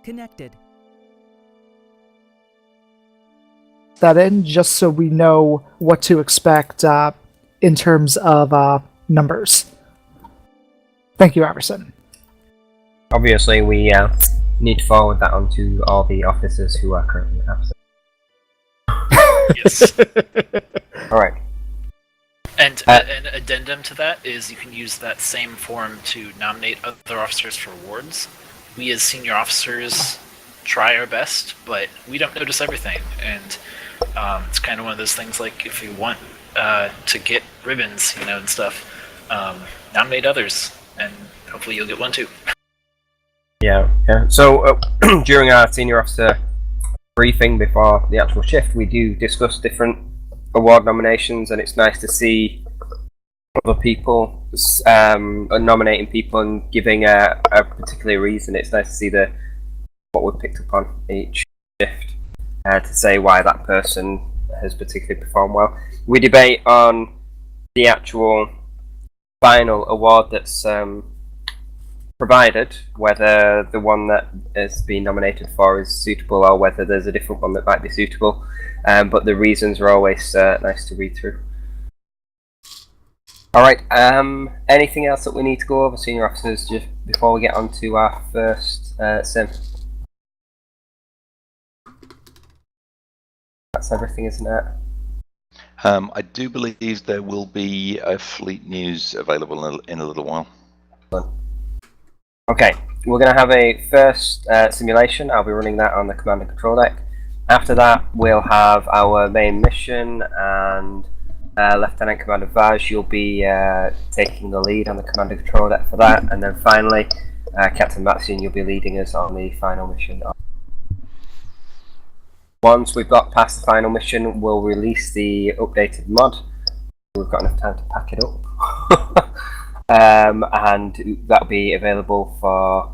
Connected. That in, just so we know what to expect in terms of numbers. Thank you, Everson. Obviously, we need to forward that on to all the officers who are currently absent. Yes. Alright. And an addendum to that is you can use that same form to nominate other officers for awards. We as senior officers try our best, but we don't notice everything. And it's kind of one of those things like if you want to get ribbons, and stuff, nominate others, and hopefully you'll get one too. Yeah. So during our senior officer briefing before the actual shift, we do discuss different award nominations, and it's nice to see other people nominating people and giving a particular reason. It's nice to see what we've picked up on each shift to say why that person has particularly performed well. We debate on the actual final award that's provided, whether the one that has been nominated for is suitable or whether there's a different one that might be suitable. But the reasons are always nice to read through. Alright, anything else that we need to go over, senior officers, just before we get on to our first sim? That's everything, isn't it? I do believe there will be a fleet news available in a little while. Okay, we're going to have a first simulation. I'll be running that on the command and control deck. After that, we'll have our main mission, and Lieutenant Commander Vaj, you'll be taking the lead on the command and control deck for that. And then finally, Captain Maxion, you'll be leading us on the final mission. Once we've got past the final mission, we'll release the updated mod. We've got enough time to pack it up. And that'll be available for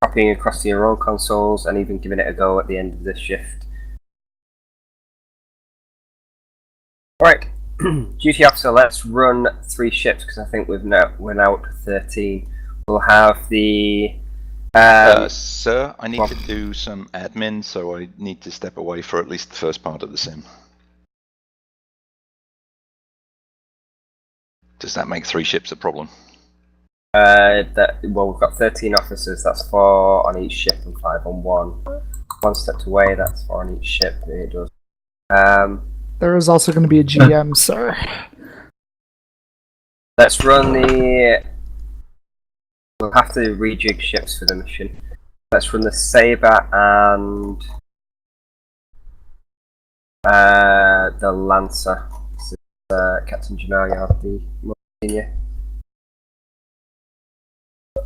copying across to your own consoles and even giving it a go at the end of this shift. Alright, duty officer, let's run 3 ships because I think we're now up to 13. We'll have the... Sir, I need to do some admin, so I need to step away for at least the first part of the sim. Does that make 3 ships a problem? Well, we've got 13 officers, that's 4 on each ship and 5 on one. One stepped away, that's 4 on each ship. It does. There is also going to be a GM, sir. Let's run the... We'll have to rejig ships for the mission. Let's run the Sabre and the Lancer. This is Captain Jamal Yard, the most senior.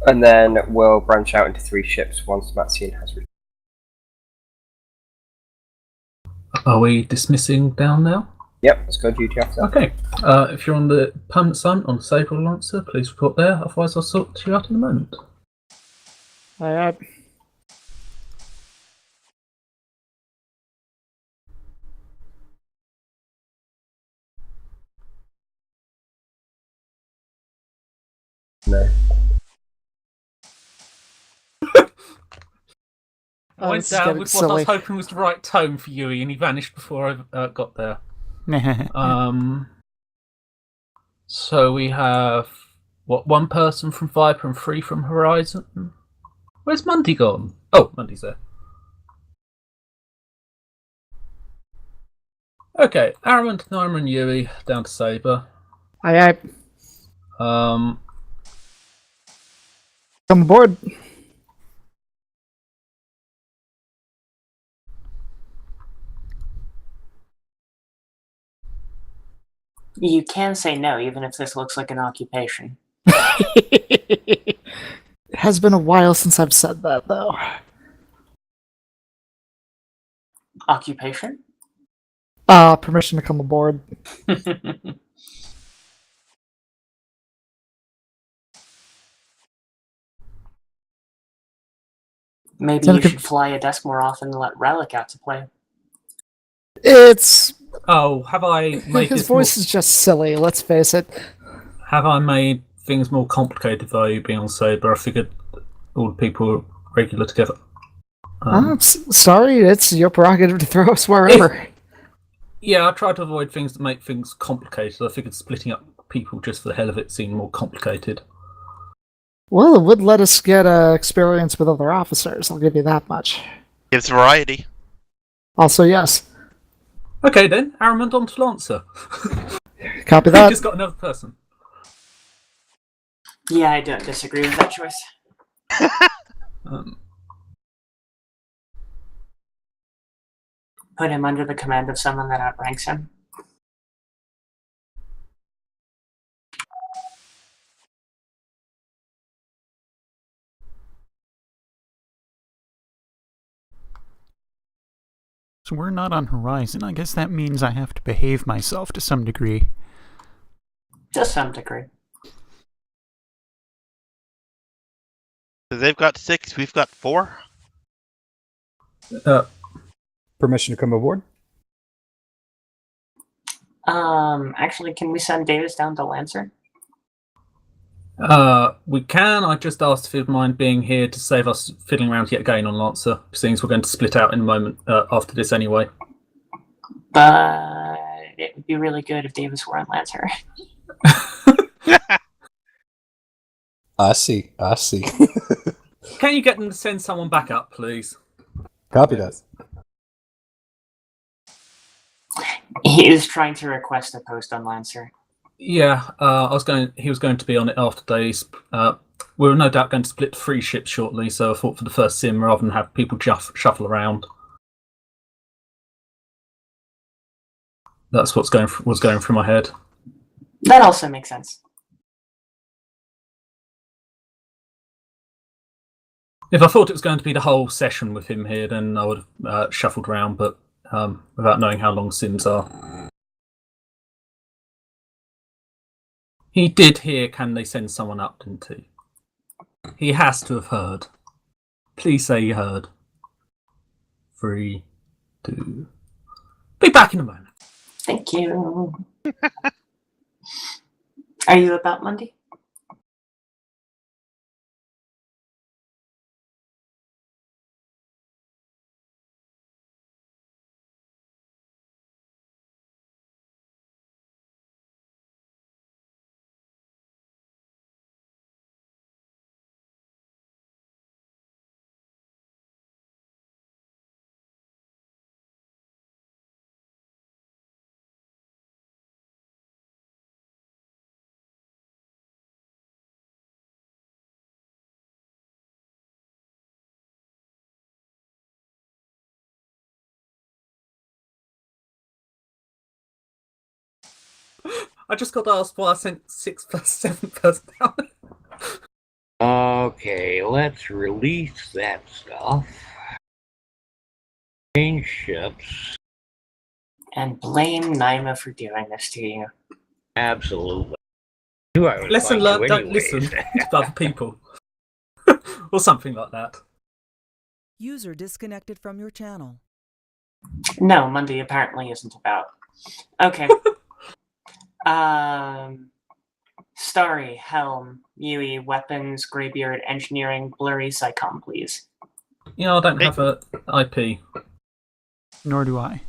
And then we'll branch out into 3 ships once Maxion has returned. Are we dismissing down now? Yep, let's go duty officer. Okay. If you're on the permanent assignment on the Sabre or Lancer, please report there. Otherwise, I'll sort you out in a moment. Alright. No. I went down with what I was hoping was the right tone for Yui, and he vanished before I got there. So we have one person from Viper and 3 from Horizon. Where's Mundy gone? Oh, Mundy's there. Okay, Araman, Naima, and Yui down to Sabre. Aye. Um, Come aboard. You can say no, even if this looks like an occupation. It has been a while since I've said that, though. Occupation? Permission to come aboard. Maybe you should fly a desk more often and let Relic out to play. It's... Oh, have I made his voice is just silly, let's face it. Have I made things more complicated by you being on Sabre? I figured all the people regular together. I'm sorry, it's your prerogative to throw us wherever. Yeah, I try to avoid things that make things complicated. I figured splitting up people just for the hell of it seemed more complicated. Well, it would let us get experience with other officers, I'll give you that much. Gives variety. Also, yes. Okay then, Aramond on to Lancer. Copy We that. just got another person. Yeah, I don't disagree with that choice. Put him under the command of someone that outranks him. So we're not on Horizon. I guess that means I have to behave myself to some degree. To some degree. So they've got 6, we've got 4. Permission to come aboard? Actually, can we send Davis down to Lancer? We can. I just asked if he'd mind being here to save us fiddling around yet again on Lancer, since we're going to split out in a moment after this anyway. But it would be really good if Davis were on Lancer. I see. Can you get them to send someone back up, please? Copy that. He is trying to request a post on Lancer. Yeah, he was going to be on it after days. We're no doubt going to split 3 ships shortly, so I thought for the first sim, rather than have people shuffle around. That's was going through my head. That also makes sense. If I thought it was going to be the whole session with him here, then I would have shuffled around, but without knowing how long sims are. He did hear, can they send someone up, didn't he? He has to have heard. Please say he heard. 3, 2... Be back in a moment. Thank you. Are you about Monday? I just got asked why I sent 6th plus 7th person down. Okay, let's release that stuff. Change ships. And blame Naima for doing this to you. Absolutely. Knew I would Lesson find learned, you don't anyways. listen to other people. Or something like that. User disconnected from your channel. No, Monday apparently isn't about. Okay. Starry, Helm, Yui, Weapons, Greybeard, Engineering, Blurry, Psycom, please. I don't have a IP. Nor do I.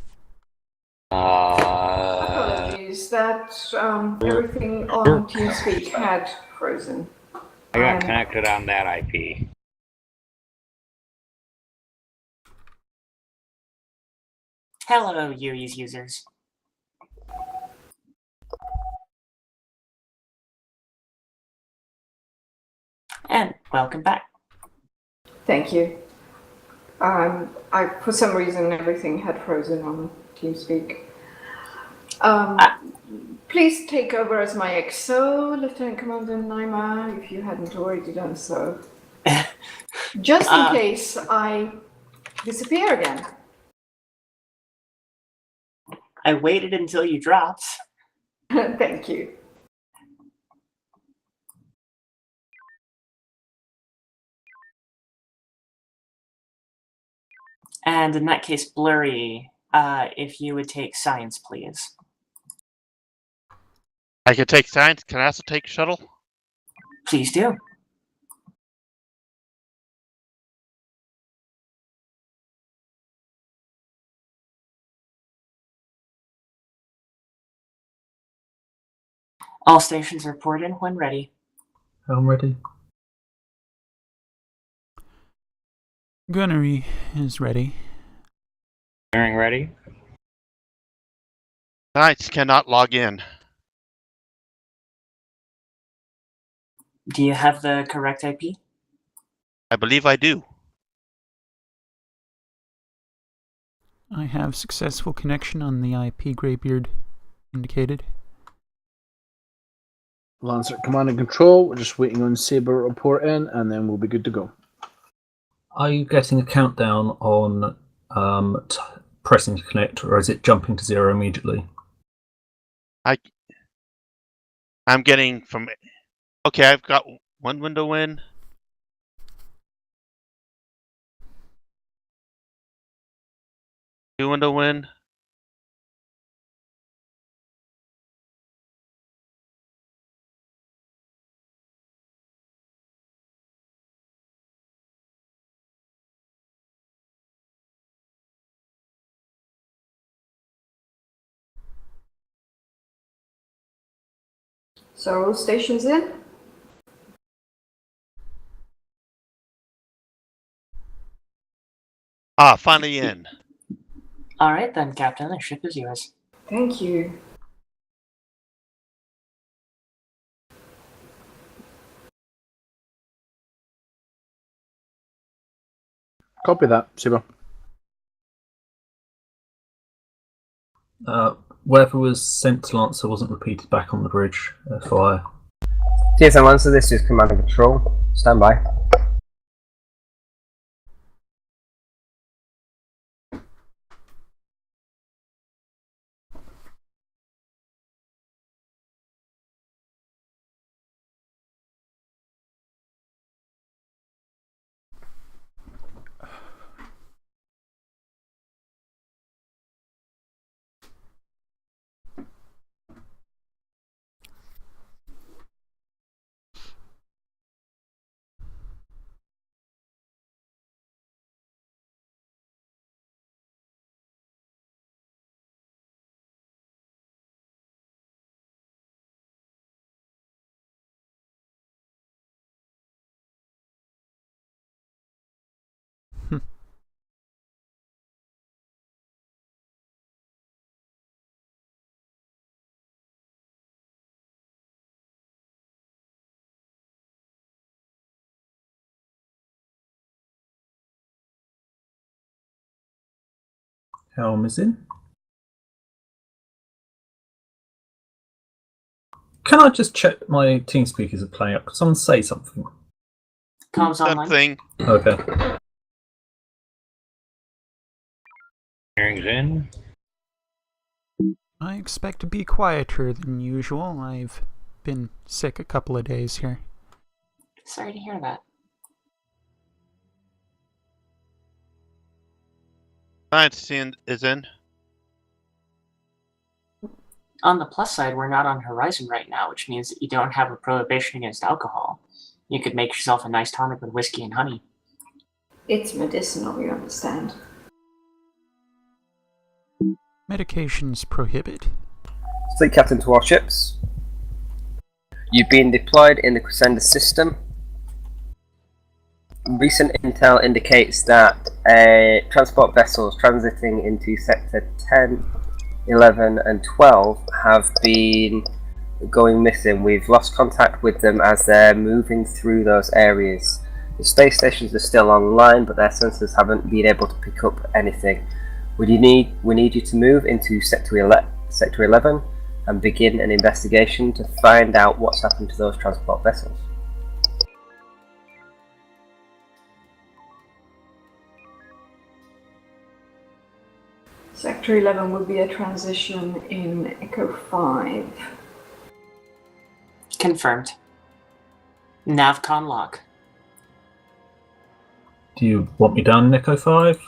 Apologies, that everything on TeamSpeak had frozen. I got connected on that IP. Hello, Yui's users. And welcome back. Thank you. For some reason, everything had frozen on TeamSpeak. Please take over as my XO, Lieutenant Commander Naima, if you hadn't already done so. Just in case I disappear again. I waited until you dropped. Thank you. And in that case, Blurry, if you would take Science, please. I can take science. Can I also take shuttle? Please do. All stations report in when ready. I'm ready. Gunnery is ready. Hearing ready? Knights cannot log in. Do you have the correct IP? I believe I do. I have successful connection on the IP Greybeard indicated. Lancer Command and Control, we're just waiting on Saber to report in, and then we'll be good to go. Are you getting a countdown on pressing to connect, or is it jumping to 0 immediately? I'm getting from... Okay, I've got one window in. Two window in. So all stations in? Ah, finally in. Alright then, Captain, the ship is yours. Thank you. Copy that, Saber. Whatever was sent to Lancer wasn't repeated back on the bridge. FYI. TSM Lancer, this is Command and Control. Stand by. Helm is in. Can I just check my team speakers are playing up? Could someone say something? Comms online. Something. Okay. Hearing's in. I expect to be quieter than usual. I've been sick a couple of days here. Sorry to hear that. Science is in. On the plus side, we're not on Horizon right now, which means that you don't have a prohibition against alcohol. You could make yourself a nice tonic with whiskey and honey. It's medicinal, you understand. Medications prohibit. Fleet Captain to all ships. You've been deployed in the Crescenda system. Recent intel indicates that transport vessels transiting into Sector 10, 11 and 12 have been going missing. We've lost contact with them as they're moving through those areas. The space stations are still online, but their sensors haven't been able to pick up anything. We need you to move into Sector 11 and begin an investigation to find out what's happened to those transport vessels. Sector 11 will be a transition in Echo 5. Confirmed. Navcon lock. Do you want me down in Echo 5?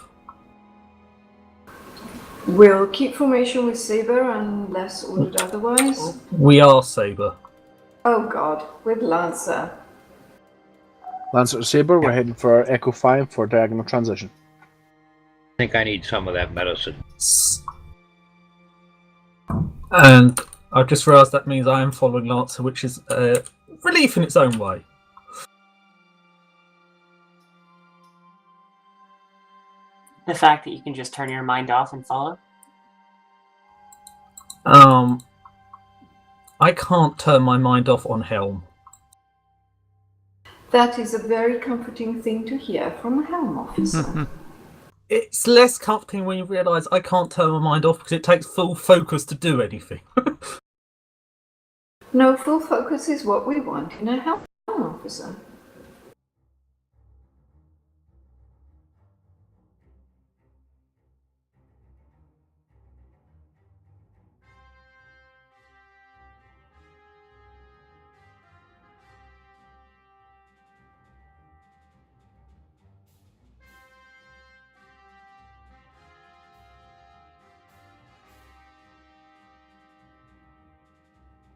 We'll keep formation with Saber unless ordered otherwise. We are Saber. Oh god, with Lancer. Lancer to Saber, we're heading for Echo 5 for diagonal transition. I think I need some of that medicine. And I've just realised that means I am following Lancer, which is a relief in its own way. The fact that you can just turn your mind off and follow? I can't turn my mind off on Helm. That is a very comforting thing to hear from a Helm officer. It's less comforting when you realise I can't turn my mind off because it takes full focus to do anything. No, full focus is what we want in a Helm officer.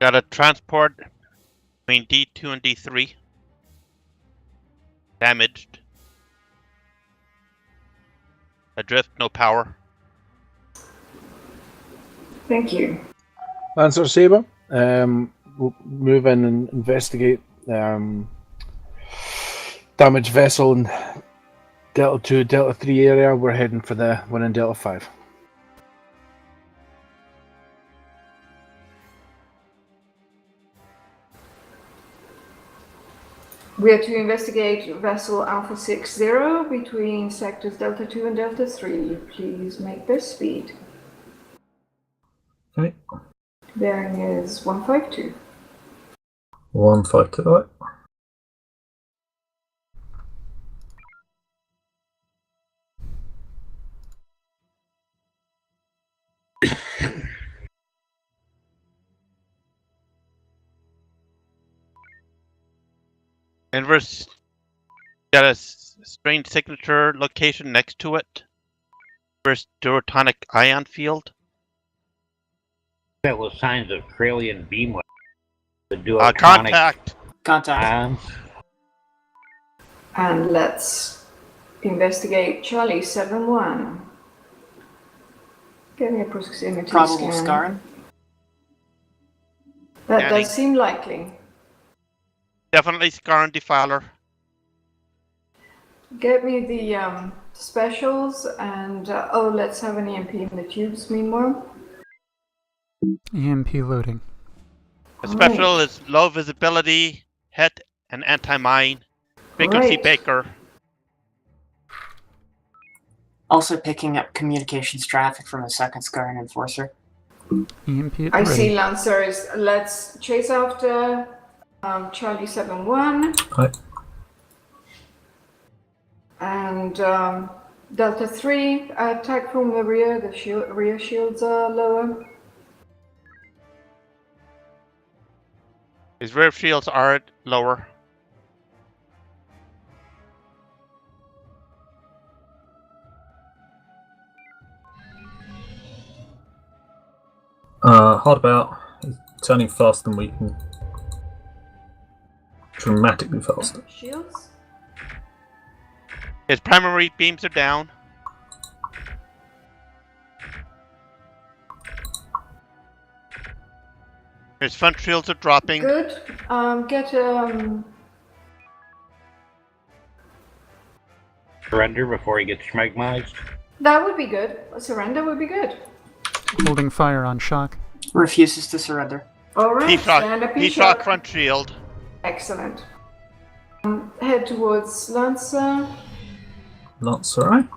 Got a transport between D2 and D3. Damaged. Adrift, no power. Thank you. Lancer Saber, we'll move in and investigate damaged vessel in Delta 2, Delta 3 area. We're heading for the one in Delta 5. We are to investigate vessel Alpha 60 between sectors Delta 2 and Delta 3. Please make this speed. Okay. Bearing is 152. 152, right? Inverse got a strange signature location next to it. First duotonic ion field. That was signs of Krallian beam. The Contact. Contact. ions. And let's investigate Charlie 7-1. Give me a proximity Probable scan. scarring. That Scanning. does seem likely. Definitely Scar and Defiler. Get me the specials and let's have an EMP in the tubes meanwhile. EMP loading. The special is low visibility, hit, and anti-mine. Frequency Right. Baker. Also picking up communications traffic from the second scarring enforcer. EMP at I ready. see Lancers. Let's chase after Charlie 7-1. Right. And Delta 3, attack from the rear. The rear shields are lower. His rear shields are lower. Hard about. It's turning faster than we can. Dramatically faster. Shields? His primary beams are down. His front shields are dropping. Good. Get Surrender before he gets schmegmized. that would be good. A surrender would be good. Holding fire on shock. Refuses to surrender. All right. Stand up, P-shock front shield. Excellent. Head towards Lancer. Lancer, right?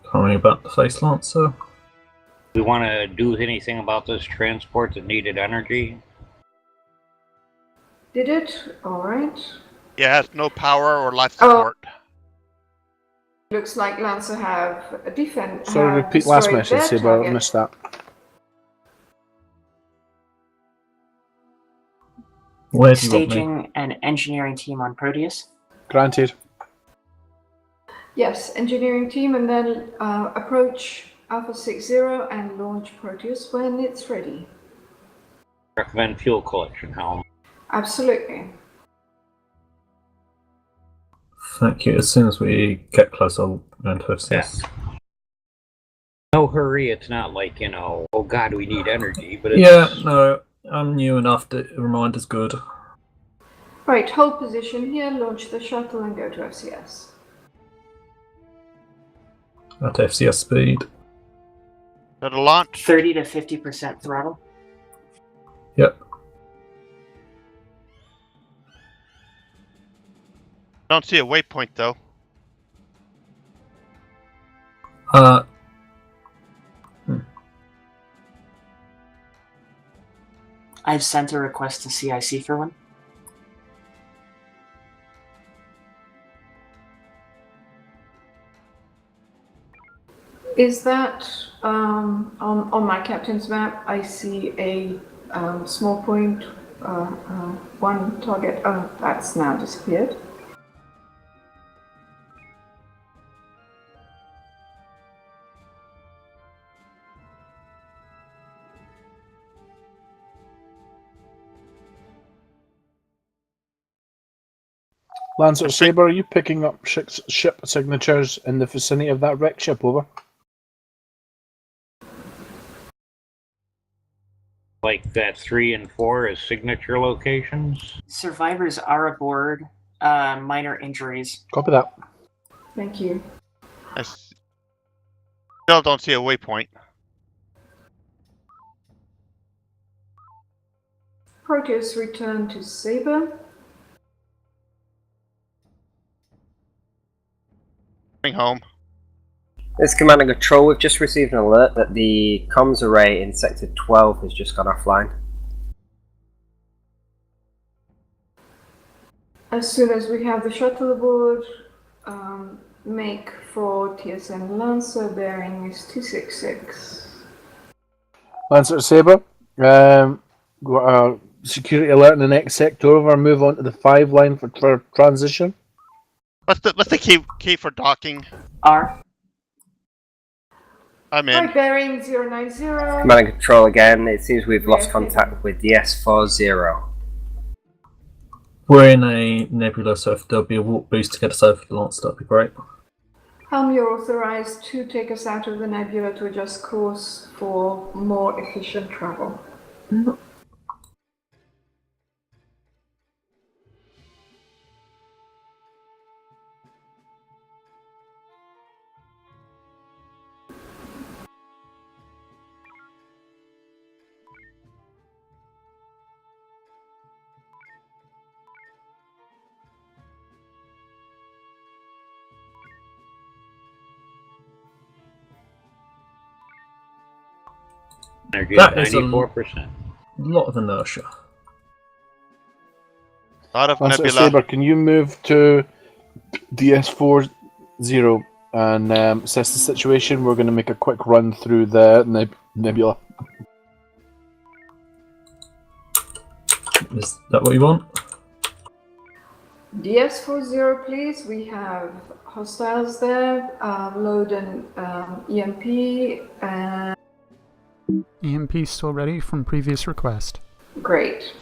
Coming about the face Lancer. We want to do anything about this transport that needed energy. Did it? All right. Yeah, has no power or life support. Looks like Lancer have a defense. Sorry, repeat last message, Saber. I missed that. Where do you want me? Staging an engineering team on Proteus. Granted. Yes, engineering team, and then approach Alpha 60 and launch Proteus when it's ready. Recommend fuel collection, Helm. Absolutely. Thank you. As soon as we get close, I'll go into assist. Yeah. No hurry. It's not like, oh god, we need energy, but it's... Yeah, no, I'm new enough that a reminder's good. Right, hold position here, launch the shuttle and go to FCS. At FCS speed. Shuttle launch. 30 to 50% throttle. Yep. Don't see a waypoint though. I've sent a request to CIC for one. Is that on my captain's map? I see a small point, one target. Oh, that's now disappeared. Lancer Saber, are you picking up ship signatures in the vicinity of that wreck ship? Over. Like that 3 and 4 as signature locations? Survivors are aboard. Minor injuries. Copy that. Thank you. I still don't see a waypoint. Proteus return to Saber. Coming home. This Command and Control, we've just received an alert that the comms array in Sector 12 has just gone offline. As soon as we have the shuttle aboard, make for TSN Lancer, bearing is 266. Lancer Saber, got a security alert in the next sector. Over, move on to the 5 line for transition. What's the key for docking? R. I'm in. Right, bearing 090. Command and Control again, it seems we've lost contact with DS40. We're in a nebula, so if there'll be a warp boost to get us over the launch, that'd be great. Helm, you're authorized to take us out of the nebula to adjust course for more efficient travel. Energy That at is a 94%. lot of inertia. Lot of Lancer nebula. Saber, can you move to DS40 and assess the situation? We're going to make a quick run through the nebula. Is that what you want? DS40, please. We have hostiles there. Load an EMP and... EMP still ready from previous request. Great.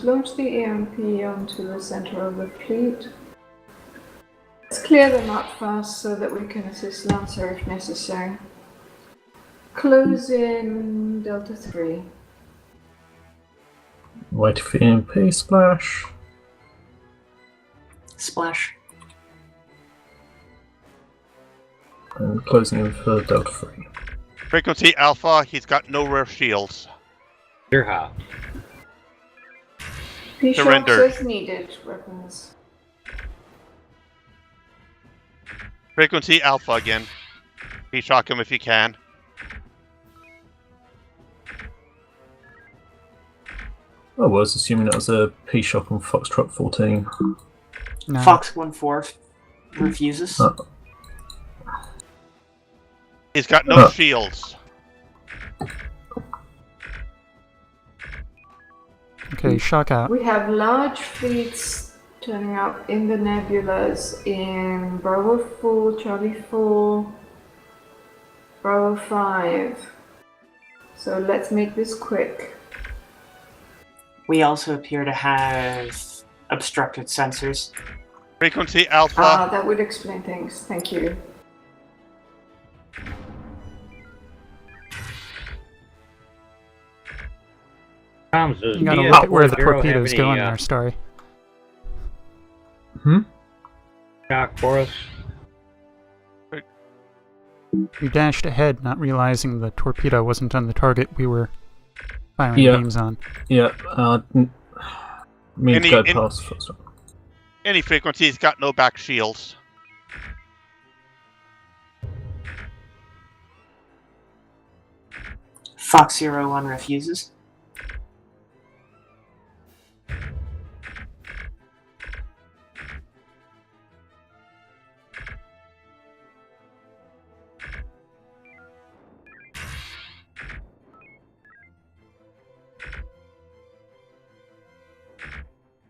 Launch the EMP onto the center of the fleet. Let's clear them up fast so that we can assist Lancer if necessary. Close in Delta 3. Wait for EMP splash. Splash. And closing in for Delta 3. Frequency Alpha, he's got no rear shields. Sure how. P-shots Surrender. as needed. Weapons. Frequency Alpha again. Shock him if you can. I was assuming that was a P-shock on Foxtrot 14. No. Fox 1-4 refuses. He's got no shields. Okay, shock out. We have large fleets Turning up in the nebulas in Bravo 4, Charlie 4, Bravo 5. So let's make this quick. We also appear to have obstructed sensors. Frequency Alpha. Ah, that would explain things. Thank you. Tom's, does You gotta look at where the DS40 torpedo's have any, going there, Starry. shock for us? You dashed ahead, not realizing the torpedo wasn't on the target we were firing Yeah. beams on. Yeah, mean to go past first. Any frequency's got no back shields. Fox 01 refuses.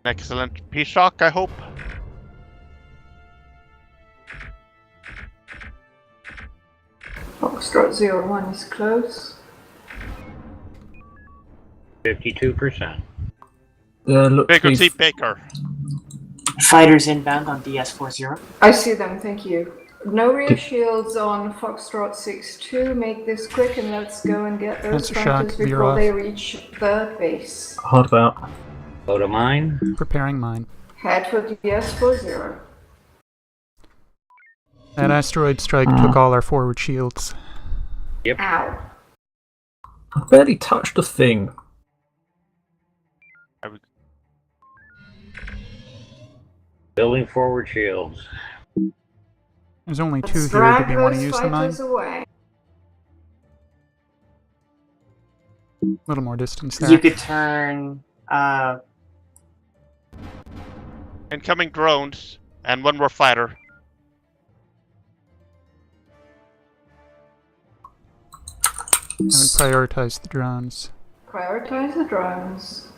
An excellent P-Shock, I hope. Foxtrot 01 is close. 52%. Look, Frequency Baker. Fighters inbound on DS40. I see them, thank you. No rear shields on Foxtrot 6-2. Make this quick and let's go and get those Sensor shock, fighters veer before off. they reach the base. Hard about. Go to mine. Preparing mine. Head for DS40. That asteroid strike took all our forward shields. Yep. Ow. I barely touched a thing. Building forward shields. There's only two Let's here. drag Do we want to those use the mine? fighters away. A little more distance there. You could turn Incoming drones, and one more fighter. I would prioritize the drones. Prioritize the drones.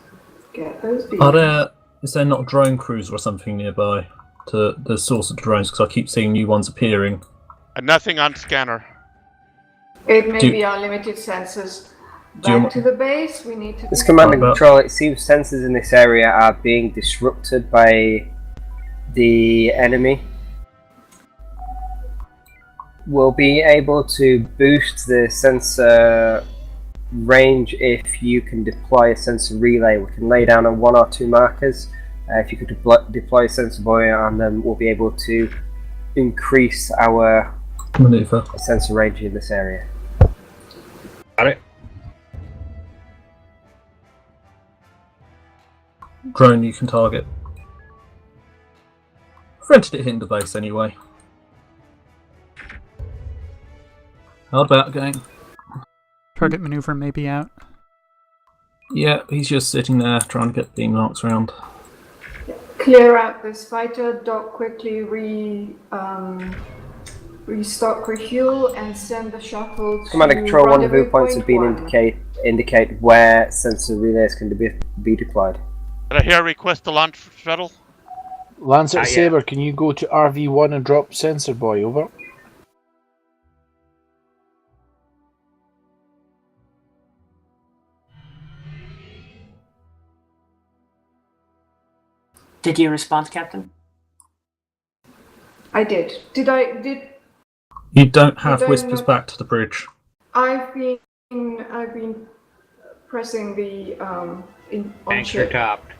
Get those beams. Is there not drone crews or something nearby to the source of the drones? Because I keep seeing new ones appearing. And nothing on scanner. It may be our limited sensors. Back to the base, we need to... This command and control, it seems sensors in this area are being disrupted by the enemy. We'll be able to boost the sensor range if you can deploy a sensor relay. We can lay down on 1 or 2 markers. If you could deploy a sensor buoy on them, we'll be able to increase our maneuver sensor range in this area. Got it. Drone you can target. Rented it hitting the base anyway. Hard about again. Target maneuver may be out. Yeah, he's just sitting there trying to get beam marks around. Clear out this fighter, dock quickly, restock, refuel, and send the shuttle to Command and control rendezvous points have been 1. indicate where sensor relays can be deployed. Did I hear a request to launch shuttle? Lancer Saber, can you go to RV1 and drop sensor boy, over? Did you respond, Captain? I did. Did You don't have whispers back to the bridge. I've been pressing the on Tanks are ship topped.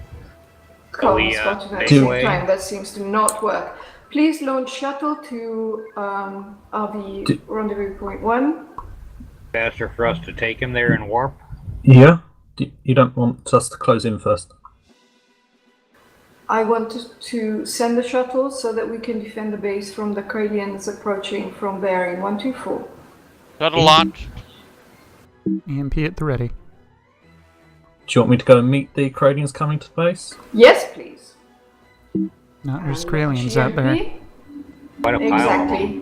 comms button at the this same way? time. That seems to not work. Please launch shuttle to RV rendezvous point 1. Faster for us to take him there and warp. Yeah? You don't want us to close in first? I want to send the shuttle so that we can defend the base from the Kralians approaching from bearing 124. Shuttle launch. EMP at the ready. Do you want me to go and meet the Kralians coming to the base? Yes, please. No, there's Kralians out there. Quite a pile Exactly.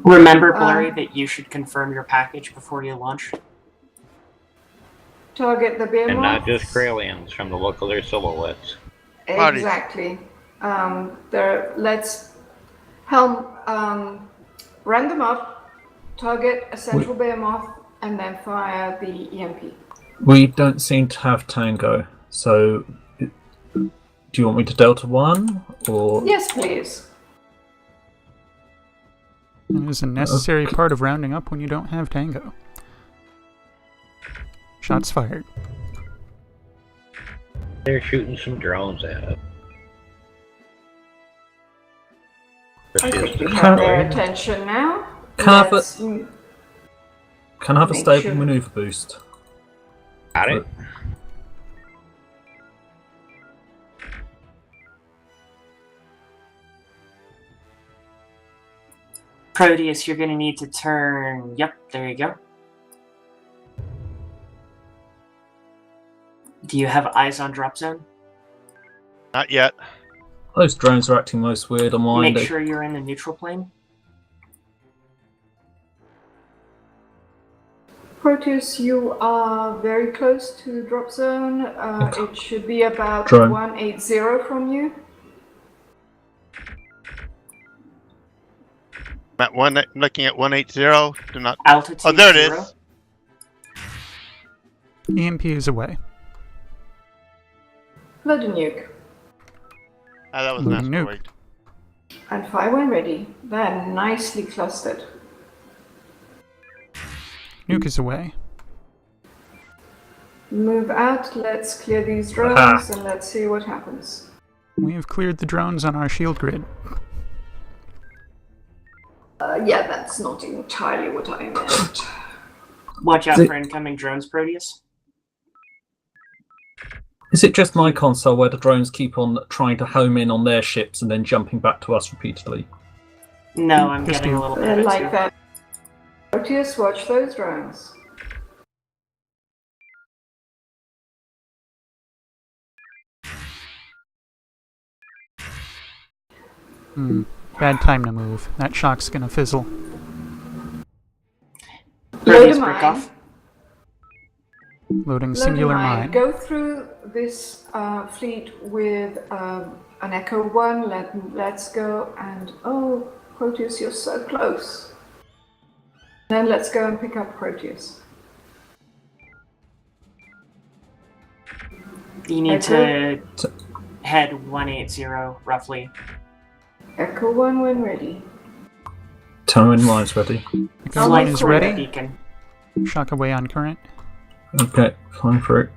Remember, Blurry, that you should confirm your package before you launch. Target the bear And not marks. just Kralians from the look of their silhouettes. Exactly. Let's helm run them up, target a central behemoth, and then fire the EMP. We don't seem to have Tango, so do you want me to Delta 1 or? Yes, please. It is a necessary part of rounding up when you don't have Tango. Shots fired. They're shooting some drones at us. I think we have their attention now. Can I have Let's a make stable sure. maneuver boost? Got it. Proteus, you're going to need to turn. Yep, there you go. Do you have eyes on drop zone? Not yet. Those drones are acting most weird on mine. Make sure you're in the neutral plane. Proteus, you are very close to drop zone. It should be about Drone. 180 from you. At one, looking at 180. Do not. Altitude. Oh, there it 0. is. EMP is away. Load a nuke. Ah, that was an Loading nuke. asteroid. And fire when ready. They're nicely clustered. Nuke is away. Move out, let's clear these drones and let's see what happens. We have cleared the drones on our shield grid. Yeah, that's not entirely what I meant. Watch out for incoming drones, Proteus. Is it just my console where the drones keep on trying to home in on their ships and then jumping back to us repeatedly? No, I'm getting a little bit of it Like too. that. Proteus, watch those drones. Bad time to move. That shock's gonna fizzle. Load a Proteus, break mine. off. Loading Load a singular mine. mine. Go through this fleet with an Echo 1. Let's go and... Oh, Proteus, you're so close. Then let's go and pick up Proteus. You need to head 180 roughly. Echo 1 when ready. Tell me when mine's ready. Echo Flight 1 is for the ready. beacon. Shock away on current. Okay, flying for it.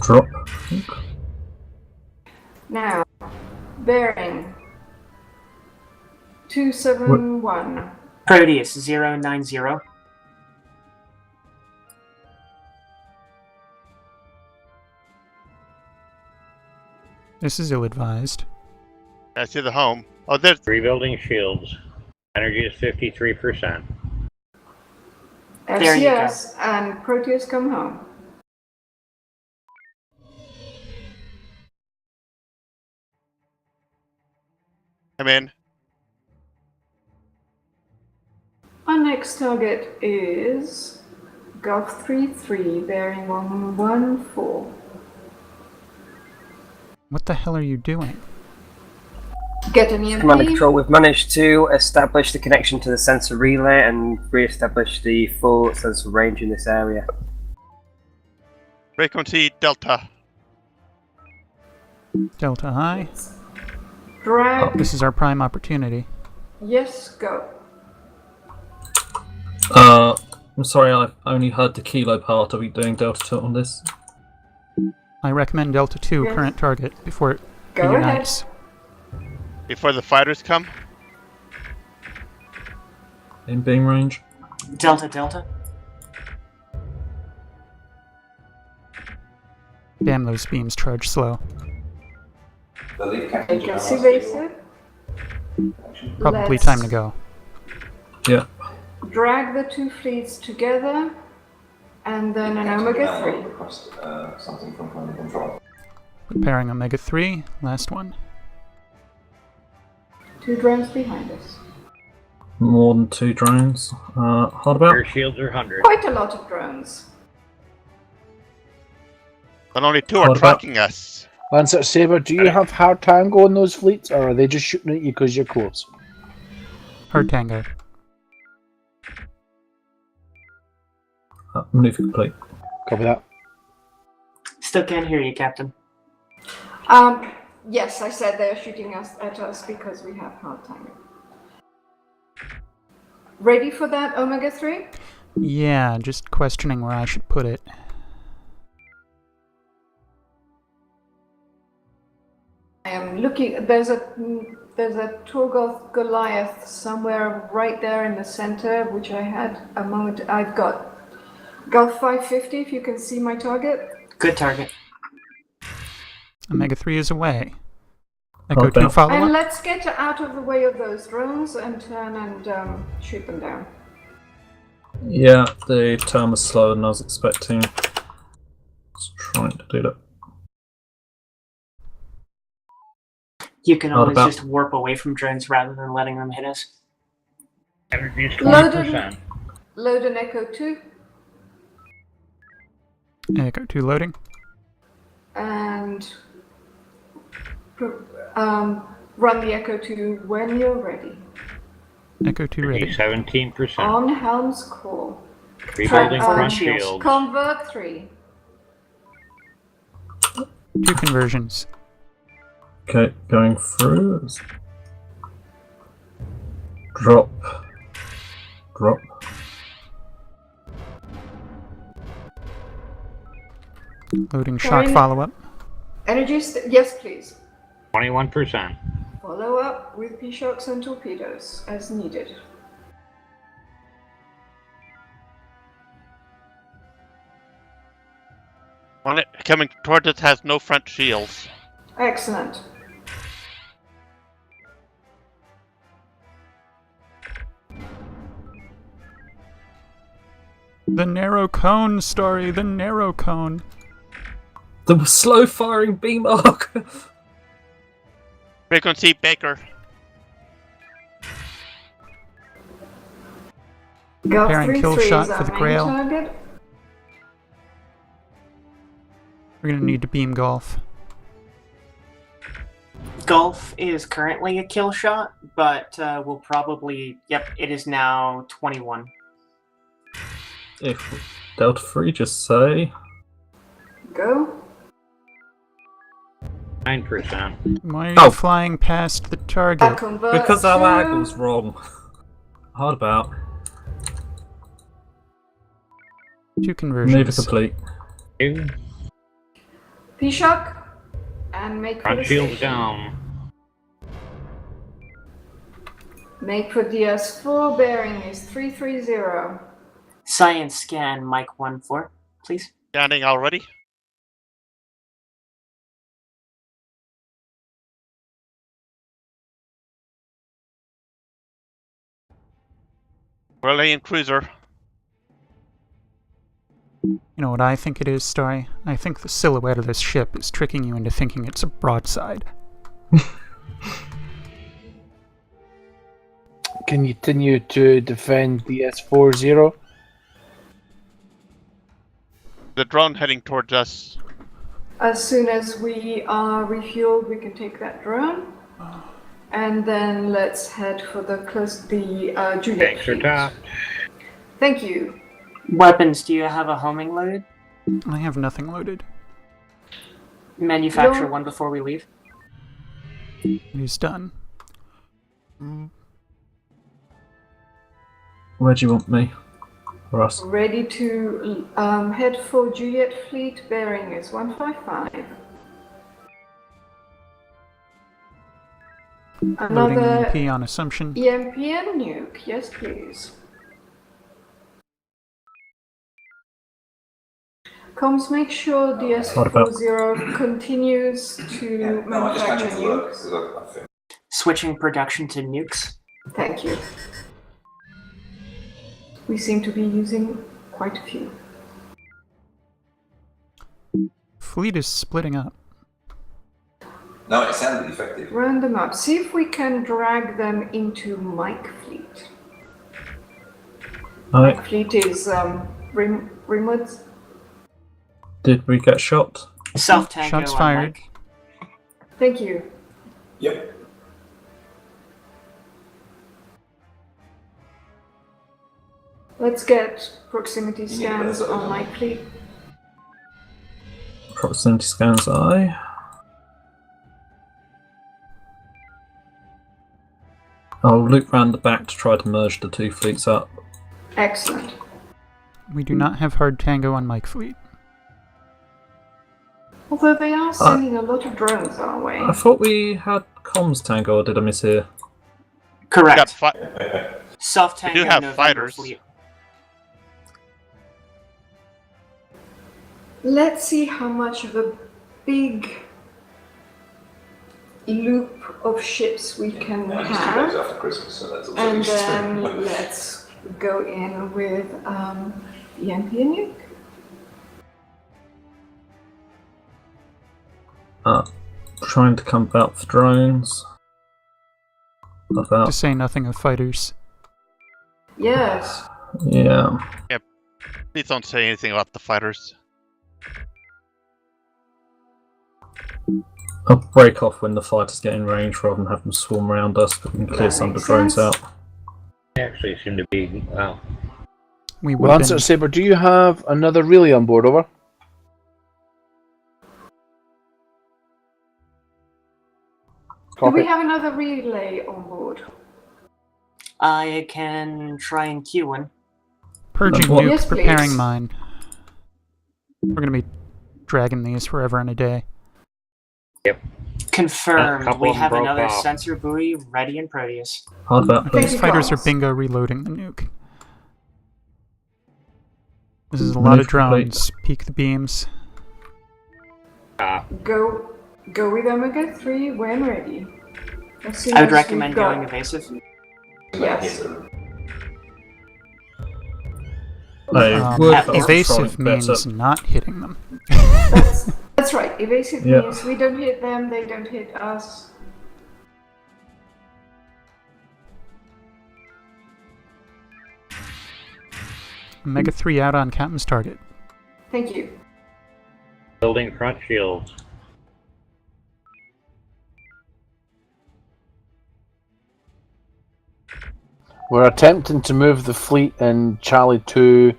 Drop. Now, bearing 271. Proteus 090. This is ill-advised. I see the home. Oh, there's. Rebuilding shields. Energy is 53%. There you FCS and Proteus come home. I'm in. Our next target is Golf 33, bearing 114. What the hell are you doing? Get an EMP. Command and Control, we've managed to establish the connection to the sensor relay and re-establish the full sensor range in this area. Frequency Delta. Delta high. Drag. This is our prime opportunity. Yes, go. I'm sorry, I've only heard the kilo part. Are we doing Delta 2 on this? I recommend Delta 2, Yes. current target, before it Go reunites. Before the fighters come. In beam range? Delta. Damn, those beams charge slow. Vacancy evasive. Probably Let's time to go. Yeah. Drag the two fleets together, and then an Omega 3. Preparing Omega 3, last one. 2 drones behind us. More than 2 drones. Hard about? Air shields are 100. Quite a lot of drones. But only 2 are What about- tracking us. Lancer Saber, do you have hard tango on those fleets, or are they just shooting at you because you're close? Hard tango. Maneuver complete. Copy that. Still can't hear you, Captain. Yes, I said they're shooting at us because we have hard timing. Ready for that, Omega 3? Yeah, just questioning where I should put it. I am looking. There's a Torgoth Goliath somewhere right there in the center, which I had a moment. I've got Gulf 550. If you can see my target. Good target. Omega 3 is away. Echo 2 follow And up. let's get out of the way of those drones and turn and shoot them down. Yeah, the turn was slower than I was expecting. Just trying to do that. You can What always about- just warp away from drones rather than letting them hit us. Energy's Load 20%. Load an Echo 2 Echo 2 loading. and run the Echo 2 when you're ready. Echo 2 ready. 17%. On Helm's call. Rebuilding Front front shields. shields. Convert 3. 2 conversions. Okay, going through. Drop. Drop. Loading shock Sorry. follow up. Energy, yes, please. 21%. Follow up with P-shocks and torpedoes as needed. One coming towards us has no front shields. Excellent. The narrow cone story, the narrow cone. The slow firing beam arc. Frequency Baker. Gulf Preparing 3 kill 3 shot is for our the main Grail. target. We're gonna need to beam Golf. Golf is currently a kill shot, but we'll probably. Yep, it is now 21. If Delta 3 just say. Go. 9%. Why are you Oh. flying past the target? Convert Because our 2. angle's wrong. Hard about. 2 Maneuver conversions. complete. 2. P-shock and make for Front the shields station. down. Make for DS4, bearing is 330. Science scan Mike 1-4, please. Scanning already. Brilliant cruiser. You know what I think it is, Story? I think the silhouette of this ship is tricking you into thinking it's a broadside. Can you continue to defend DS40? The drone heading towards us. As soon as we are refueled, we can take that drone. And then let's head for the Juliet Tanks are fleet. top. Thank you. Weapons, do you have a homing load? I have nothing loaded. Manufacture No. one before we leave. It is done. Where do you want me? Or us? Ready to head for Juliet fleet. Bearing is 155. Loading Another EMP on assumption. EMP and nuke. Yes, please. Comms, make sure DS40 continues to manufacture nukes. Switching production to nukes. Thank you. We seem to be using quite a few. Fleet is splitting up. No, it sounded effective. Run them up. See if we can drag them into Mike fleet. Alright. Mike fleet is Rimwoods. Did we get shot? Self tango Shots on fired. Mike. Thank you. Yep. Let's get proximity scans on my fleet. Proximity scans aye. I'll loop round the back to try to merge the two fleets up. Excellent. We do not have hard tango on Mike fleet. Although they are sending a lot of drones our way. I thought we had comms tango, or did I miss here? Correct. We Self-tango do have November fighters. fleet. Let's see how much of a big loop of ships we can Days have. after Christmas, so that's also And then let's go in with EMP and nuke. Trying to camp out for drones. To say nothing of fighters. Yes. Yeah. Yep. Please don't say anything about the fighters. I'll break off when the fighters get in range rather than have them swarm around us, but we can clear some of the drones out. They actually seem to be, well. We would have Lancer been... Saber, do you have another relay on board? Over. Do we Copy. have another relay on board? I can try and queue one. Purging What? nuke, Yes, preparing please. mine. We're gonna be dragging these forever and a day. Yep. Confirmed. couple We of them have broke another off. sensor buoy ready in Proteus. Hard about Thank please. you, Fighters are Carlos. bingo reloading the nuke. This is a lot of Move complete. drones. Peek the beams. Go with Omega 3 when ready. As soon I would as recommend we've got- going evasive. Yes. I would, but I was Evasive controlling means better. not hitting them. That's right. Evasive Yeah. means we don't hit them, they don't hit us. Omega 3 out on Captain's target. Thank you. Building front shields. We're attempting to move the fleet in Charlie 2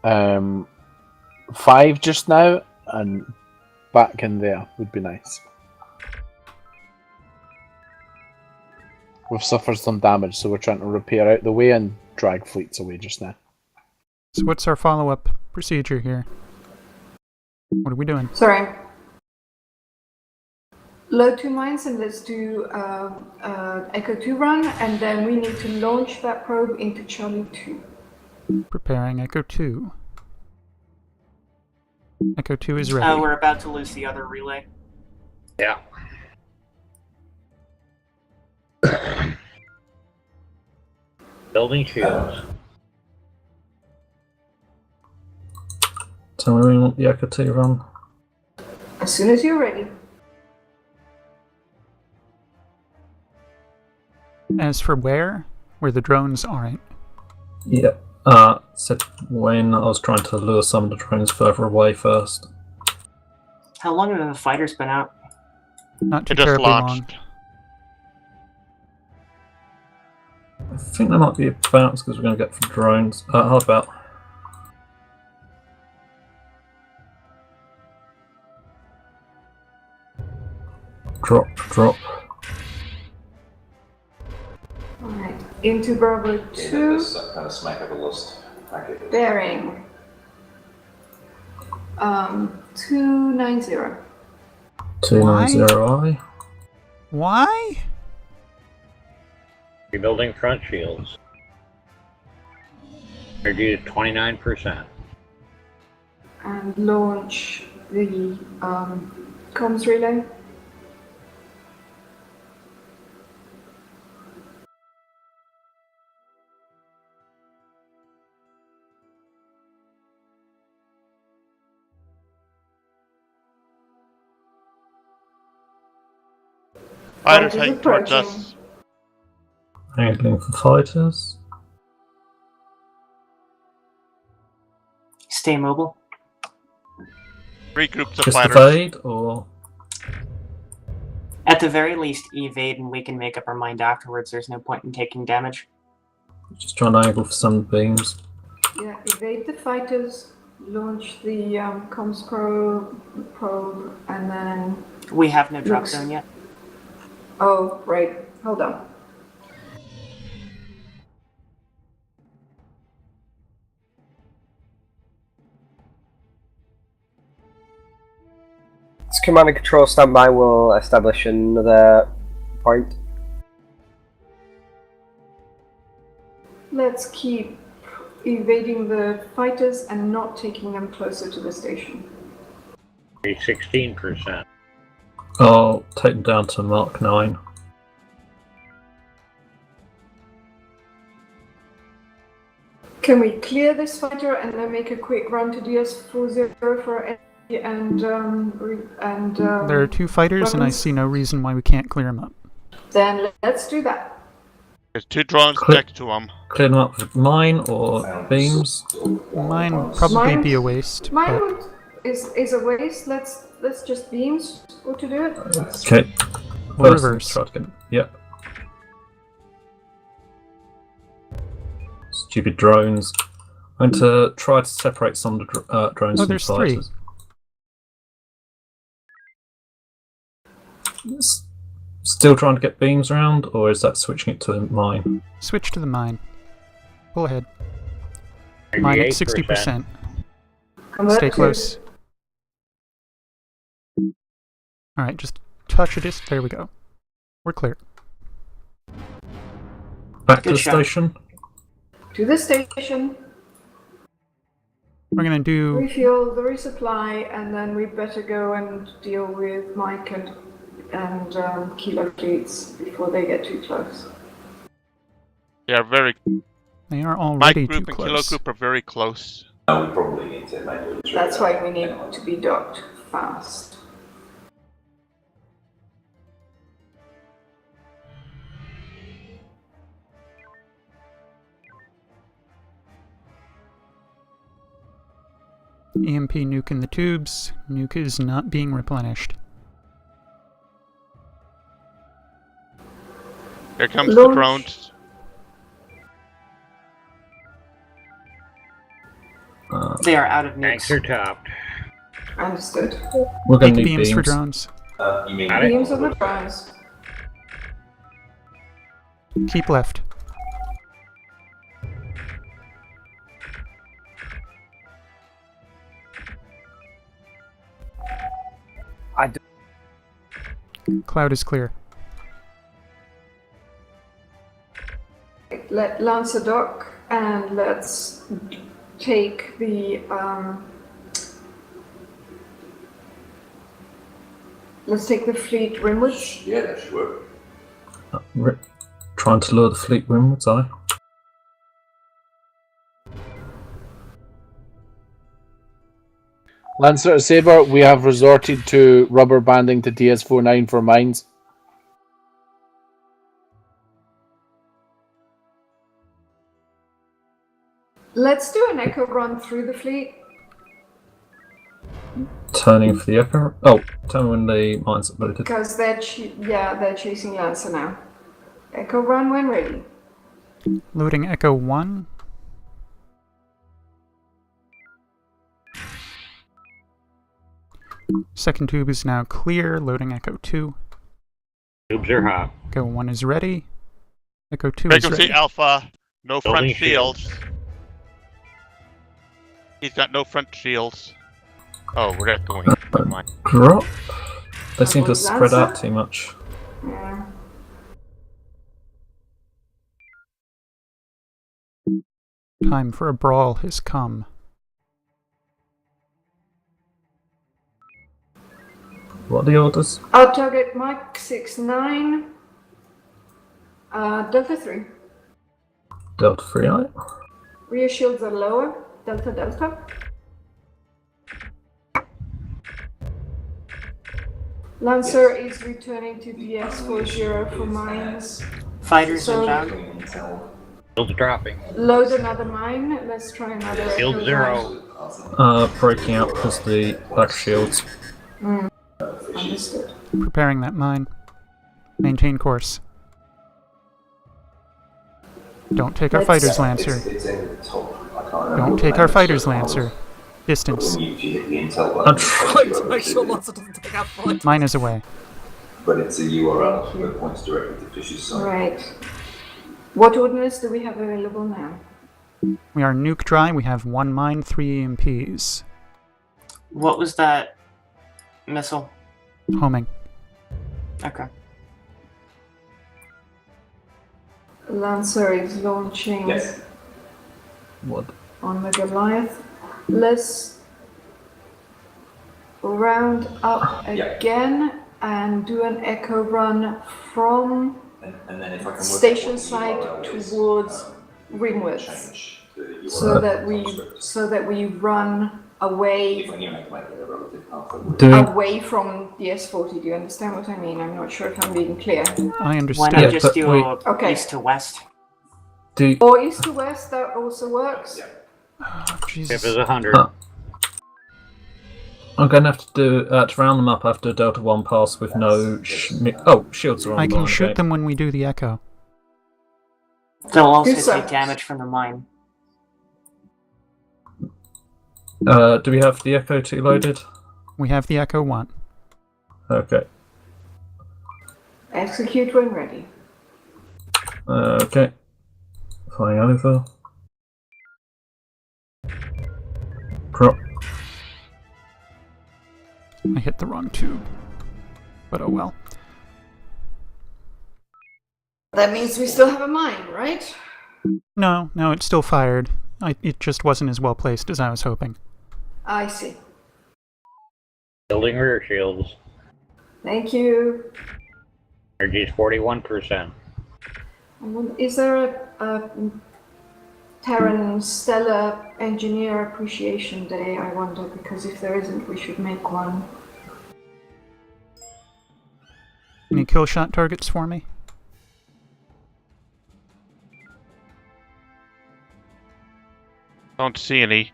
5 just now, and back in there would be nice. We've suffered some damage, so we're trying to repair out the way and drag fleets away just now. So what's our follow-up procedure here? What are we doing? Sorry. Load 2 mines and let's do Echo 2 run, and then we need to launch that probe into Charlie 2. Preparing Echo 2. Echo 2 is ready. We're about to lose the other relay. Yeah. Building shields. Tell me when you want the Echo 2 run. As soon as you're ready. As for where the drones aren't. Yeah. Said when I was trying to lure some of the drones further away first. How long have the fighters been out? Not too It just terribly launched. long. I think that might be about because we're going to get from drones. Hard about. Drop. Alright, into Bravo Yeah, 2, that's kind of smack of a lost packet. bearing 290. 290I. Why? Rebuilding front shields. Energy to 29%. And launch the comms relay. Fighters Fighters heading towards approaching. us. Angling for fighters. Stay mobile. 3 groups of Just fighters. evade or At the very least, evade and we can make up our mind afterwards. There's no point in taking damage. Just trying to angle for some beams. Yeah, evade the fighters, launch the comms probe, and then... We have no drop zone yet. Oh, right. Hold on. As command and control standby, we'll establish another point. Let's keep evading the fighters and not taking them closer to the station. 16%. I'll take them down to Mark 9. Can we clear this fighter and then make a quick run to DS40 for energy and There are 2 fighters, and I see no reason why we can't clear them up. Then let's do that. There's 2 drones next to them. Clear them up with mine or beams? Mine would probably be a waste. Mine is a waste. Let's just beams or to do it. Okay. Or First, reverse. try to get... Yep. Stupid drones. I'm going to try to separate some of the drones Oh, from there's fighters. 3. Still trying to get beams around, or is that switching it to mine? Switch to the mine. Pull ahead. Mine at 60%. Stay close. Alright, just touch a disc. There we go. We're clear. Back to the station. To the station. We're gonna do... Refuel the resupply, and then we better go and deal with Mike and Kilo fleets before they get too close. They are very... They are My already group too and Kilo close. group are very close. No, we probably need to manually trigger That's why that. we need to be docked fast. EMP nuke in the tubes. Nuke is not being replenished. Here comes the Launch. drones. They are out of nukes. Tanks are topped. Understood. We're going Take to need beams beams. for drones. You mean Got it. Beams on the drones. Keep left. Cloud is clear. Let Lancer dock, and let's take the fleet rimwards. Yeah, that should work. Trying to lure the fleet windwards, aye. Lancer Saber, we have resorted to rubber banding to DS49 for mines. Let's do an echo run through the fleet. Turning for the echo. Oh, tell me when the mines are loaded. Because they're chasing Lancer now. Echo run when ready. Loading Echo 1. Second tube is now clear. Loading Echo 2. Tubes are hot. Echo 1 is ready. Echo 2 is Frequency ready. Alpha, no front Building shields. shields. He's got no front shields. Oh, we're not going. Never mind. Drop. They seem to was spread out Lancer? too much. Yeah. Time for a brawl has come. What are the orders? Our target Mike 69. Delta 3. Delta 3, aye. Rear shields are lower. Delta Delta. Lancer is returning to DS40 for mines. Fighters So- inbound. Shields dropping. Load another mine. Let's try another. Shield echo zero. Breaking out because the back shields. run. Understood. Preparing that mine. Maintain course. Don't take our fighter's lancer. It's in the top. I can't remember. Don't what take the our name fighter's of the lancer. was. Distance. But when you hit the intel button, I'm it takes trying you to over make sure the- Monster doesn't take out fight. Mine is away. But it's a URL that points directly to Fish's site. Right. What ordnance do we have available now? We are nuke dry. We have 1 mine, 3 EMPs. What was that missile? Homing. Okay. Lancer is launching Yes. What? on the Goliath. Let's round up Yeah. again and do an echo run from And then if I can work out station what the side URL is, towards ringwards, change the URL so that to we JavaScript. run away If I knew how to make it a relative path, I would. Doing away from the S40. Do you understand what I mean? I'm not sure if I'm being clear. I Why understand. not Yeah, just but do wait. Okay. east to west? do Or east to west, that also works. Oh, If Jesus. it's 100. I'm going to have to do to round them up after Delta 1 pass with no shields are on. I can line, shoot okay. them when we do the echo. They'll also Do so. take damage from the mine. Do we have the Echo 2 loaded? We have the echo 1. Okay. Execute when ready. Okay. Flying over. Prop. I hit the wrong tube. But oh well. That means we still have a mine, right? No, it's still fired. It just wasn't as well placed as I was hoping. I see. Building rear shields. Thank you. Energy is 41%. Is there a Terran Stellar Engineer Appreciation Day, I wonder? Because if there isn't, we should make one. Any kill shot targets for me? Don't see any.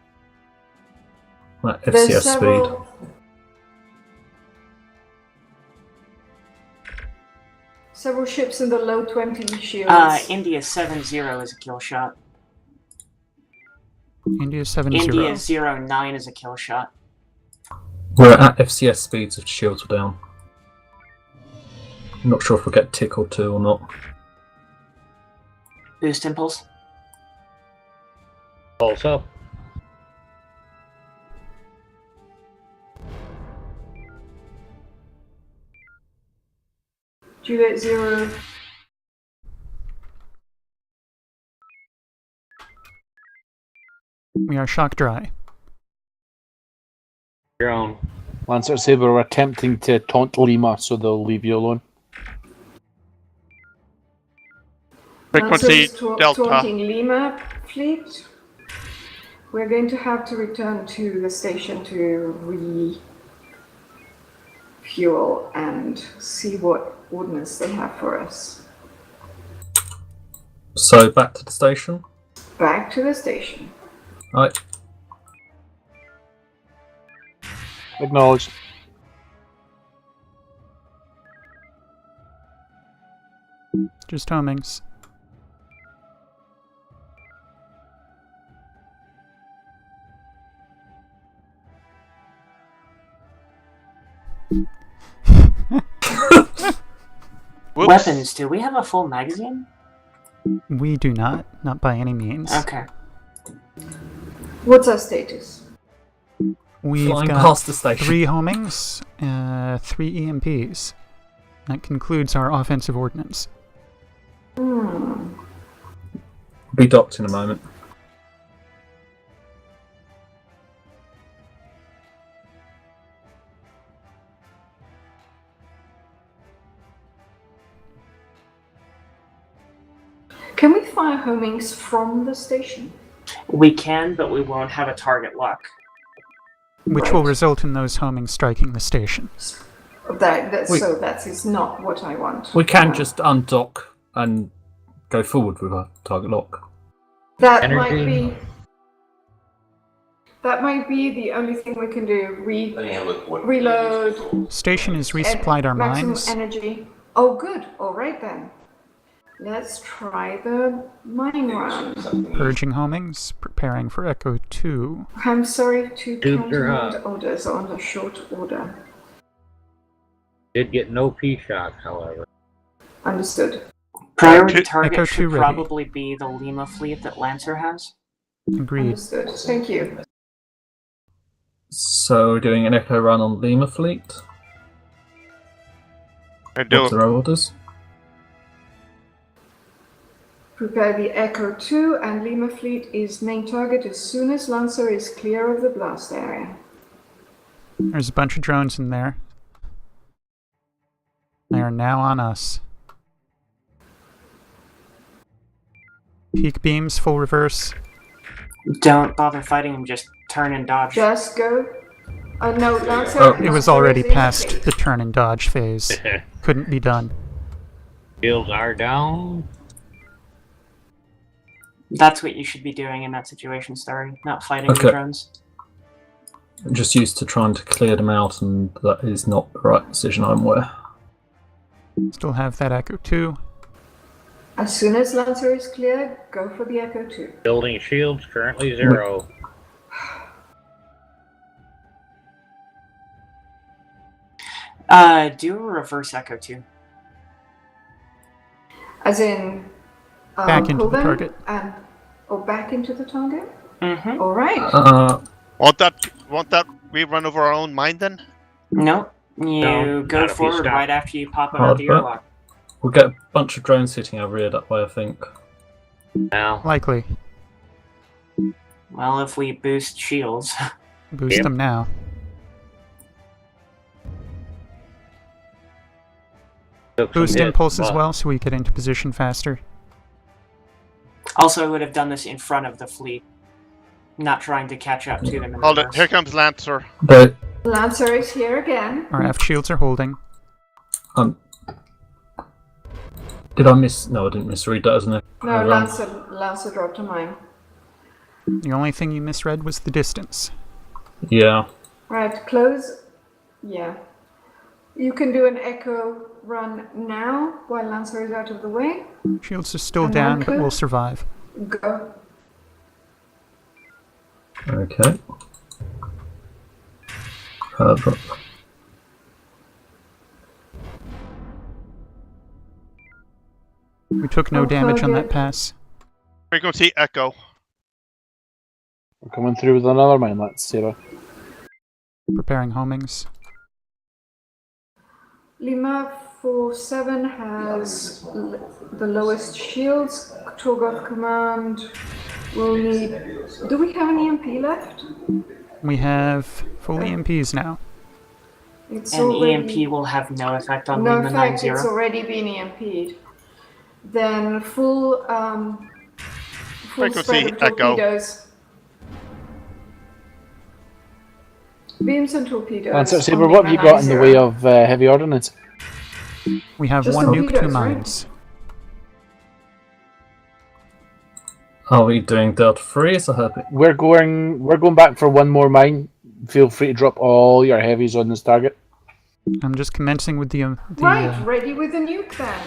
Right, There's FCS speed. Several ships in the low 20 shields. India 7-0 is a kill shot. India 7-0. India 0-9 is a kill shot. We're at FCS speeds if shields are down. I'm not sure if we'll get tick or 2 or not. Boost impulse. Also, Juliet 0. We are shock dry. your own. Lancer Saber are attempting to taunt Lima, so they'll leave you alone. Frequency Lancer's Delta. taunting Lima fleet. We're going to have to return to the station to refuel and see what ordnance they have for us. So back to the station. Back to the station. Right. Acknowledged. Just homings. Weapons, do we have a full magazine? We do not by any means. Okay. What's our status? We've Flying got past the station. 3 homings, 3 EMPs. That concludes our offensive ordnance. Be docked in a moment. Can we fire homings from the station? We can, but we won't have a target lock. Which will result in those homings striking the station. So We- that is not what I want. We can just undock and go forward with a target lock. That Energy. might be the only thing we can do. Let me have a look what Reload. Station has resupplied our maximum mines. energy. Oh, good. All right then. Let's try the mine run. Purging homings, preparing for Echo 2. I'm sorry to Tubes are countermand hot. orders on the short order. Did get no P shots, however. Understood. Priority Echo target 2 should ready. probably be the Lima fleet that Lancer has. Agreed. Understood. Thank you. So we're doing an echo run on Lima fleet. What's our orders? Prepare the Echo 2 and Lima fleet is main target as soon as Lancer is clear of the blast area. There's a bunch of drones in there. They are now on us. Peak beams, full reverse. Don't bother fighting him, just turn and dodge. Just go. No, Lancer. Oh, it was already Lancer is in past phase. the turn and dodge phase. Couldn't be done. Shields are down. That's what you should be doing in that situation, Starry, not fighting the Okay. drones. I'm just used to trying to clear them out, and that is not the right decision, I'm aware. Still have that Echo 2. As soon as Lancer is clear, go for the Echo 2. Building shields currently 0. Do a reverse Echo 2. As in, Back into pull the them target. or back into the target. Mm-hmm. All right. Won't that we run over our own mine then? No, you No, go not if you forward stop. right after you pop out Hard the bet. airlock. We'll get a bunch of drones hitting our rear that way, I think. Now, Likely. Well, if we boost shields. Boost Yep. them now. took some Boost hits, impulse as but well so we get into position faster. Also, I would have done this in front of the fleet, not trying to catch up to them in Hold it. reverse. Here comes Lancer. But Lancer is here again. Our F shields are holding. did I miss? No, I didn't misread that, isn't it? No, Lancer dropped a mine. The only thing you misread was the distance. Yeah. Right, close. Yeah. You can do an Echo run now while Lancer is out of the way. Shields are still And down, Lancer? but we'll survive. Go. Okay. Drop. We took no I'll damage on that target. pass. Frequency Echo. We're coming through with another mine, let's Sarah. Preparing homings. Lima 47 has the lowest shields. Torgoth Command will need... Do we have an EMP left? We have full EMPs now. It's And already... EMP will have no effect on No Lima effect, 90. it's already been EMP'd. Then full Frequency spread of Echo. torpedoes. Beams and torpedoes. Lancer on Saber, what have you Lima got in the 90. way of heavy ordnance? We have Just one nuke, torpedoes, 2 right? mines. Are we doing Delta 3? Is I heard it. We're going back for one more mine. Feel free to drop all your heavies on this target. I'm just commencing with the Right, ready with the nuke then.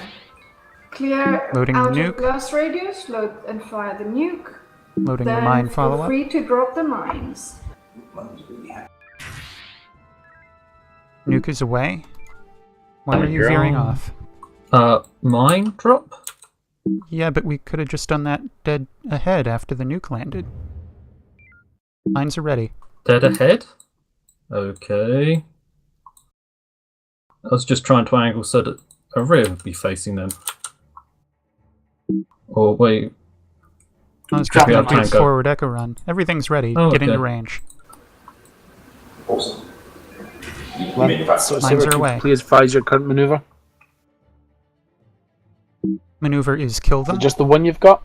Clear Loading the out nuke. of blast radius, load and fire the nuke. loading the Then mine feel follow-up. free to drop the mines. Nuke is away. When are you veering Drone. off? Mine drop? Yeah, but we could have just done that dead ahead after the nuke landed. Mines are ready. Dead ahead? Okay. I was just trying to angle so that a rear would be facing them. Or wait. I was Drop dropping the a mines. forward echo run. Everything's ready. Oh, Get into okay. range. Awesome. You Lan- made that. so Mines Saber, are can away. you please advise your current maneuver? Maneuver is kill Is it them. just the one you've got?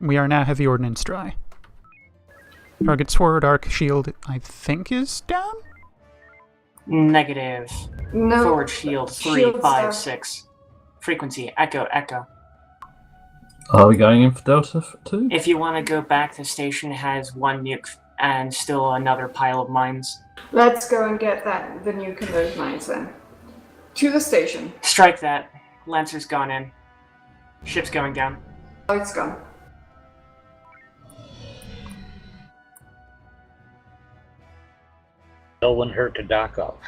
We are now heavy ordnance dry. Target's forward arc shield, I think, is down? Negative. No. Forward shield 3, Shields 5, are- 6. Frequency Echo Echo. Are we going in for Delta 2? If you want to go back, the station has one nuke and still another pile of mines. Let's go and get the nuke and those mines then. To the station. Strike that. Lancer's gone in. Ship's going down. Lights gone. No one hurt to dock up.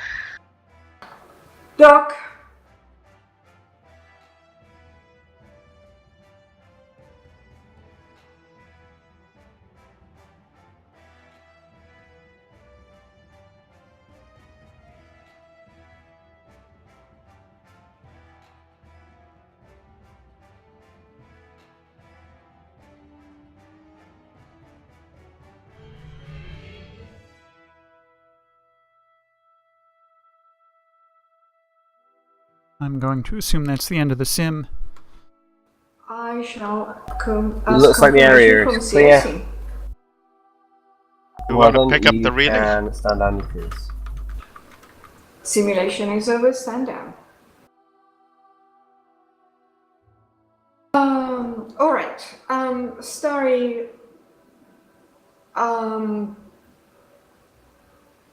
Doc. I'm going to assume that's the end of the sim. I shall come. It looks like the area is clear. You want to pick up the You relay? can stand down, please. Simulation is over. Stand down. All right. Starry.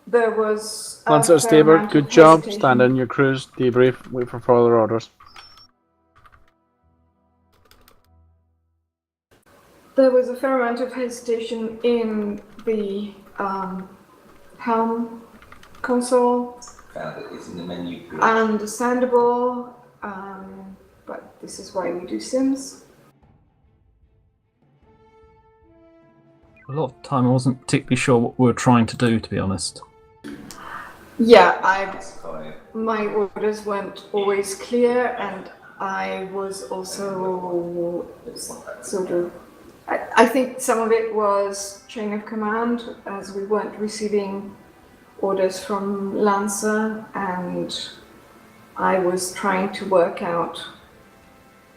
There was. Lancer, Staber, good job. Stand in your cruise, debrief, wait for further orders. There was a fair amount of hesitation in the helm console. Found it. It's in the menu. Understandable, but this is why we do sims. A lot of the time I wasn't particularly sure what we were trying to do, to be honest. Yeah, my orders weren't always clear, and I was also sort of. I think some of it was chain of command, as we weren't receiving orders from Lancer, and I was trying to work out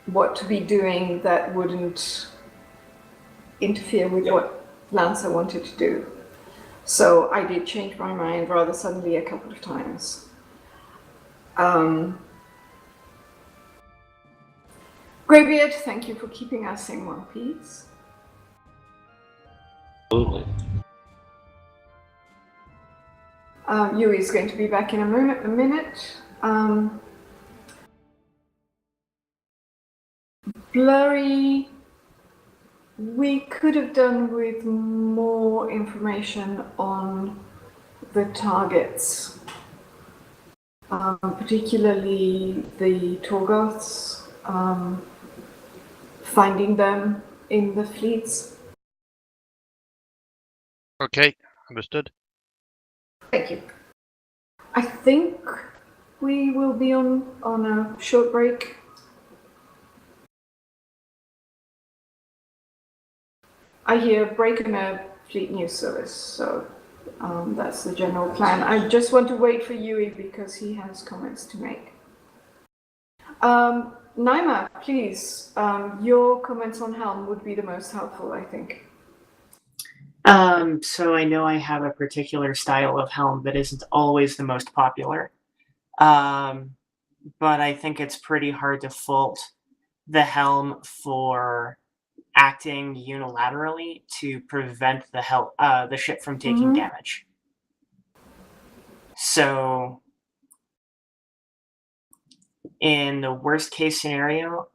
what to be doing that wouldn't interfere with what Lancer wanted to do. So I did change my mind rather suddenly a couple of times. Greybeard, thank you for keeping us in one piece. Absolutely. Yui is going to be back in a minute. Blurry, we could have done with more information on the targets, particularly the Torgoths, finding them in the fleets. Okay, understood. Thank you. I think we will be on a short break. I hear break in a fleet news service, so that's the general plan. I just want to wait for Yui because he has comments to make. Naima, please, your comments on Helm would be the most helpful, I think. So I know I have a particular style of helm that isn't always the most popular. But I think it's pretty hard to fault the helm for acting unilaterally to prevent the ship from taking damage. So in the worst case scenario,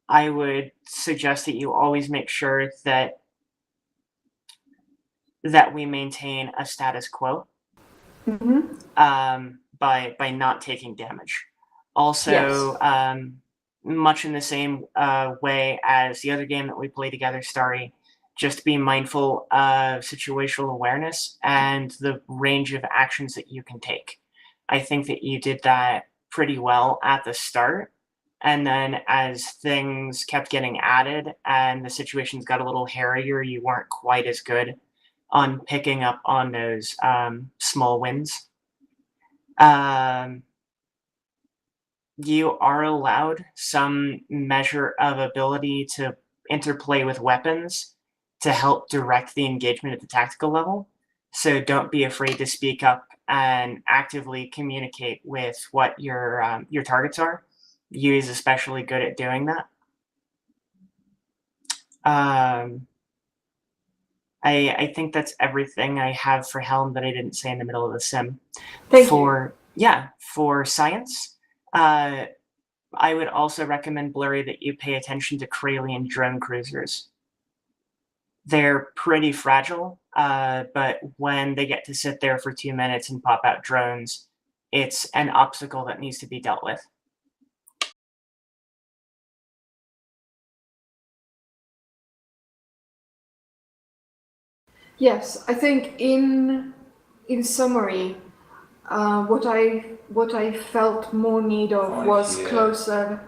I would suggest that you always make sure that we maintain a status quo by not taking damage. Also, much in the same way as the other game that we play together, Starry, just be mindful of situational awareness and the range of actions that you can take. I think that you did that pretty well at the start, and then as things kept getting added and the situations got a little hairier, you weren't quite as good on picking up on those small wins. You are allowed some measure of ability to interplay with weapons to help direct the engagement at the tactical level. So don't be afraid to speak up and actively communicate with what your targets are. Yu is especially good at doing that. I think that's everything I have for Helm that I didn't say in the middle of the sim. Thank you. Yeah, for science, I would also recommend, Blurry, that you pay attention to Kralian drone cruisers. They're pretty fragile, but when they get to sit there for 2 minutes and pop out drones, it's an obstacle that needs to be dealt with. Yes, I think in summary, what I felt more need of was closer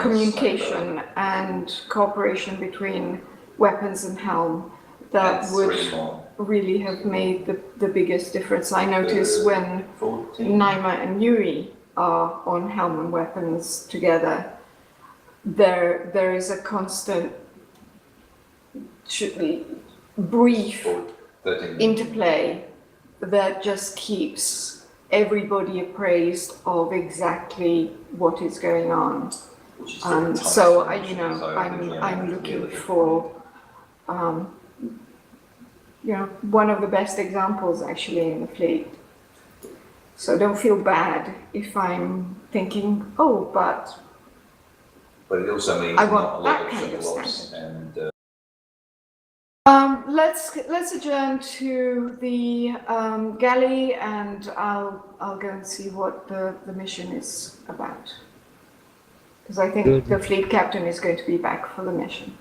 communication and cooperation between weapons and helm. That would really have made the biggest difference. I notice when Naima and Yuri are on helm and weapons together, there is a constant, should be brief interplay that just keeps everybody appraised of exactly what is going on. So I'm looking for one of the best examples actually in the fleet. So don't feel bad if I'm thinking, oh, but it also means I not want a that lot of kind of shuttle loss standard. and Let's adjourn to the galley, and I'll go and see what the mission is about, because I think the fleet captain is going to be back for the mission.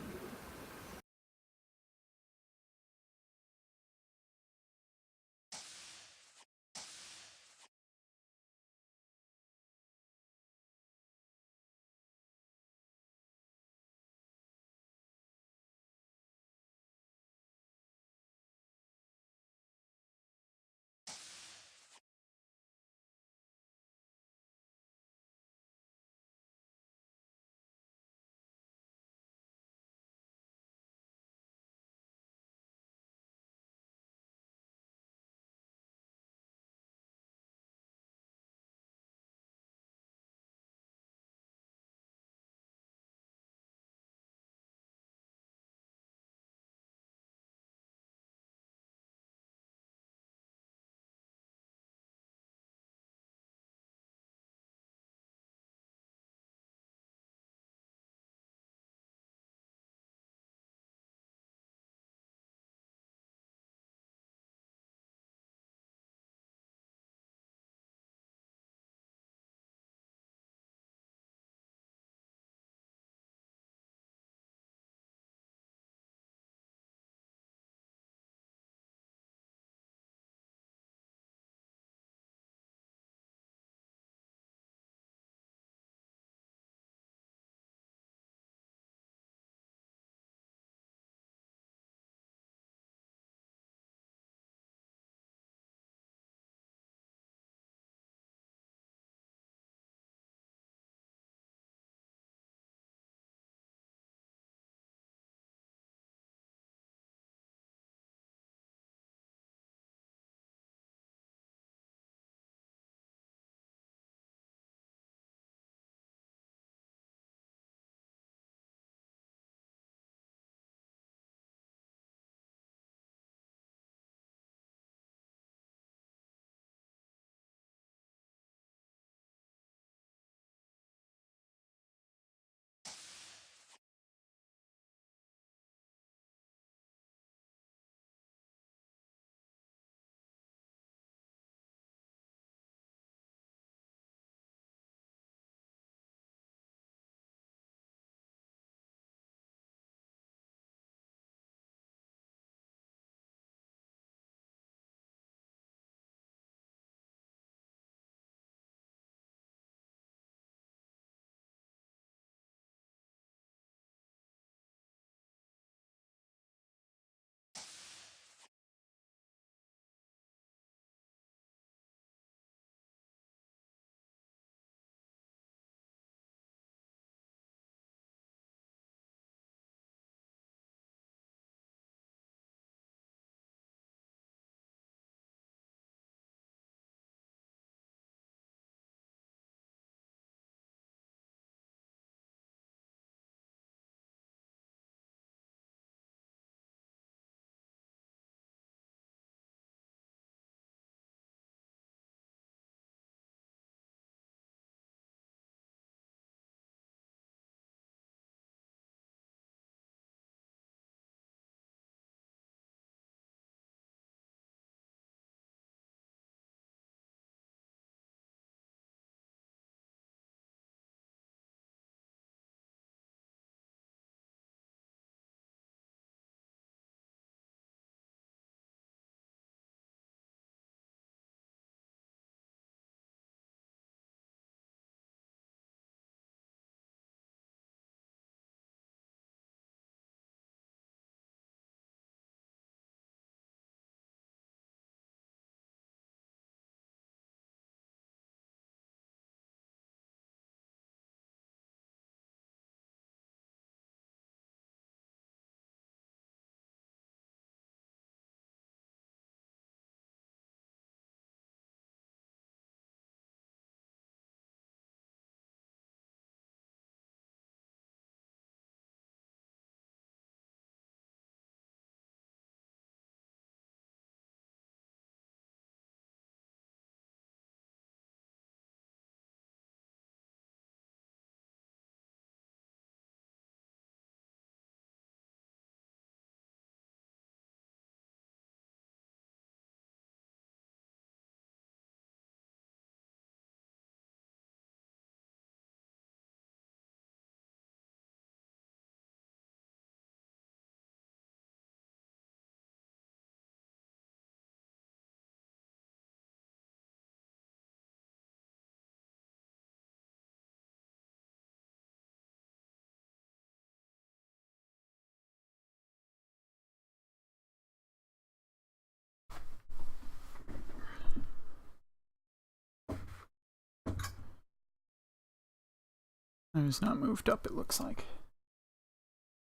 I was not moved up, it looks like.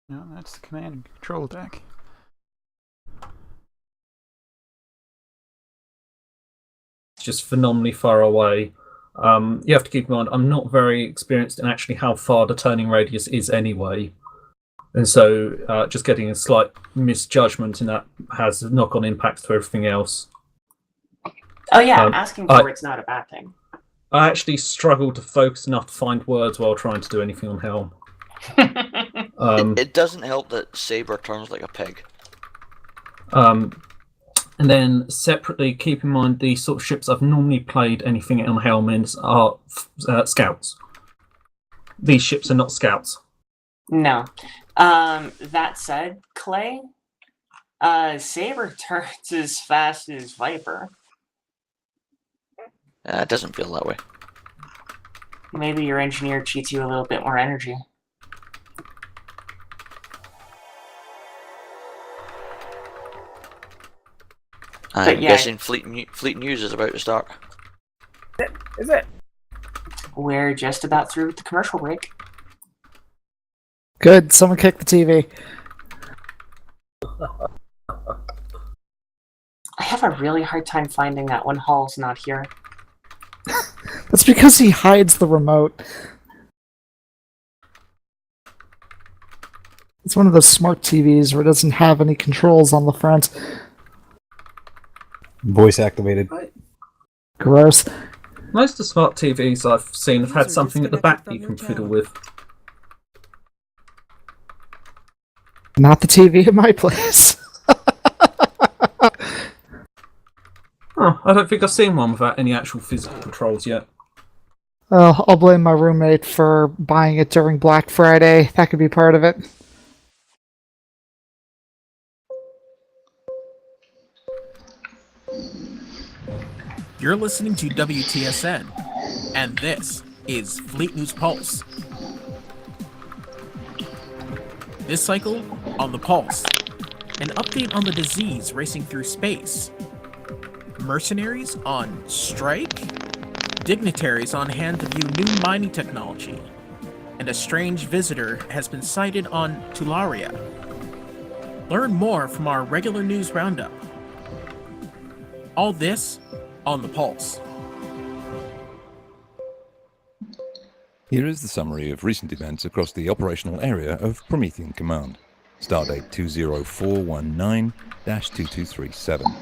No, that's the command and control deck. It's just phenomenally far away. You have to keep in mind, I'm not very experienced in actually how far the turning radius is anyway. And so just getting a slight misjudgment in that has knock-on impacts to everything else. Oh yeah, asking for it's not a bad thing. I actually struggled to focus enough to find words while trying to do anything on Helm. It doesn't help that Saber turns like a pig. And then separately, keep in mind the sort of ships I've normally played anything on Helm in are scouts. These ships are not scouts. No. That said, Clay, Saber turns as fast as Viper. It doesn't feel that way. Maybe your engineer cheats you a little bit more energy. I'm guessing Fleet News is about to start. Is it? We're just about through with the commercial break. Good, someone kicked the TV. I have a really hard time finding that when Hall's not here. That's because he hides the remote. It's one of those smart TVs where it doesn't have any controls on the front. Voice activated. Gross. Most of the smart TVs I've seen have had something at the back that you can fiddle with. Not the TV at my place. Oh, I don't think I've seen one without any actual physical controls yet. I'll blame my roommate for buying it during Black Friday. That could be part of it. You're listening to WTSN, and this is Fleet News Pulse. This cycle, on the Pulse, an update on the disease racing through space. Mercenaries on strike? Dignitaries on hand to view new mining technology. And a strange visitor has been sighted on Tularia. Learn more from our regular news roundup. All this on the Pulse. Here is the summary of recent events across the operational area of Promethean Command. Stardate 20419-2237.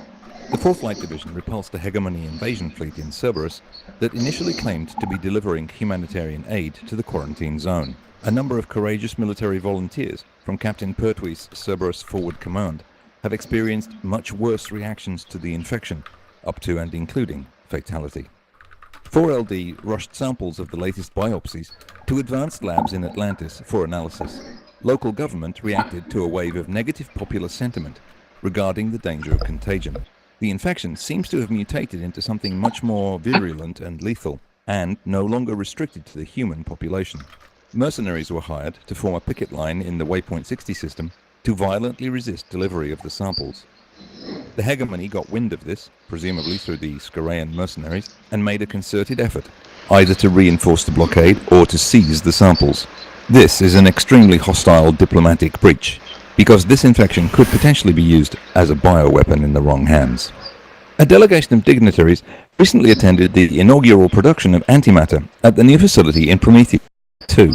The 4th Light Division repulsed a Hegemony invasion fleet in Cerberus that initially claimed to be delivering humanitarian aid to the quarantine zone. A number of courageous military volunteers from Captain Pertwee's Cerberus Forward Command have experienced much worse reactions to the infection, up to and including fatality. 4LD rushed samples of the latest biopsies to advanced labs in Atlantis for analysis. Local government reacted to a wave of negative popular sentiment regarding the danger of contagion. The infection seems to have mutated into something much more virulent and lethal, and no longer restricted to the human population. Mercenaries were hired to form a picket line in the Waypoint 60 system to violently resist delivery of the samples. The Hegemony got wind of this, presumably through the Skaraean mercenaries, and made a concerted effort, either to reinforce the blockade or to seize the samples. This is an extremely hostile diplomatic breach, because this infection could potentially be used as a bioweapon in the wrong hands. A delegation of dignitaries recently attended the inaugural production of antimatter at the new facility in Prometheus 2.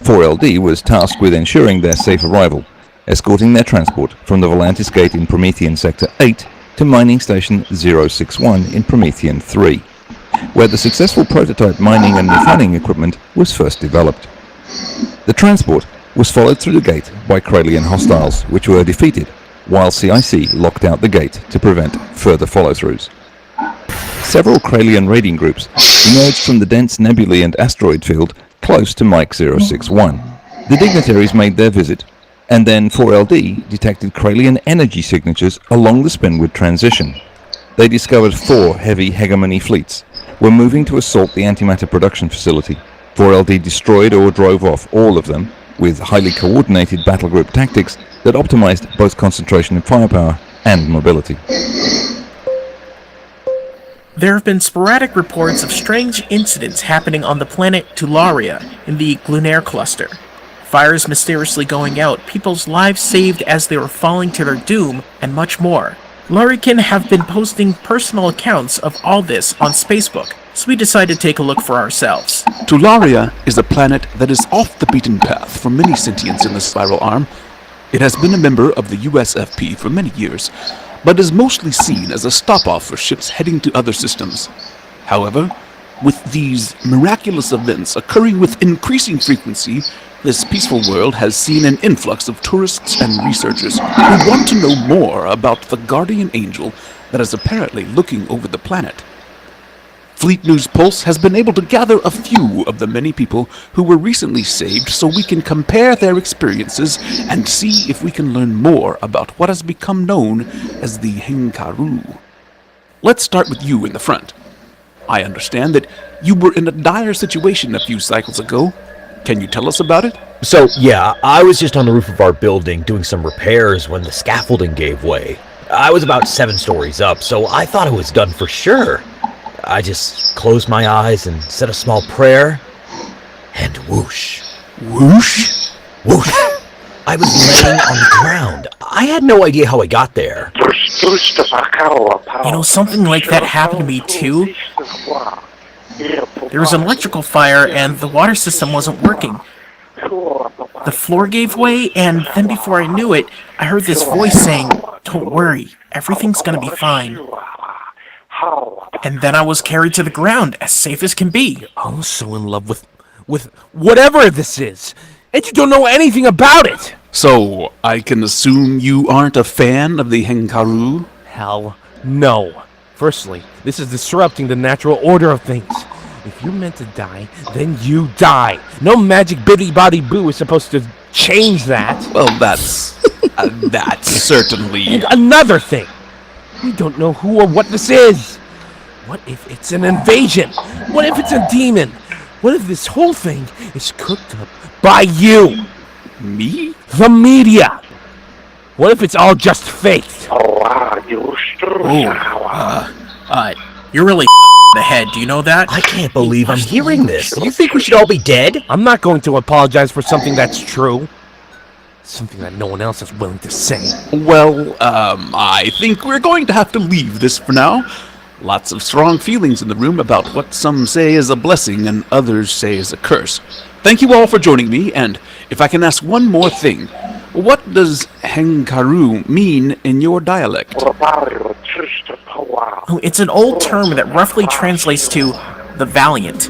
4LD was tasked with ensuring their safe arrival, escorting their transport from the Volantis Gate in Promethean Sector 8 to Mining Station 061 in Promethean 3, where the successful prototype mining and refining equipment was first developed. The transport was followed through the gate by Kralian hostiles, which were defeated, while CIC locked out the gate to prevent further follow-throughs. Several Kralian raiding groups emerged from the dense nebulae and asteroid field close to Mike 061. The dignitaries made their visit, and then 4LD detected Kralian energy signatures along the Spinwood transition. They discovered 4 heavy Hegemony fleets were moving to assault the antimatter production facility. 4LD destroyed or drove off all of them with highly coordinated battlegroup tactics that optimized both concentration of firepower and mobility. There have been sporadic reports of strange incidents happening on the planet Tularia in the Lunaire cluster. Fires mysteriously going out, people's lives saved as they were falling to their doom, and much more. Larican have been posting personal accounts of all this on Spacebook, so we decided to take a look for ourselves. Tularia is a planet that is off the beaten path for many sentients in the Spiral Arm. It has been a member of the USFP for many years, but is mostly seen as a stop-off for ships heading to other systems. However, with these miraculous events occurring with increasing frequency, this peaceful world has seen an influx of tourists and researchers who want to know more about the guardian angel that is apparently looking over the planet. Fleet News Pulse has been able to gather a few of the many people who were recently saved so we can compare their experiences and see if we can learn more about what has become known as the Henkaru. Let's start with you in the front. I understand that you were in a dire situation a few cycles ago. Can you tell us about it? So, yeah, I was just on the roof of our building doing some repairs when the scaffolding gave way. I was about 7 stories up, so I thought it was done for sure. I just closed my eyes and said a small prayer, and whoosh. Whoosh? Whoosh. I was laying on the ground. I had no idea how I got there. You know, something like that happened to me too. There was an electrical fire and the water system wasn't working. The floor gave way, and then before I knew it, I heard this voice saying, "Don't worry, everything's gonna be fine." And then I was carried to the ground, as safe as can be. I'm so in love with whatever this is, and you don't know anything about it! So, I can assume you aren't a fan of the Henkaru? Hell no. Firstly, this is disrupting the natural order of things. If you're meant to die, then you die. No magic biddy-body-boo is supposed to change that. Well, that's certainly... And another thing. We don't know who or what this is. What if it's an invasion? What if it's a demon? What if this whole thing is cooked up by you? Me? The media. What if it's all just faked? You're really the head, do you know that? I can't believe I'm hearing this. Do you think we should all be dead? I'm not going to apologize for something that's true. Something that no one else is willing to say. Well, I think we're going to have to leave this for now. Lots of strong feelings in the room about what some say is a blessing and others say is a curse. Thank you all for joining me, and if I can ask one more thing, what does Henkaru mean in your dialect? Oh, it's an old term that roughly translates to the valiant.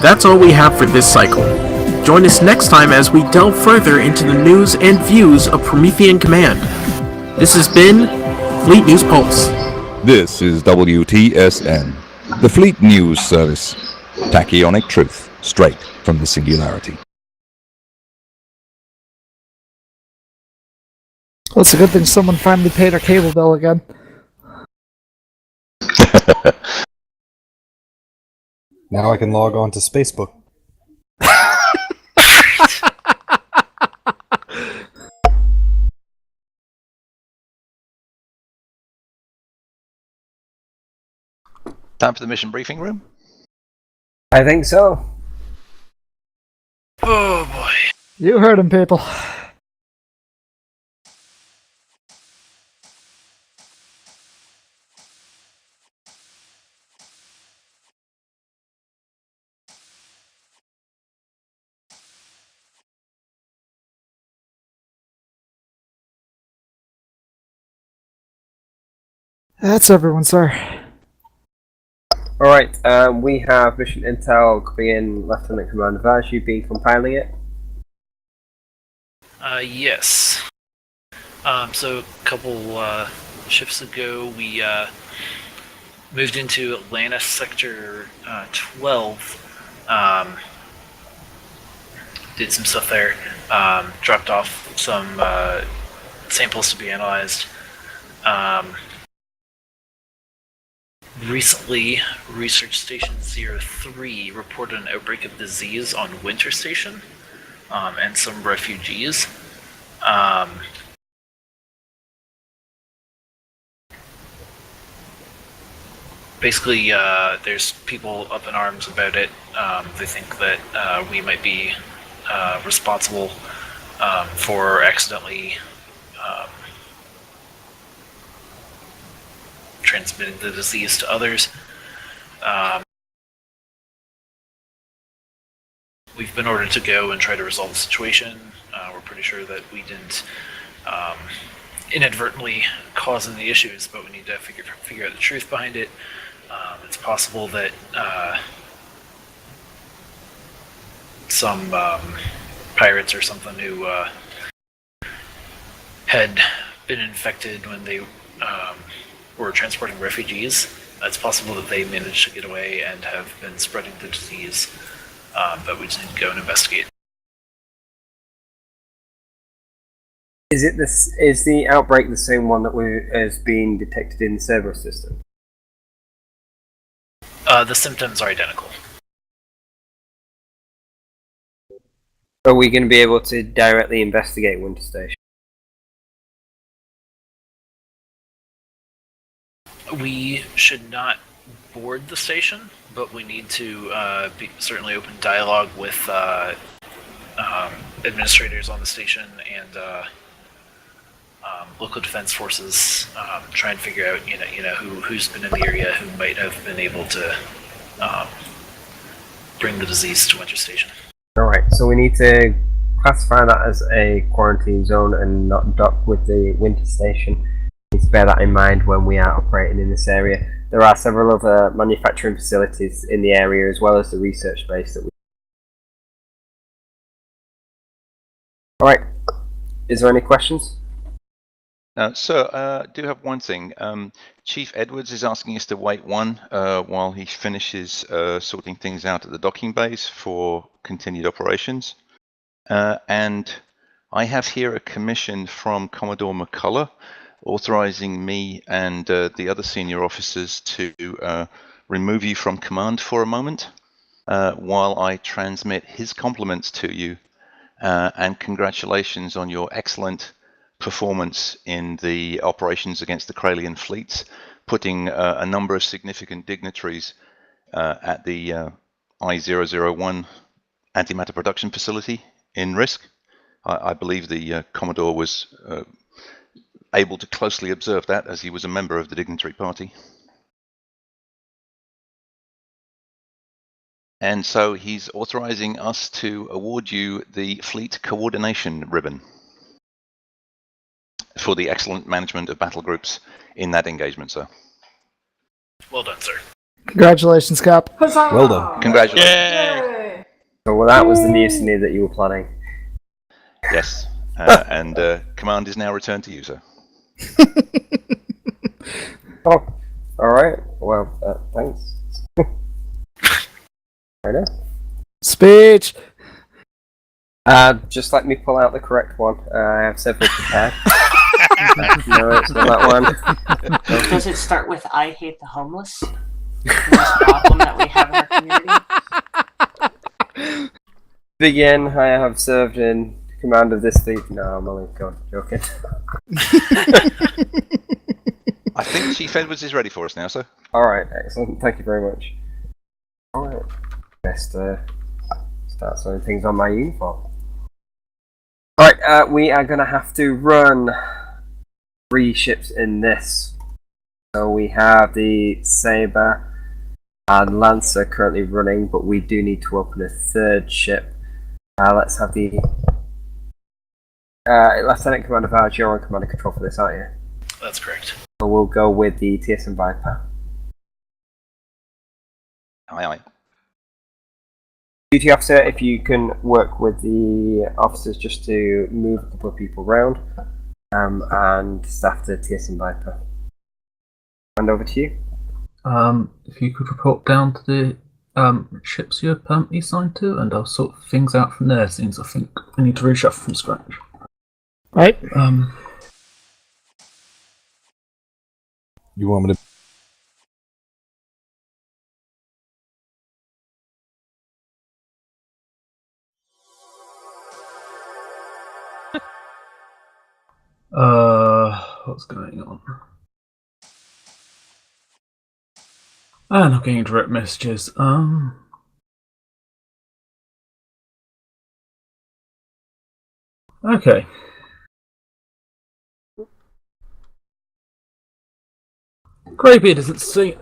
That's all we have for this cycle. Join us next time as we delve further into the news and views of Promethean Command. This has been Fleet News Pulse. This is WTSN, the Fleet News Service. Tachyonic truth, straight from the singularity. Well, it's a good thing someone finally paid our cable bill again. Now I can log on to Spacebook. Time for the mission briefing room? I think so. Oh boy. You heard him, people. That's everyone, sir. Alright, we have mission intel coming in, Lieutenant Commander Vaz, you've been compiling it? Yes. So a couple shifts ago, we moved into Atlantis Sector 12. Did some stuff there. Dropped off some samples to be analyzed. Recently, Research Station 03 reported an outbreak of disease on Winter Station, and some refugees. Basically, there's people up in arms about it. They think that we might be responsible for accidentally transmitting the disease to others. We've been ordered to go and try to resolve the situation. We're pretty sure that we didn't inadvertently cause any issues, but we need to figure out the truth behind it. It's possible that some pirates or something who had been infected when they were transporting refugees. It's possible that they managed to get away and have been spreading the disease, but we just need to go and investigate. Is the outbreak the same one that has been detected in the Cerberus system? The symptoms are identical. Are we going to be able to directly investigate Winter Station? We should not board the station, but we need to certainly open dialogue with administrators on the station and local defense forces. Try and figure out, who's been in the area, who might have been able to bring the disease to Winter Station. All right, so we need to classify that as a quarantine zone and not dock with the Winter Station. We need to bear that in mind when we are operating in this area. There are several other manufacturing facilities in the area as well as the research base that we. All right, is there any questions? Sir, I do have one thing. Chief Edwards is asking us to wait while he finishes sorting things out at the docking base for continued operations. And I have here a commission from Commodore McCullough authorizing me and the other senior officers to remove you from command for a moment while I transmit his compliments to you and congratulations on your excellent performance in the operations against the Kralian fleets, putting a number of significant dignitaries at the I-001 antimatter production facility in risk. I believe the Commodore was able to closely observe that as he was a member of the dignitary party. And so he's authorizing us to award you the Fleet Coordination Ribbon for the excellent management of battle groups in that engagement, sir. Well done, sir. Congratulations, Cap. Huzzah! Well done. Congratulations. Yay! So, well, that was the mutiny that you were planning. Yes, and command is now returned to you, sir. Oh, all right. Well, thanks. Right now. Speech. Just let me pull out the correct one. I have several prepared. No, it's not that one. Does it start with "I hate the homeless"? This problem that we have in our community. Begin. I have served in command of this fleet. No, I'm only joking. I think Chief Edwards is ready for us now, sir. All right, excellent. Thank you very much. All right, best start sorting things on my uniform. All right, we are going to have to run 3 ships in this. So we have the Sabre and Lancer currently running, but we do need to open a 3rd ship. Let's have the Lieutenant Commander Varge, you're on command and control for this, aren't you? That's correct. So we'll go with the TSM Viper. Aye, aye. Duty officer, if you can work with the officers just to move a couple of people around, and staff the TSM Viper. Hand over to you. If you could report down to the ships you're permanently assigned to, and I'll sort things out from there, since I think we need to reshuffle from scratch. Right. You want me to? What's going on? not getting direct messages. Okay. Greybeard doesn't see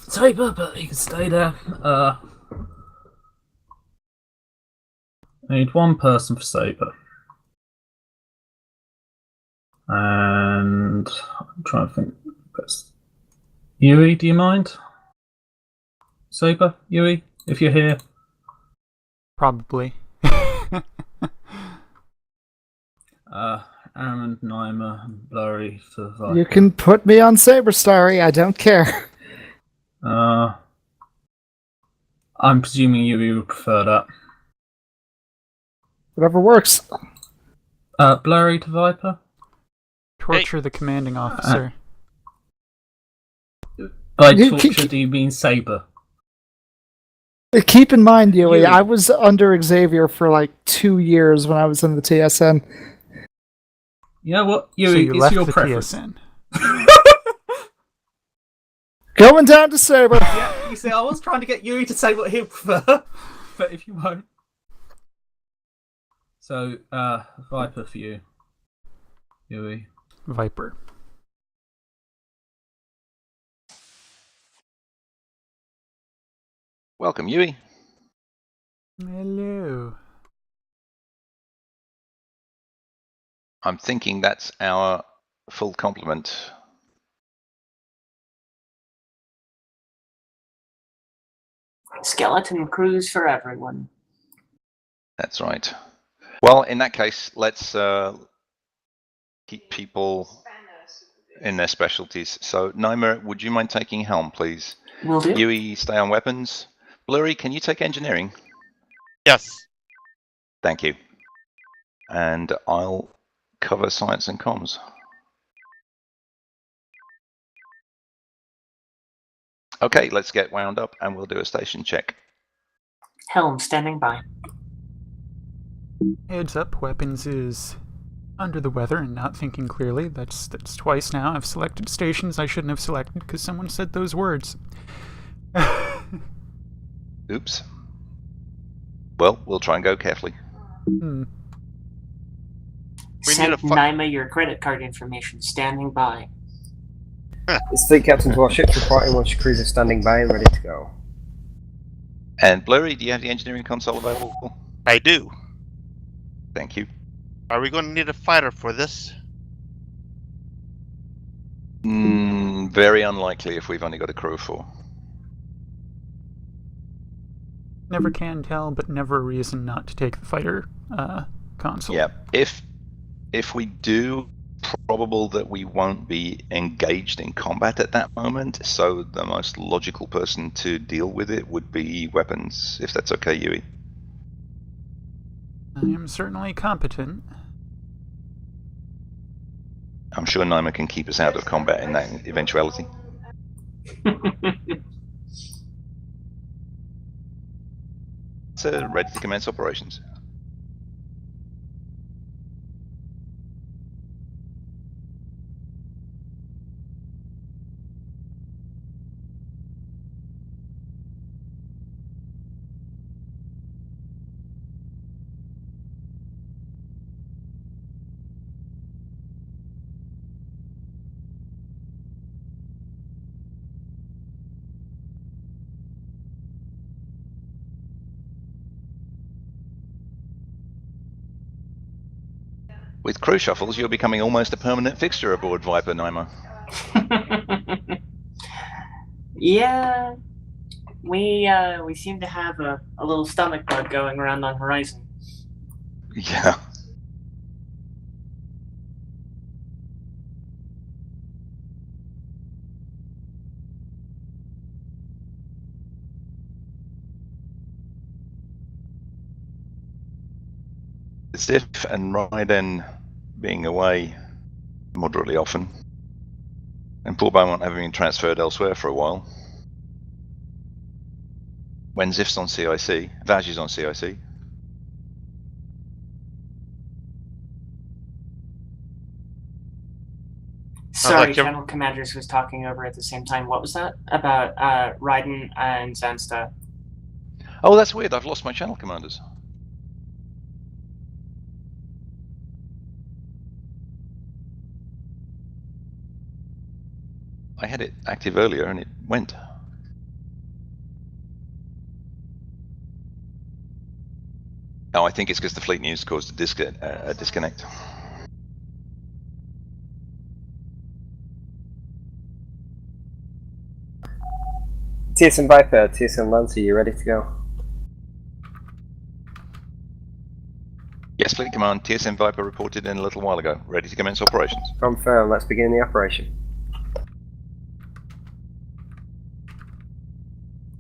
Saber, but he can stay there. I need one person for Saber. And I'm trying to think. Yui, do you mind? Saber, Yui, if you're here. Probably. Aaron, Naima, and Blurry for Viper. You can put me on Saber Starry, I don't care. I'm presuming Yui would prefer that. Whatever works. Blurry to Viper? Torture the commanding officer. By torture, do you mean Saber? Keep in mind, Yui, I was under Xavier for like 2 years when I was in the TSN. You know what, Yui, So you it's left your the preference. TSN. Going down to Saber. Yeah, you see, I was trying to get Yui to say what he'd prefer, but if you won't. So, Viper for you. Yui. Viper. Welcome, Yui. Hello. I'm thinking that's our full complement. Skeleton crews for everyone. That's right. Well, in that case, let's keep people in their specialties. So, Naima, would you mind taking helm, please? Will do. Yui, stay on weapons. Blurry, can you take engineering? Yes. Thank you. And I'll cover science and comms. Okay, let's get wound up and we'll do a station check. Helm standing by. Heads up, weapons is under the weather and not thinking clearly. That's twice now. I've selected stations I shouldn't have selected because someone said those words. Oops. Well, we'll try and go carefully. Send Naima your credit card information. Standing by. It's fleet captain to our ships reporting once your crews are standing by and ready to go. And Blurry, do you have the engineering console available? I do. Thank you. Are we going to need a fighter for this? Very unlikely if we've only got a crew of 4. Never can tell, but never a reason not to take the fighter console. Yeah, if we do, probable that we won't be engaged in combat at that moment, so the most logical person to deal with it would be weapons, if that's okay, Yui. I am certainly competent. I'm sure Naima can keep us out of combat in that eventuality. So, ready to commence operations. With crew shuffles, you're becoming almost a permanent fixture aboard Viper, Naima. Yeah, we seem to have a little stomach bug going around on Horizon. Yeah. Sif and Raiden being away moderately often, and poor Beaumont having been transferred elsewhere for a while. When Zif's on CIC, Vaj is on CIC. Sorry, General Commanders was talking over at the same time. What was that about Raiden and Zansta? Oh, that's weird. I've lost my channel commanders. I had it active earlier and it went. Oh, I think it's because the fleet news caused a disconnect. TSN Viper, TSN Lancer, you ready to go? Yes, Fleet Command, TSN Viper reported in a little while ago. Ready to commence operations. Confirm, let's begin the operation.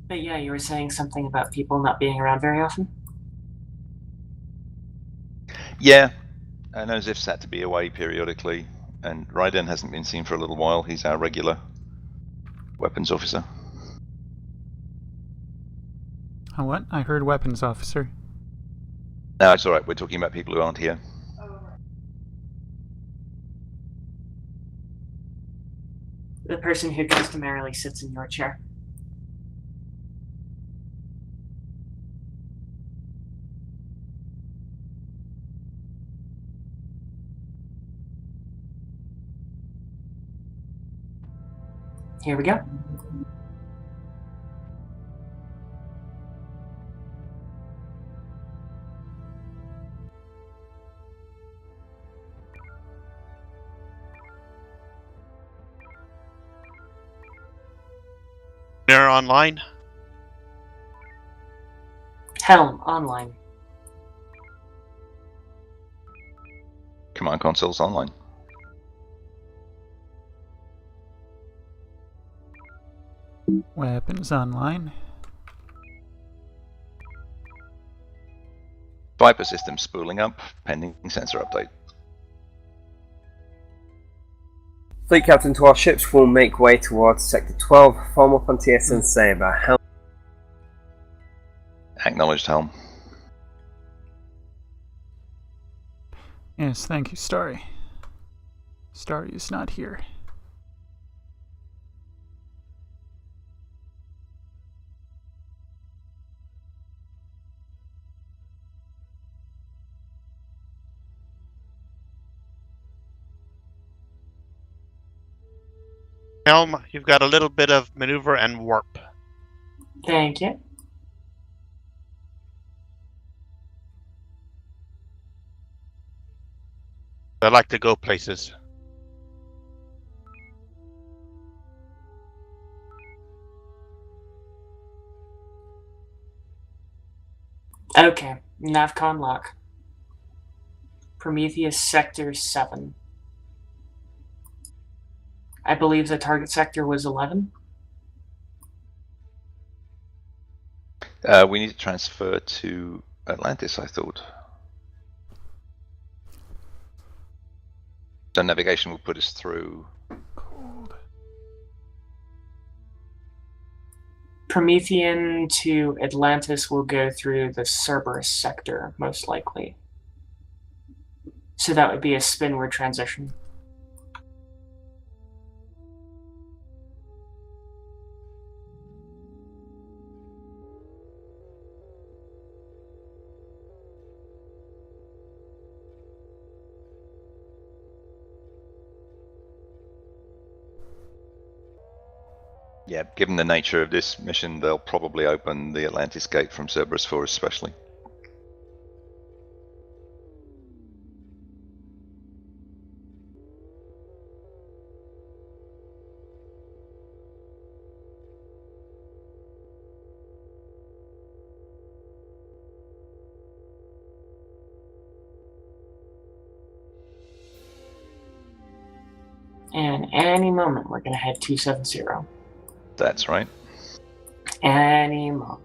But yeah, you were saying something about people not being around very often? Yeah, I know Zif's had to be away periodically, and Raiden hasn't been seen for a little while. He's our regular weapons officer. What? I heard weapons officer. No, it's alright. We're talking about people who aren't here. The person who customarily sits in your chair. Here we go. They're online. Helm online. Command console's online. Weapons online. Viper system spooling up, pending sensor update. Fleet Captain to our ships will make way towards Sector 12. Form up on TSN Sabre. Helm. Acknowledged, Helm. Yes, thank you, Starry. Starry is not here. Helm, you've got a little bit of maneuver and warp. Thank you. I like to go places. Okay, Navcon lock. Prometheus Sector 7. I believe the target sector was 11. We need to transfer to Atlantis, I thought. So navigation will put us through. Promethean to Atlantis will go through the Cerberus sector, most likely. So that would be a spinward transition. Yeah, given the nature of this mission, they'll probably open the Atlantis gate from Cerberus for us specially. And any moment, we're going to head 270. That's right. Any moment.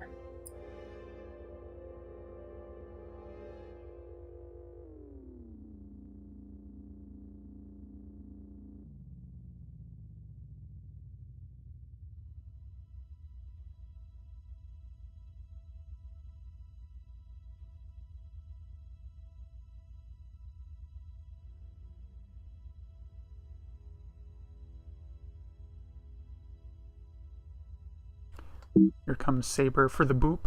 Here comes Saber for the boop.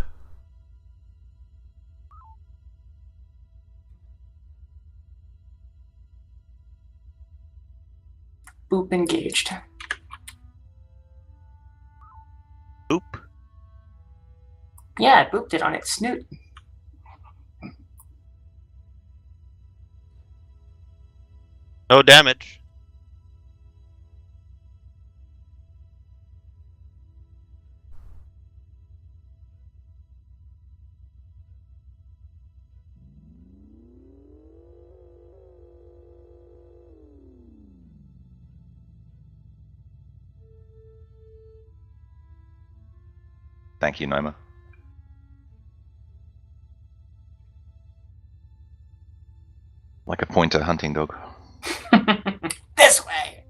Boop engaged. Boop. Yeah, it booped it on its snoot. No damage. Thank you, Noma. Like a pointer hunting dog. This way!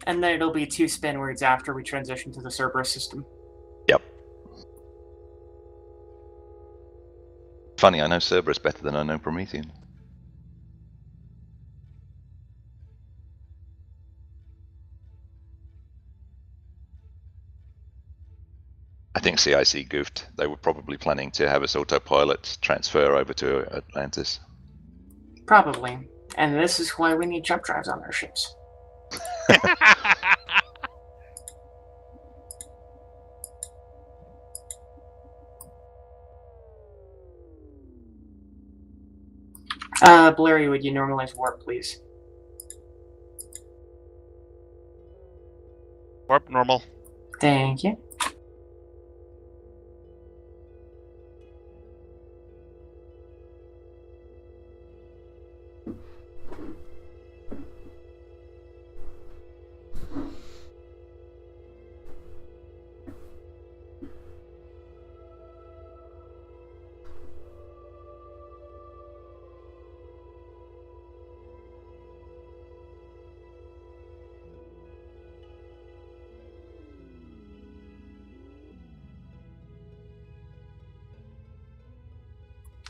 And then it'll be 2 spin words after we transition to the Cerberus system. Yep. Funny, I know Cerberus better than I know Promethean. I think CIC goofed. They were probably planning to have us autopilot transfer over to Atlantis. Probably. And this is why we need jump drives on our ships. Blurry, would you normalize warp, please? Warp normal. Thank you.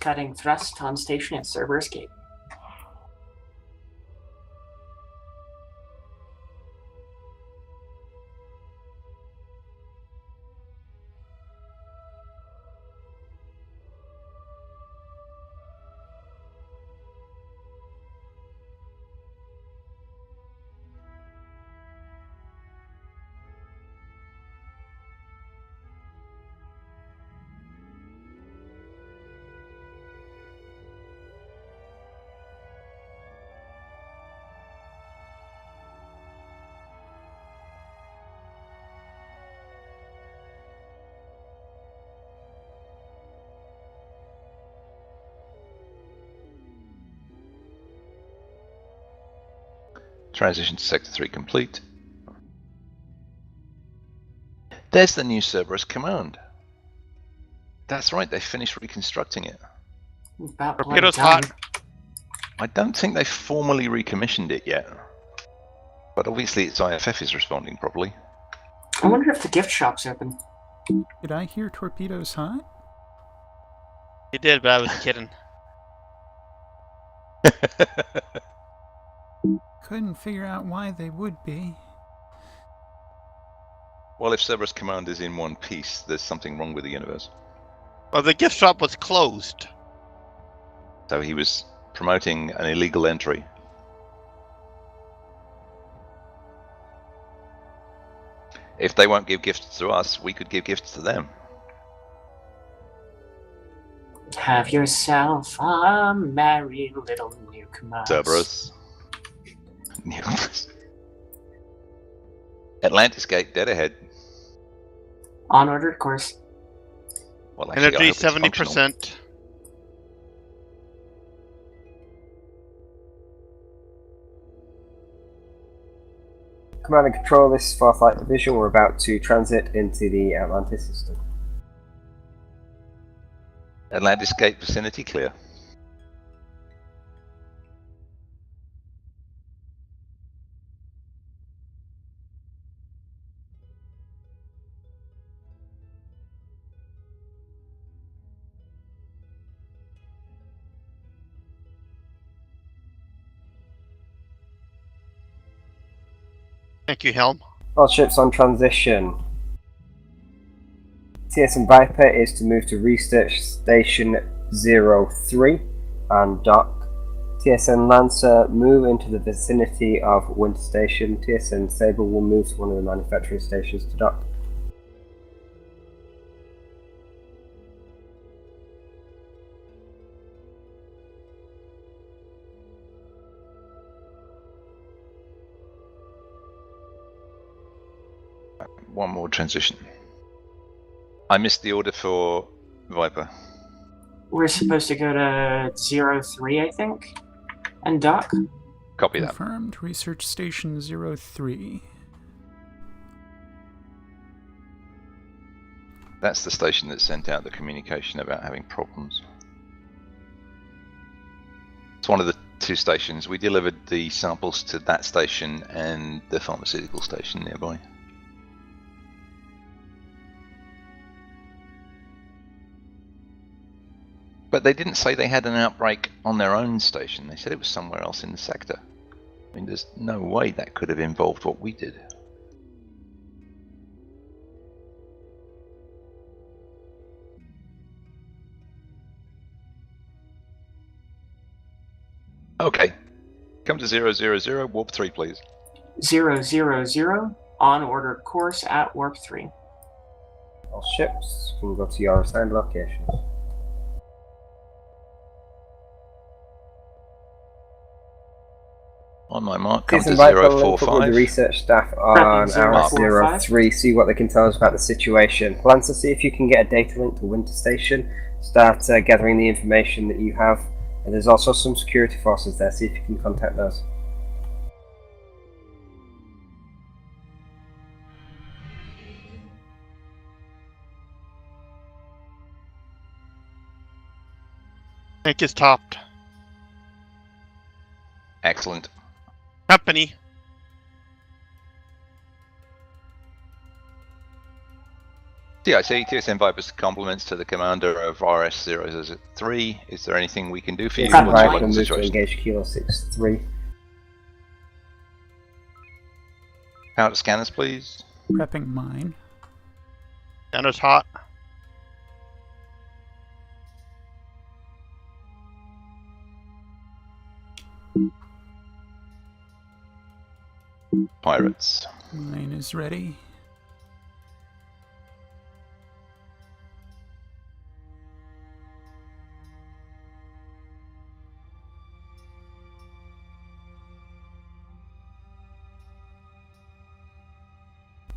Cutting thrust on station at Cerberus Gate. Transition to Sector 3 complete. There's the new Cerberus command. That's right, they finished reconstructing it. About Torpedo's bloody done. hot. I don't think they formally recommissioned it yet. But obviously its IFF is responding properly. I wonder if the gift shop's open. Did I hear torpedoes hot? You did, but I was kidding. Couldn't figure out why they would be. Well, if Cerberus command is in one piece, there's something wrong with the universe. Well, the gift shop was closed. So he was promoting an illegal entry. If they won't give gifts to us, we could give gifts to them. Have yourself a merry little Newcomer. Cerberus. Atlantis Gate, dead ahead. On ordered course. Well, actually, Energy 70%. Command and control, this is Farflight Division. We're about to transit into the Atlantis system. Atlantis Gate vicinity clear. Thank you, Helm. All ships on transition. TSN Viper is to move to Research Station 03 and dock. TSN Lancer move into the vicinity of Winter Station. TSN Sable will move to one of the manufacturing stations to dock. One more transition. I missed the order for Viper. We're supposed to go to 03, I think, and dock. Copy that. Confirmed. Research Station 03. That's the station that sent out the communication about having problems. It's one of the two stations. We delivered the samples to that station and the pharmaceutical station nearby. But they didn't say they had an outbreak on their own station. They said it was somewhere else in the sector. I mean, there's no way that could have involved what we did. Okay. Come to 000, warp 3, please. 000, on order course at warp 3. All ships can go to your assigned locations. On my mark, come to TSN Viper will link up with 045. the research staff on hour 03, see what they can tell us about the situation. Lancer, see if you can get a data link to Winter Station, start gathering the information that you have. And there's also some security forces there, see if you can contact those. Tank is topped. Excellent. Company. TIC, TSN Viper's compliments to the commander of RS-003. Is there anything we can do for you? TSN What's your Viper local moves to situation? engage Kilo 63. Power to scanners, please. Prepping mine. Scanner's hot. Pirates. Mine is ready.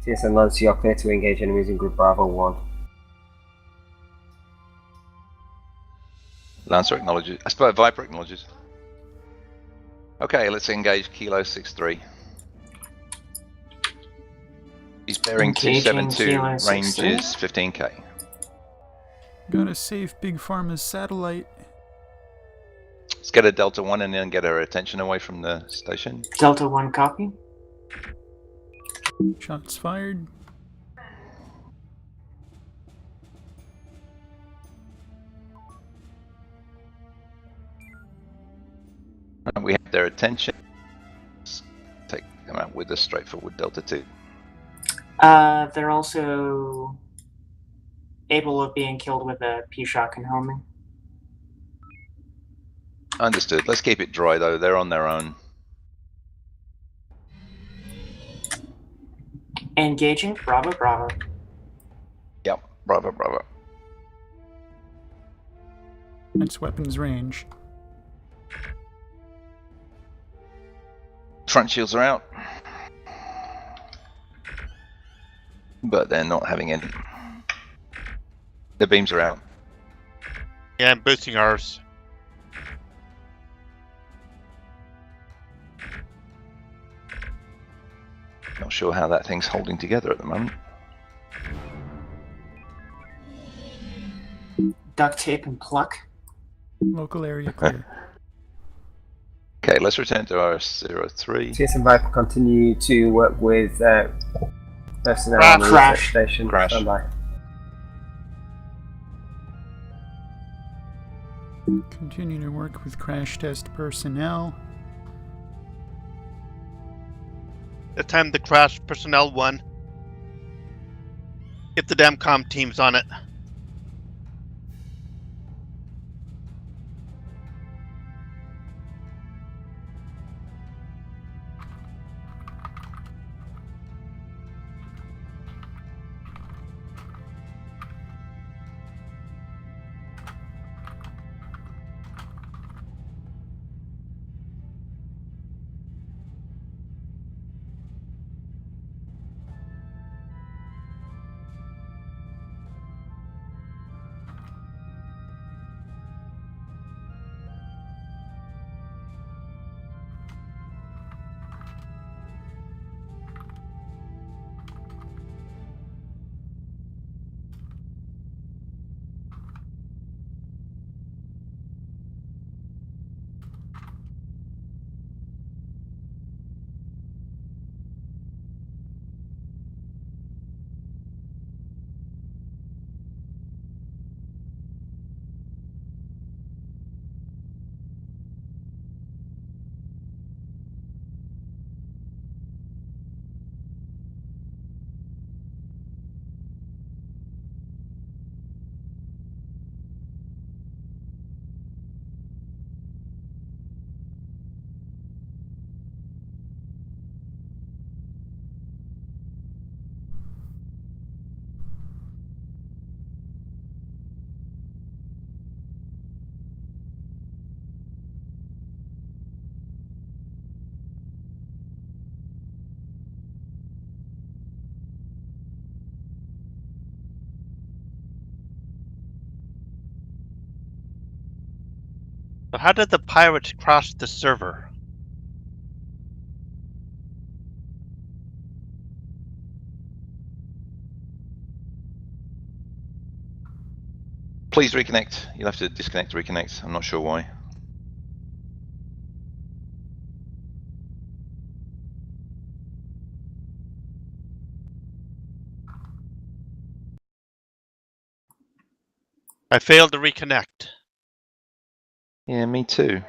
TSN Lancer, you're clear to engage enemies in Group Bravo 1. Lancer acknowledges. I suppose Viper acknowledges. Okay, let's engage Kilo 63. He's bearing Engaging 272, Kilo range 63. is 15k. Gotta save Big Pharma's satellite. Let's get a Delta 1 and then get her attention away from the station. Delta 1 copy. Shots fired. And we have their attention. Let's take them out with us straight forward, Delta 2. They're also able of being killed with a P-shotgun homing. Understood. Let's keep it dry though, they're on their own. Engaging Bravo Bravo. Yep, bravo, bravo. That's weapons range. Front shields are out. But they're not having any. The beams are out. Yeah, I'm boosting ours. Not sure how that thing's holding together at the moment. Duct tape and pluck. Local area clear. Okay, let's return to RS-03. TSN Viper continue to work with personnel on the research station. Crash. Stand by. Continue to work with crash test personnel. Attend the crash personnel 1. Get the damn comm teams on it. So how did the pirates cross the server? Please reconnect. You'll have to disconnect to reconnect. I'm not sure why. I failed to reconnect. Yeah, me too.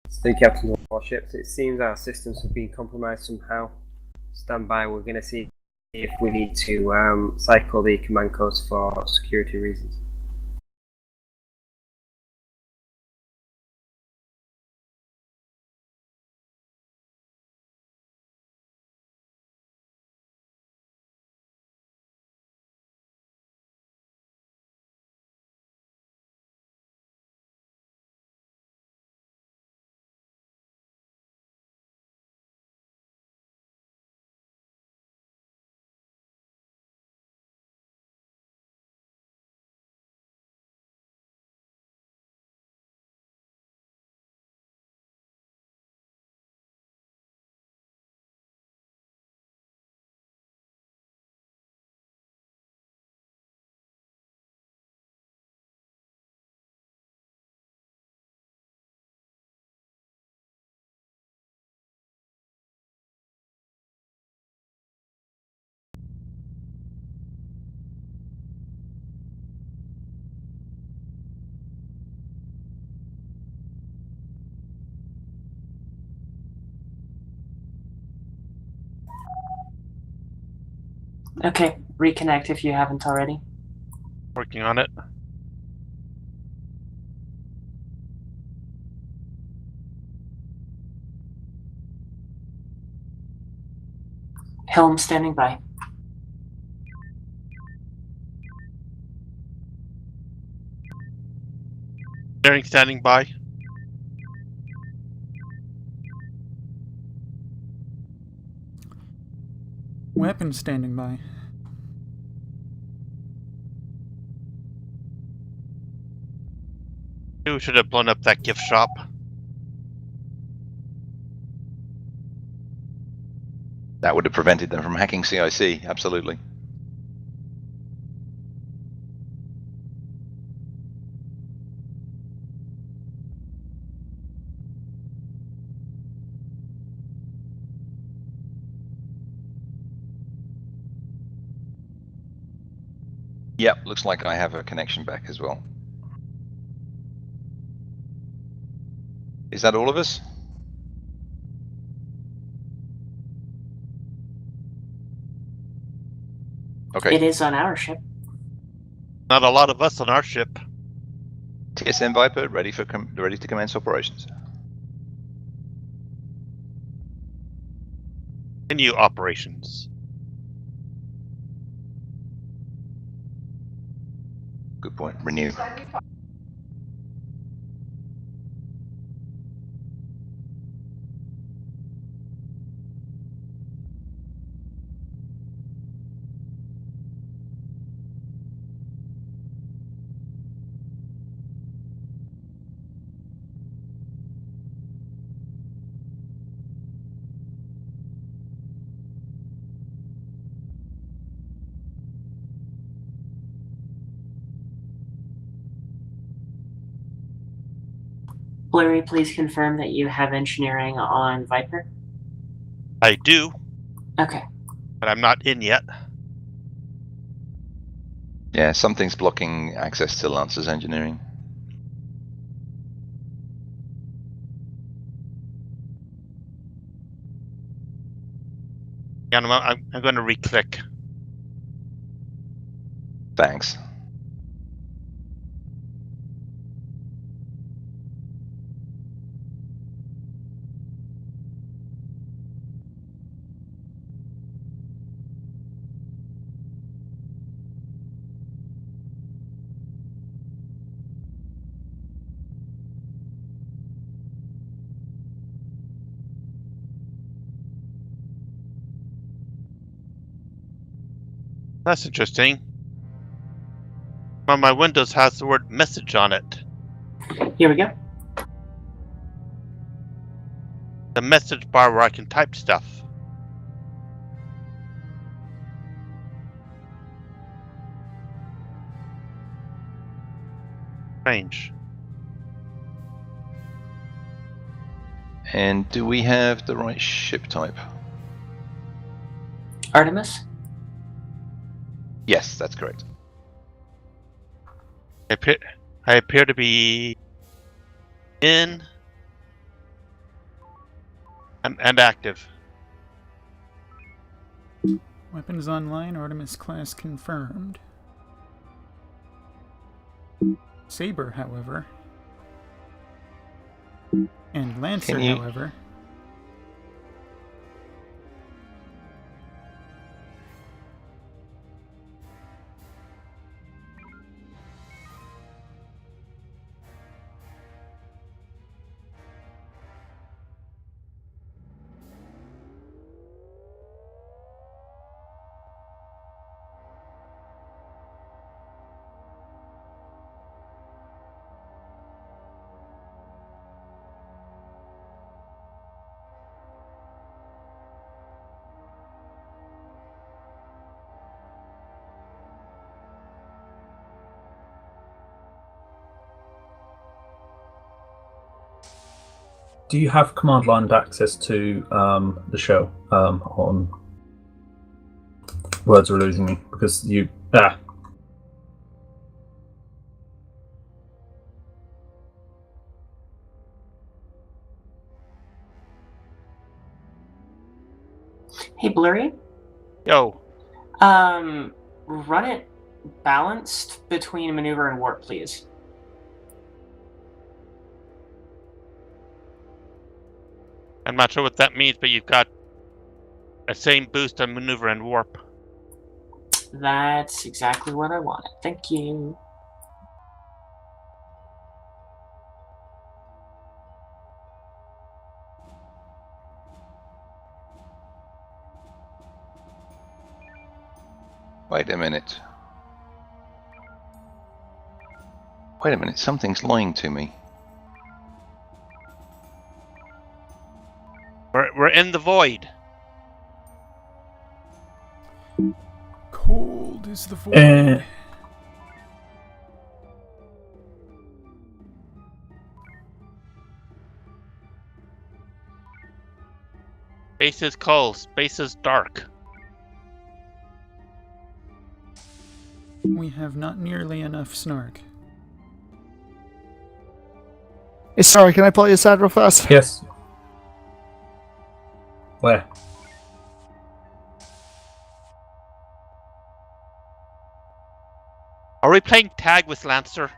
So, Captain of Warships, it seems our systems have been compromised somehow. Stand by, we're going to see if we need to cycle the command codes for security reasons. Okay, reconnect if you haven't already. Working on it. Helm standing by. Daring standing by. Weapon standing by. We should have blown up that gift shop. That would have prevented them from hacking CIC, absolutely. Yep, looks like I have a connection back as well. Is that all of us? Okay. It is on our ship. Not a lot of us on our ship. TSM Viper ready to commence operations. Continue operations. Good point. Renew. Blurry, please confirm that you have engineering on Viper. I do. Okay. But I'm not in yet. Yeah, something's blocking access to Lancer's engineering. Yeah, I'm going to re-click. Thanks. That's interesting. Well, my Windows has the word message on it. Here we go. The message bar where I can type stuff. Strange. And do we have the right ship type? Artemis? Yes, that's correct. I appear to be in and active. Weapons online, Artemis class confirmed. Saber, however, and Lancer, however, Do you have command line access to the show on Words Are Losing Me? Because you... Hey, Blurry? Yo. Run it balanced between maneuver and warp, please. I'm not sure what that means, but you've got a same boost on maneuver and warp. That's exactly what I wanted. Thank you. Wait a minute. Wait a minute, something's lying to me. We're in the void. Cold is the void. Space is cold. Space is dark. We have not nearly enough snark. Hey, sorry, can I pull you aside real fast? Yes. Where? Are we playing tag with Lancer?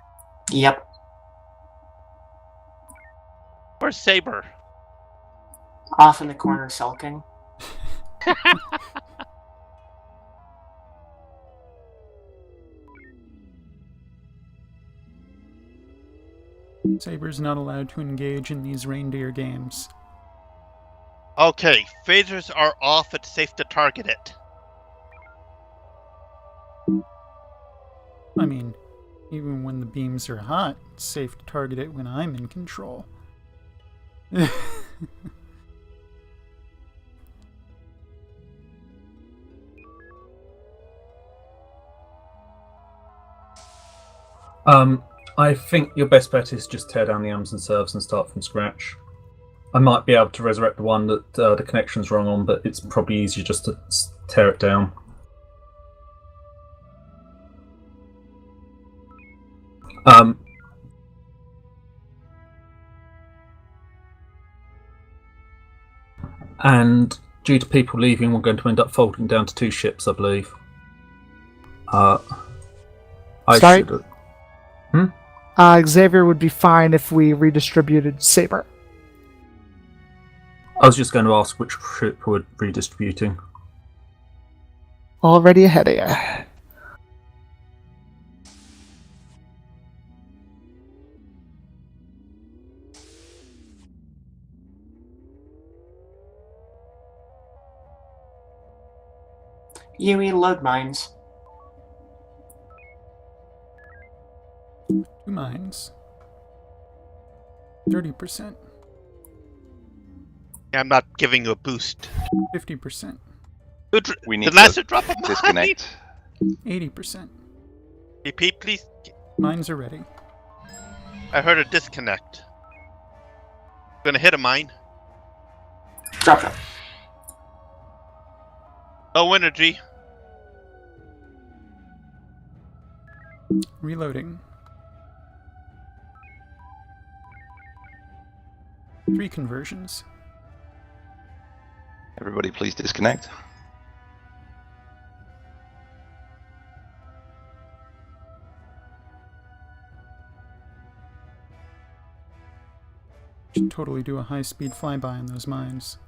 Yep. Where's Saber? Off in the corner sulking. Saber's not allowed to engage in these reindeer games. Okay, phasers are off. It's safe to target it. I mean, even when the beams are hot, it's safe to target it when I'm in control. I think your best bet is just tear down the Amazon servers and start from scratch. I might be able to resurrect the one that the connection's wrong on, but it's probably easier just to tear it down. And due to people leaving, we're going to end up folding down to 2 ships, I believe. Sorry? Xavier would be fine if we redistributed Saber. I was just going to ask which ship we're redistributing. Already ahead of you. Yui, load mines. 2 mines. 30%. I'm not giving you a boost. 50%. We need Did Lancer drop a mine? disconnect. 80%. Repeat, please. Mines are ready. I heard a disconnect. Gonna hit a mine. Drop it. Low energy. Reloading. 3 conversions. Everybody please disconnect. Should totally do a high-speed flyby on those mines.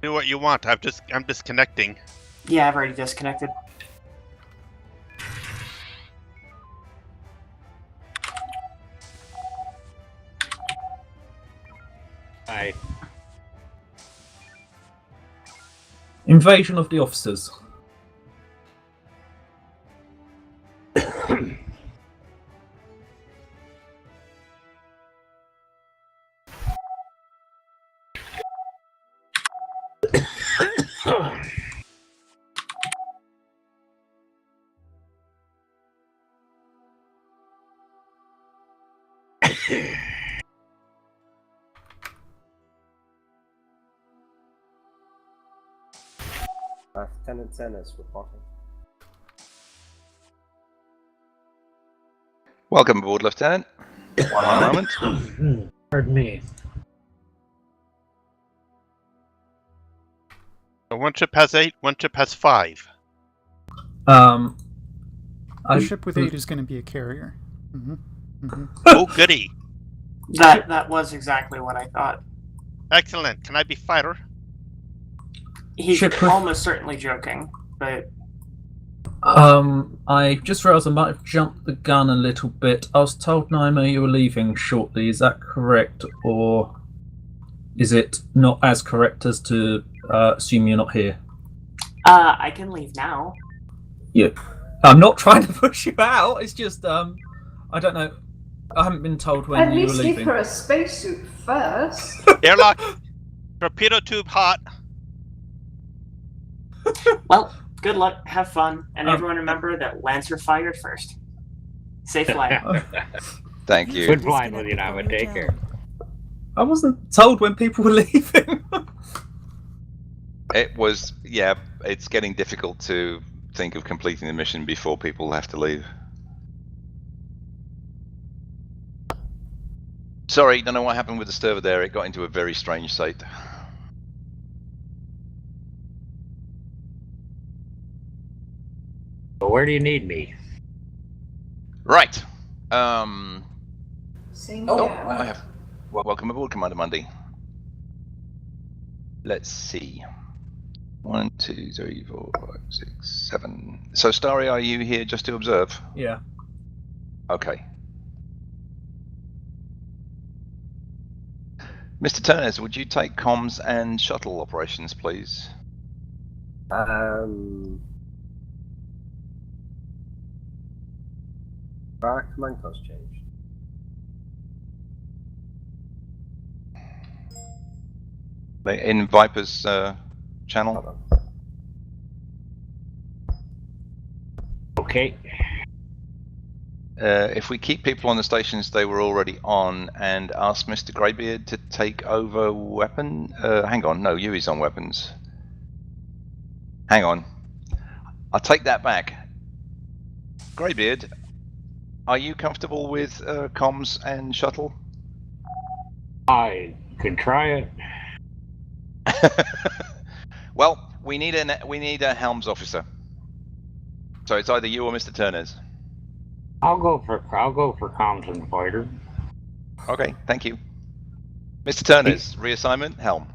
Do what you want. I'm disconnecting. Yeah, I've already disconnected. Hi. Invasion of the officers. Lieutenant Senna's reporting. Welcome aboard, Lieutenant. One moment. Pardon me. So one ship has 8, one ship has 5. A ship with 8 is going to be a carrier. Oh, goody. That was exactly what I thought. Excellent. Can I be fighter? He's almost certainly joking, but... I just realised I might have jumped the gun a little bit. I was told, Naima, you were leaving shortly. Is that correct? Or is it not as correct as to assume you're not here? I can leave now. Yeah. I'm not trying to push you out. It's just, I don't know. I haven't been told when At you were least give leaving. her a spacesuit first. Airlock. Torpedo tube hot. Well, good luck, have fun, and everyone remember that Lancer fired first. Safe flight. Thank you. Good flying with you, Nava. Take care. I wasn't told when people were leaving. It was, yeah, it's getting difficult to think of completing the mission before people have to leave. Sorry, don't know what happened with the server there. It got into a very strange state. But where do you need me? Right. Same Oh, here. I have. Welcome aboard, Commander Mundy. Let's see. 1, 2, 3, 4, 5, 6, 7. So, Starry, are you here just to observe? Yeah. Okay. Mr. Turners, would you take comms and shuttle operations, please? Our command cost changed. In Viper's channel? Okay. If we keep people on the stations they were already on and ask Mr. Greybeard to take over weapon... hang on, no, Yui's on weapons. Hang on. I'll take that back. Greybeard, are you comfortable with comms and shuttle? I could try it. Well, we need a Helms officer. So it's either you or Mr. Turners. I'll go for comms and fighter. Okay, thank you. Mr. Turners, reassignment, Helm.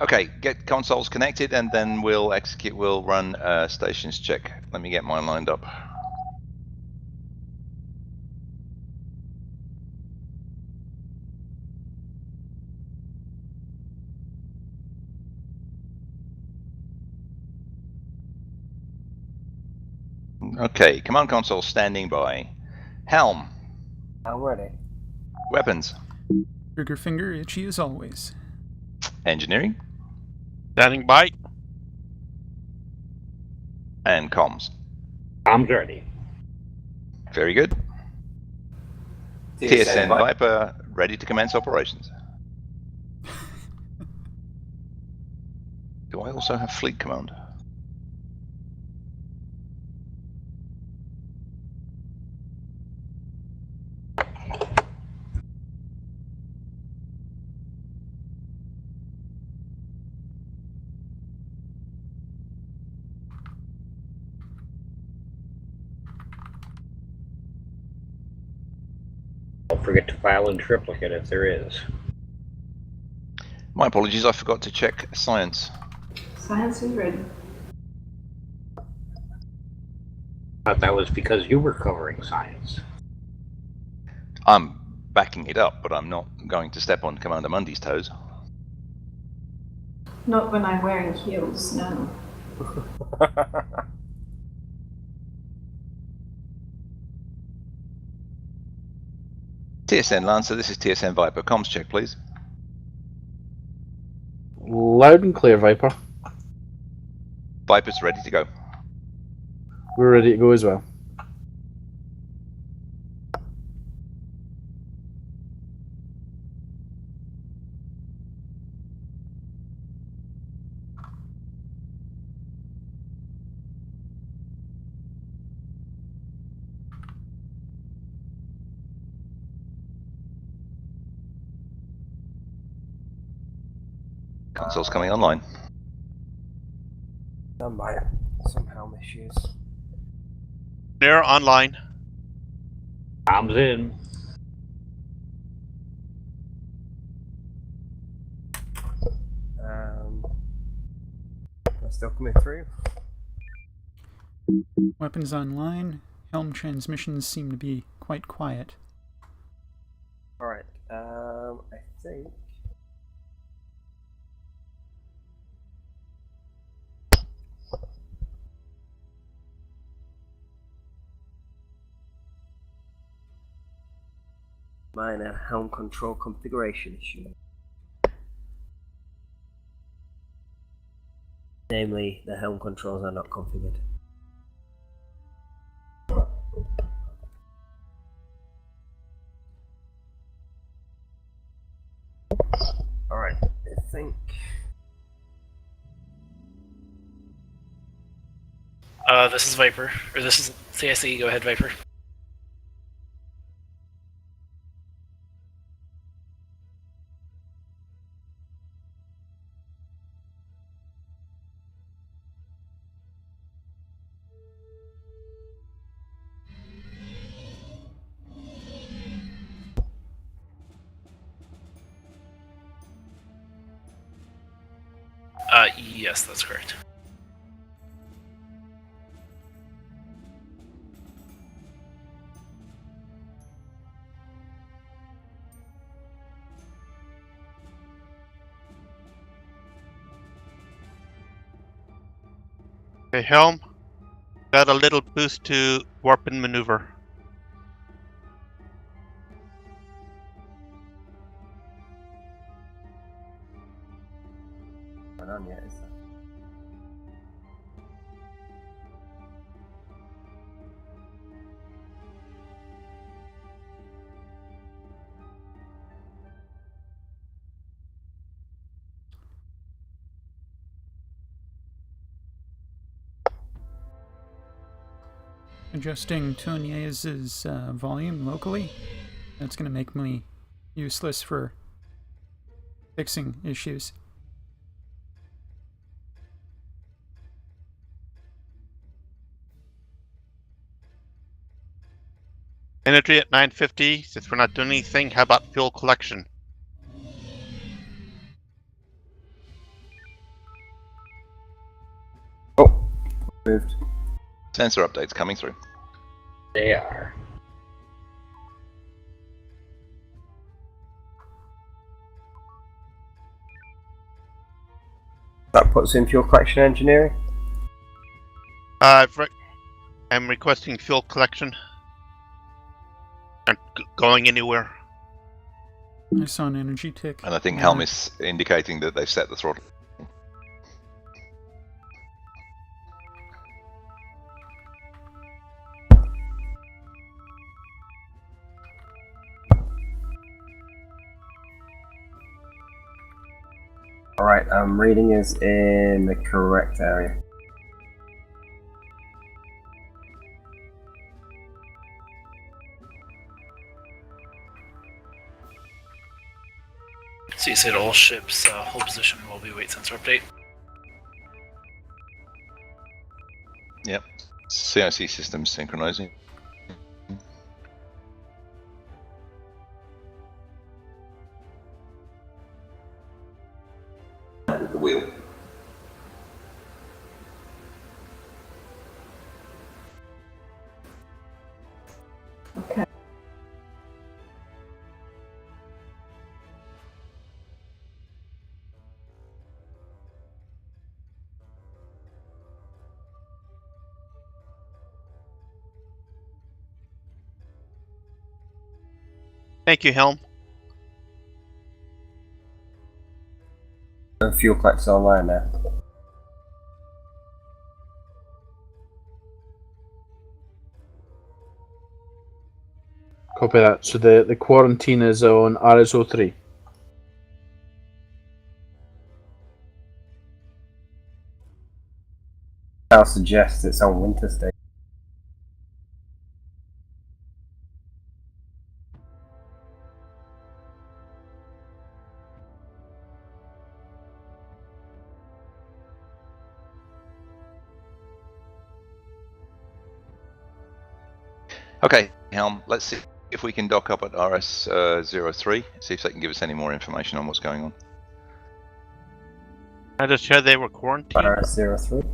Okay, get consoles connected and then we'll run a stations check. Let me get mine lined up. Okay, command console standing by. Helm. I'm ready. Weapons. Trigger finger itchy as always. Engineering. Standing by. And comms. Comms ready. Very good. TSN Viper ready to commence operations. Do I also have fleet command? Don't forget to file in triplicate if there is. My apologies, I forgot to check science. Science is ready. Thought that was because you were covering science. I'm backing it up, but I'm not going to step on Commander Mundy's toes. Not when I'm wearing heels, no. TSN Lancer, this is TSN Viper. Comms check, please. Loud and clear, Viper. Viper's ready to go. We're ready to go as well. Console's coming online. Done by some helm issues. They're online. Comms in. They're still coming through. Weapons online. Helm transmissions seem to be quite quiet. Alright, I think... Minor helm control configuration issue. Namely, the helm controls are not configured. Alright, I think... This is Viper. Or this is CSE, go ahead, Viper. Yes, that's correct. Okay, Helm. Got a little boost to warp and maneuver. Not on yet, is that? Adjusting Tonia's volume locally. That's going to make me useless for fixing issues. Energy at 950. Since we're not doing anything, how about fuel collection? Oh, moved. Sensor updates coming through. They are. That puts in fuel collection engineering. I'm requesting fuel collection. Aren't going anywhere. I saw an energy tick. And I think Helm is indicating that they've set the throttle. Alright, reading is in the correct area. So you said all ships, hold position while we wait sensor update? Yep. CIC systems synchronizing. With the wheel. Okay. Thank you, Helm. Fuel collector's online now. Copy that. So the quarantine is on RSO3. I'll suggest it's on winter state. Okay, Helm, let's see if we can dock up at RS03, see if they can give us any more information on what's going on. I just heard they were quarantined. RS03.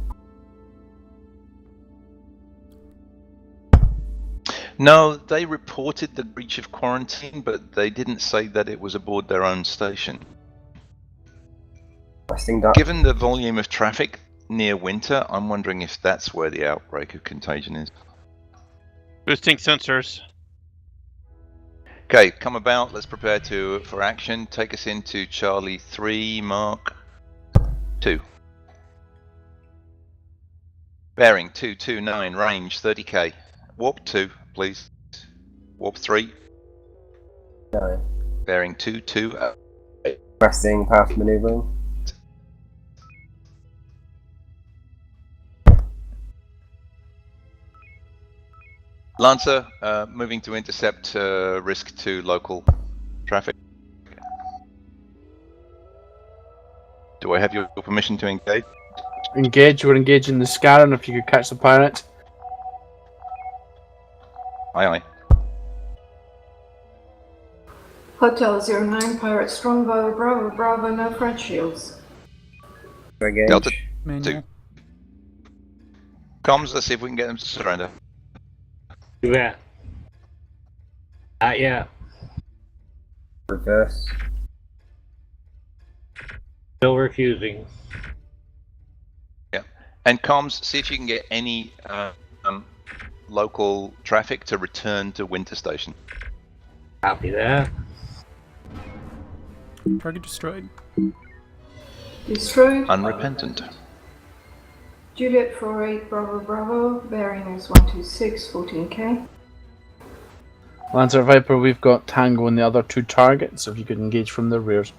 No, they reported the breach of quarantine, but they didn't say that it was aboard their own station. Given the volume of traffic near winter, I'm wondering if that's where the outbreak of contagion is. Boosting sensors. Okay, come about. Let's prepare for action. Take us into Charlie 3, Mark 2. Bearing 229, range 30k. Warp 2, please. Warp 3. No. Bearing 228. Resting past maneuvering. Lancer, moving to intercept risk to local traffic. Do I have your permission to engage? Engage. We're engaging the Scarron. If you could catch the pirate. Aye, aye. Hotel 09, Pirate Strongbow, Bravo, Bravo, no French shields. Engage. Delta Manual. 2. Comms, let's see if we can get them to surrender. Do that. Not yet. Reverse. Still refusing. Yeah. And comms, see if you can get any local traffic to return to Winter Station. Copy that. Target destroyed. Destroyed. Unrepentant. Juliet 48, Bravo, Bravo, bearing is 126, 14k. Lancer Viper, we've got Tango and the other 2 targets. If you could engage from the rears.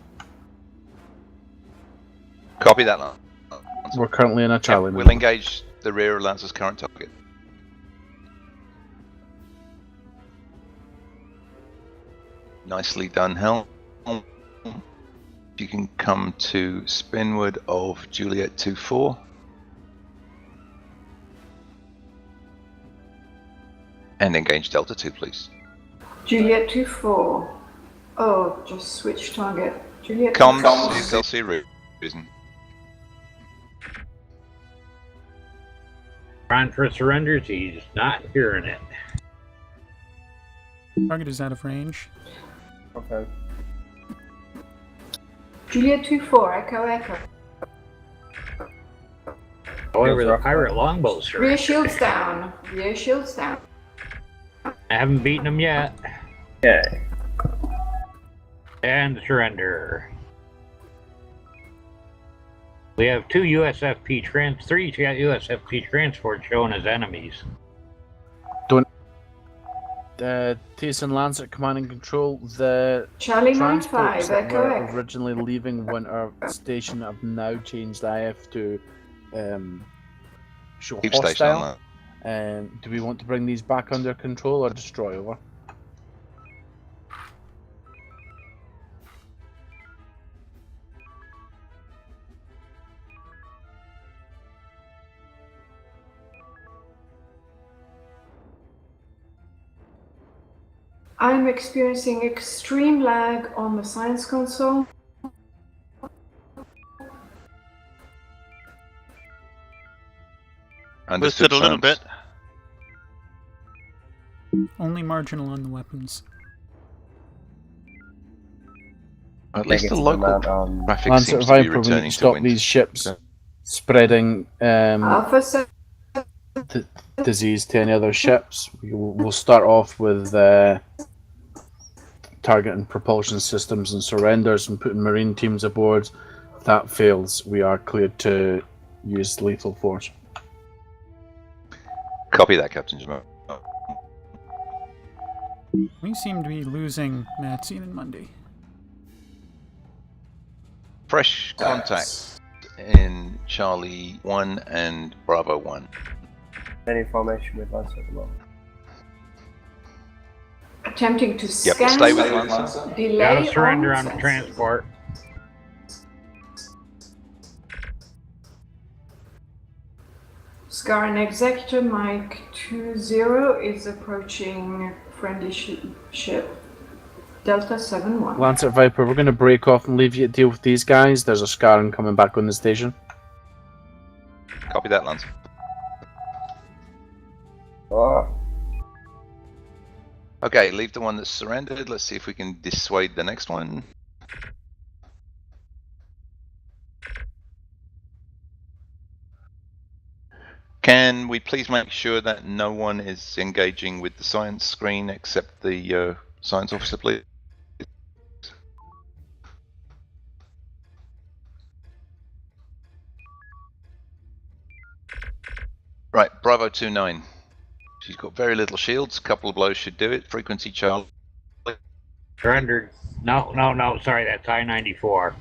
Copy that, Lancer. We're currently in a Charlie. We'll engage the rear of Lancer's current target. Nicely done, Hell. You can come to spinward of Juliet 24. And engage Delta 2, please. Juliet 24. Oh, just switch target. Juliet Comms, 24. if they'll see reason. Trying for surrenders, he's not hearing it. Target is out of range. Okay. Juliet 24, Echo, Echo. However, the pirate longbows Rear are. shields down. Rear shields down. I haven't beaten them yet. Okay. And surrender. We have 3 USFP transports shown as enemies. Tace and Lance at command and control. The Charlie transports 95, that Echo, were Echo. originally leaving Winter Station have now changed IF to show Keep station hostile. on Do we want to bring these back under control or destroy? Over. I'm experiencing extreme lag on the science console. Boosted a little bit. Only marginal on the weapons. At least the local traffic Lancer seems to be Viper, we need returning to to stop Winter. these ships spreading Alpha 7. disease to any other ships. We'll start off with targeting propulsion systems and surrenders and putting marine teams aboard. If that fails, we are cleared to use lethal force. Copy that, Captain Jamal. We seem to be losing Matsine and Monday. Fresh contact in Charlie 1 and Bravo 1. Any formation with Lancer at the moment. Attempting to Yep, scan. stay with Lancer. Delay Gotta surrender on the onset. transport. Scar and Executor Mike 20 is approaching friendly ship. Delta 71. Lancer Viper, we're going to break off and leave you to deal with these guys. There's a Scarron coming back on the station. Copy that, Lancer. Oh. Okay, leave the one that's surrendered. Let's see if we can dissuade the next one. Can we please make sure that no one is engaging with the science screen except the Science officer, please. Right, Bravo 29. She's got very little shields. A couple of blows should do it. Frequency Charlie. Surrendered. No, sorry, that's I-94.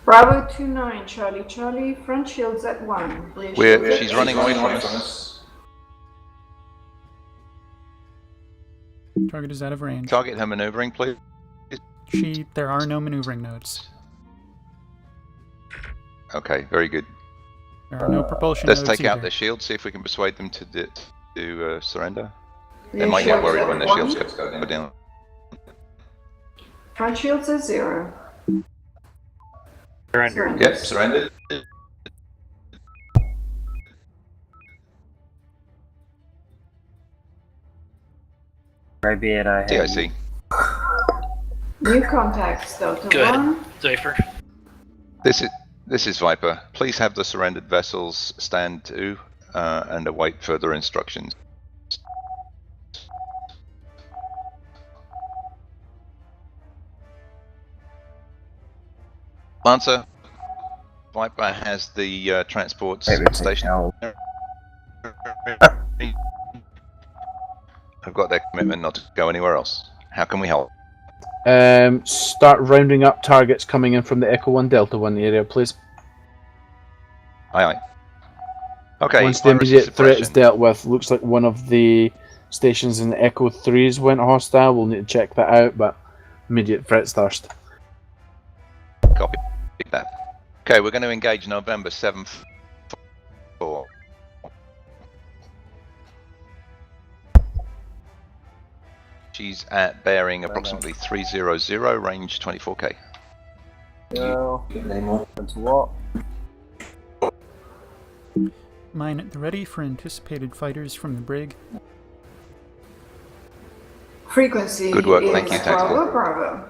Bravo 29, Charlie, Charlie, front shields at 1. She's running away from us. Target is out of range. Target her maneuvering, please. There are no maneuvering nodes. Okay, very good. There are no propulsion Let's nodes take out either. their shields, see if we can persuade them to surrender. They might get worried when their shields go down. Front shields at 0. Surrender. Yep, surrendered. Maybe I TIC. New contacts, Delta Go 1. ahead, Zypher. This is Viper. Please have the surrendered vessels stand to and await further instructions. Lancer, Viper has the transports station. I've got their commitment not to go anywhere else. How can we help? Start rounding up targets coming in from the Echo 1 Delta 1 area, please. Aye, aye. Okay, Once the immediate threat is dealt with, looks like one of the stations in the Echo 3s went hostile. We'll need to check that out, but immediate threats first. Copy that. Okay, we're going to engage November 7th. She's at bearing approximately 300, range 24k. No. Into what? Mine at the ready for anticipated fighters from the brig. Frequency Good work, is thank you, Tactical. Bravo, Bravo.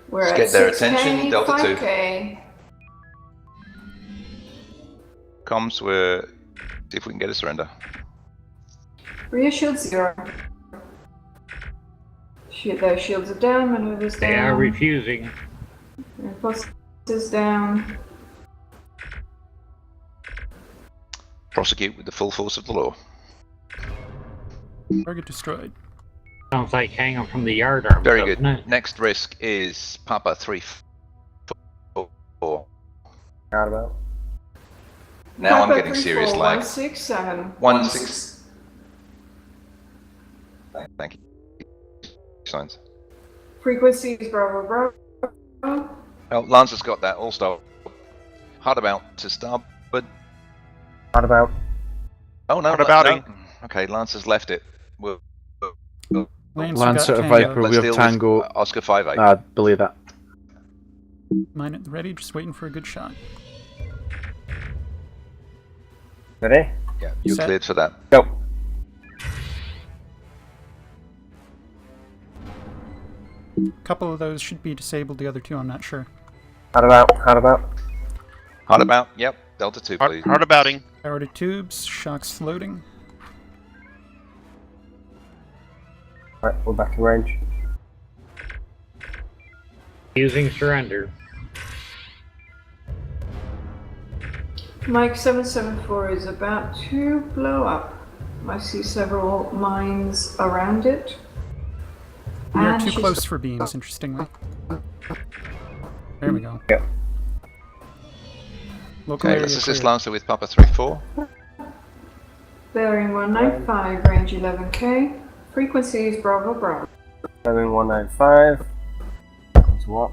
We're Let's at get their 6K, attention, Delta 2. 5K. Comms, we're see if we can get a surrender. Rear shield 0. Their shields are down, maneuvers down. They are refusing. Riposte is down. Prosecute with the full force of the law. Target destroyed. Sounds like hanging from the yardarm. Very good. doesn't it? Next risk is Papa 3-4. How about? Now I'm Papa getting serious 3-4, lag. 167. 16. Thank you. Signs. Frequency is Bravo, Bravo. Oh, Lancer's got that. All stop. Hard about to starboard. Hard about. Oh no, Hard abouting. no. Okay, Lancer's left it. We'll Lancer got or Viper, Let's we have deal with Tango. Oscar 5-8. I believe that. Mine at the ready, just waiting for a good shot. Ready? Yeah, you're Set. cleared for that. Go. A couple of those should be disabled, the other two I'm not sure. Hard about. Hard about. Hard about. Yep. Delta 2, please. Hard abouting. Power to tubes, shocks floating. Right, we're back in range. Using surrender. Mike 774 is about to blow up. I see several mines around it. We are And too she's- close for beams, interestingly. There we go. Yep. Local Okay, area let's assist clear. Lancer with Papa 3-4. Bearing 195, range 11K. Frequency is Bravo, Bravo. 7195. Into what?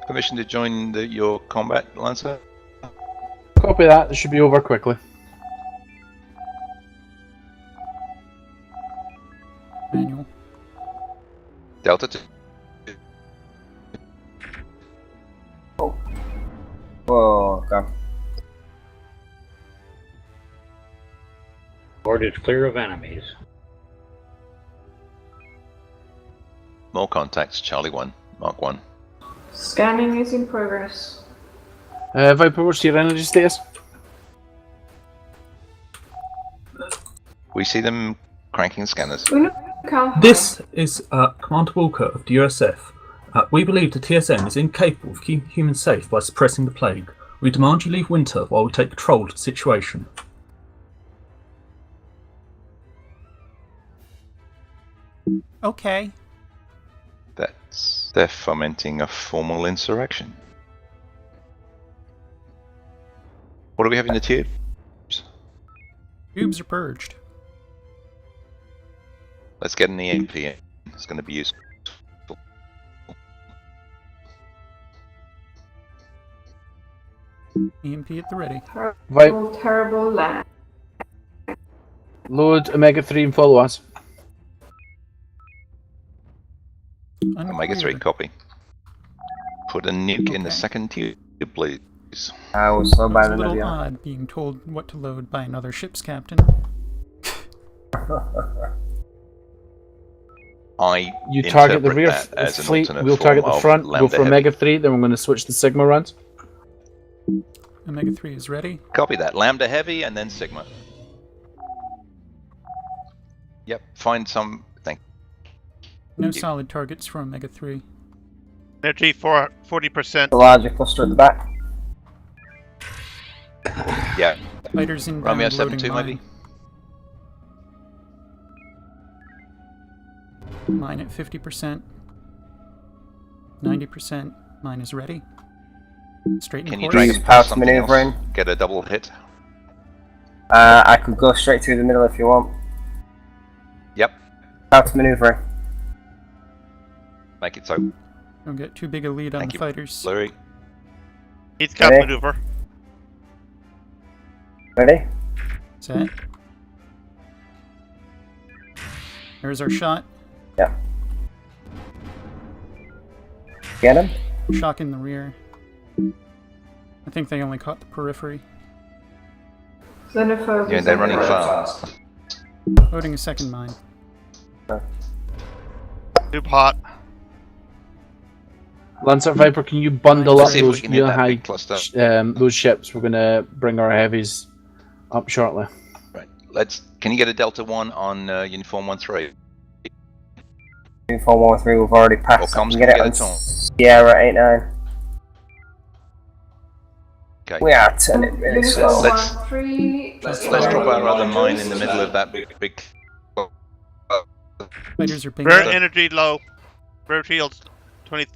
Permission to join your combat, Lancer? Copy that. It should be over quickly. Manual. Delta 2. Whoa, gone. Board is clear of enemies. More contacts, Charlie 1, Mark 1. Scanning is in progress. Viper, what's your energy status? We see them cranking the scanners. This is Commander Walker of the USF. We believe the TSN is incapable of keeping humans safe by suppressing the plague. We demand you leave Winter while we take control of the situation. Okay. They're fomenting a formal insurrection. What do we have in the tube? Tubes are purged. Let's get an EMP in. It's going to be useful. EMP at the ready. Terrible land. Load Omega-3 and follow us. Omega-3 copy. Put a nuke in the second tube, please. I was so It's bad a in little the odd being told what to load by another ship's captain. You target the rear as an fleet, alternate we'll target the form of front, go Lambda for Heavy. Omega-3, then we're going to switch to Sigma runs. Omega-3 is ready. Copy that. Lambda Heavy and then Sigma. Yep. Find some. Thank No you. solid targets for Omega-3. Energy for 40%. The larger cluster at the back. Yeah. Fighters inbound, Romeo loading 7-2 mine. maybe? Mine at 50%. 90%. Mine is ready. Straighten Can you course. drag him Power past something maneuvering. else? Get a double hit? I could go straight through the middle if you want. Yep. Power to maneuvering. Make it so. Don't get too big a lead on Thank the you, fighters. Blurry. He's got Ready? maneuver. Ready? Set. There's our shot. Yep. Get him? Shock in the rear. I think they only caught the periphery. Xenophobe Yeah, is they're running everywhere. fast. Loading a second mine. Tube hot. Lancer Viper, can you bundle Let's up see if we those can hit that high big cluster. those ships? We're going to bring our heavies up shortly. Right. Can you get a Delta 1 on Uniform 1-3? Uniform 1-3, we've already passed. Or I comms, can can get we it on get it on? Sierra 8-9. Okay. We are turning really slow. Let's 1-3. let's drop our other mine in the middle of that big. Fighters are being Rear energy low. Rear shields 20%.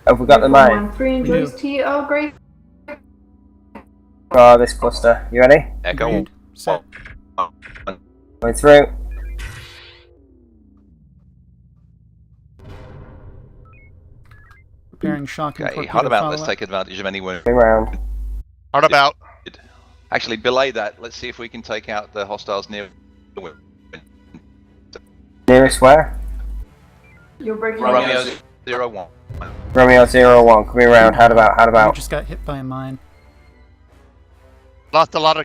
Have we got the mine? 1-3 enjoys TL, great. Oh, this cluster. You ready? Echo. Agreed. Set. Going through. Preparing shock and Okay, torpedo hard about. Let's follow-up. take advantage of any wound. Bring round. Hard about. Actually, belay that. Let's see if we can take out the hostiles near. Nearest where? You're breaking Romeo 0-1. Romeo 01. Coming round. How about? How We about? just got hit by a mine. Lost a lot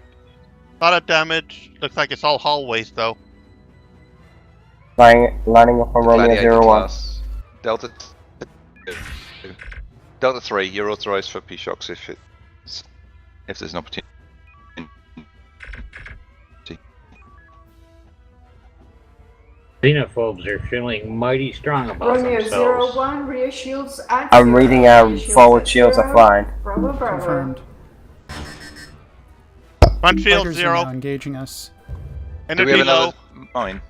of damage. Looks like it's all hallways though. Lining up on Romeo Gladiator 01. class. Delta 3. You're authorized for P-shocks if there's an opportunity. Xenophobes are feeling mighty strong about Romeo themselves. 01, rear shields at I'm 0. reading our Rear shields forward at shields 0. are flying. Bravo, bravo. Confirmed. Front shield Fighters are 0. now engaging us. Do we Energy have low. another mine?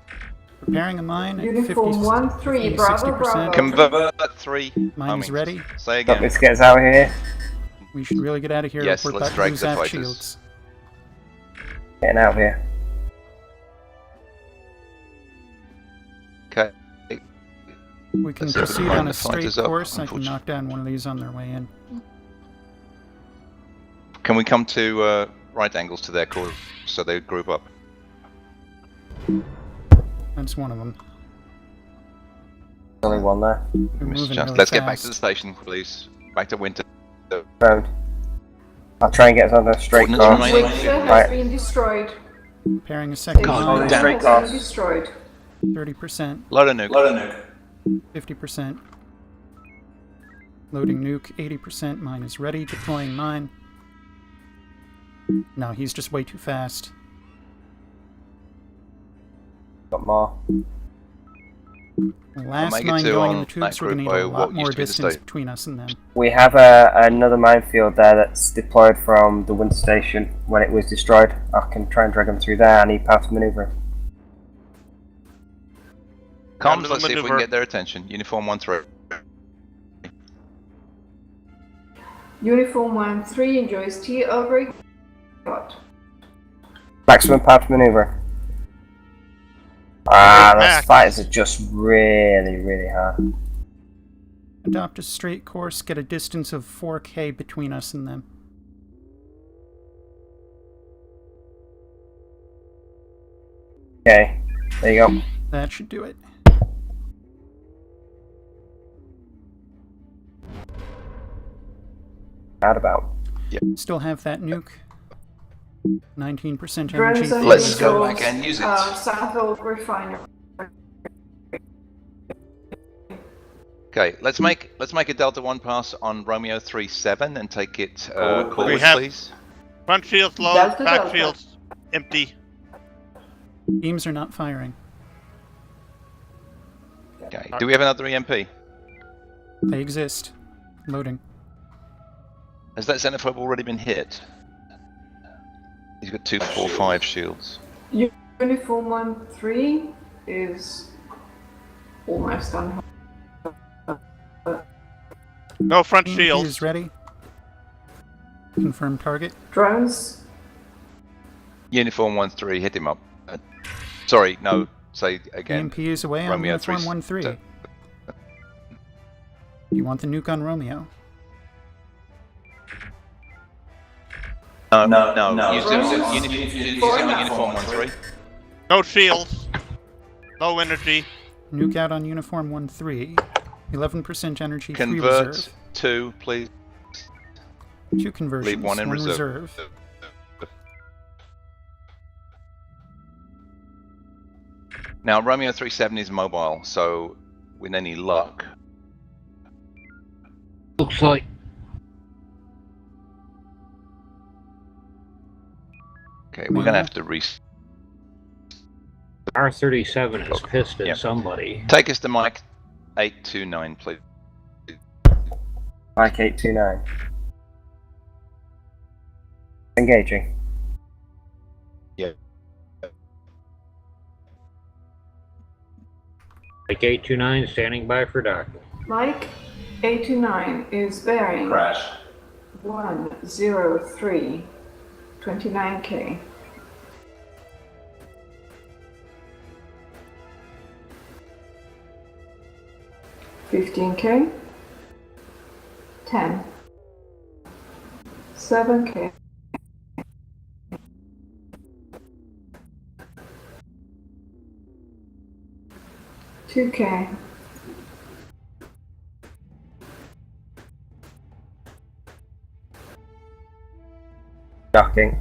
Preparing a mine at 50, Uniform 1-3, bravo, 60%. bravo. Convert 3. Mine is homings. ready. Say Got again. this gets out of here. We should really get out of here. Yes, We're let's about to drag lose the aft fighters. shields. Getting out of here. Okay. We can Let's see if we proceed line on the a straight fighters up, course. I can unfortunately. knock down one of these on their way in. Can we come to right angles to their course so they group up? That's one of them. Only one there. We're Mr. moving Chance. really Let's get back to the fast. station, please. Back to Winter. Road. I'll try and get us on a straight Ordnance course. remaining. Winter has Right. been destroyed. Preparing a second God mine. damn. Winter Straight has course. been destroyed. 30%. Load a nuke. 50%. Loading nuke. 80%. Mine is ready. Deploying mine. No, he's just way too fast. Got more. The last make it mine two going in on the tubes, that we're going to group need a by lot what more used to be the distance state. between us and them. We have another minefield there that's deployed from the winter station when it was destroyed. I can try and drag them through there. I need path manoeuvre. Comms, let's see if we can get their attention. Uniform 1-3. Uniform 1-3 enjoys T over. What? Maximum path manoeuvre. Those fighters are just really, really hard. Adopt a straight course, get a distance of 4K between us and them. Okay, there you go. That should do it. Out about. Yep. Still have that nuke. 19% Drones energy. are Let's heading go back towards, and use it. Southall Refinery. Okay, let's make a Delta 1 pass on Romeo 3-7 and take it forward, we have please. Front shields low, Delta, back Delta. shields empty. Beams are not firing. Okay. Do we have another EMP? They exist. Loading. Has that xenophobe already been hit? He's got 2-4-5 shields. Uniform 1-3 is almost on. No front EMP shields. is ready. Confirm target. Drones. Uniform 1-3, hit him up. Sorry, no. Say again. EMP is away on Romeo Uniform 1-3. You want the nuke on Romeo? No. Use it on Uniform 1-3. No shields. Low energy. Nuke out on Uniform 1-3. 11% energy, 3 Convert reserve. 2, please. 2 conversions, Leave 1 in reserve. Now, Romeo 3-7 is mobile, so with any luck. Looks like Okay, we're gonna have to R37 is pissed at somebody. Take us to Mike 829, please. Mike 829. Engaging. Yeah. Like 829 standing by for dock. Mike 829 is bearing. Crash. 103. 29K. $15K. 10. 7K. $2K. Docking.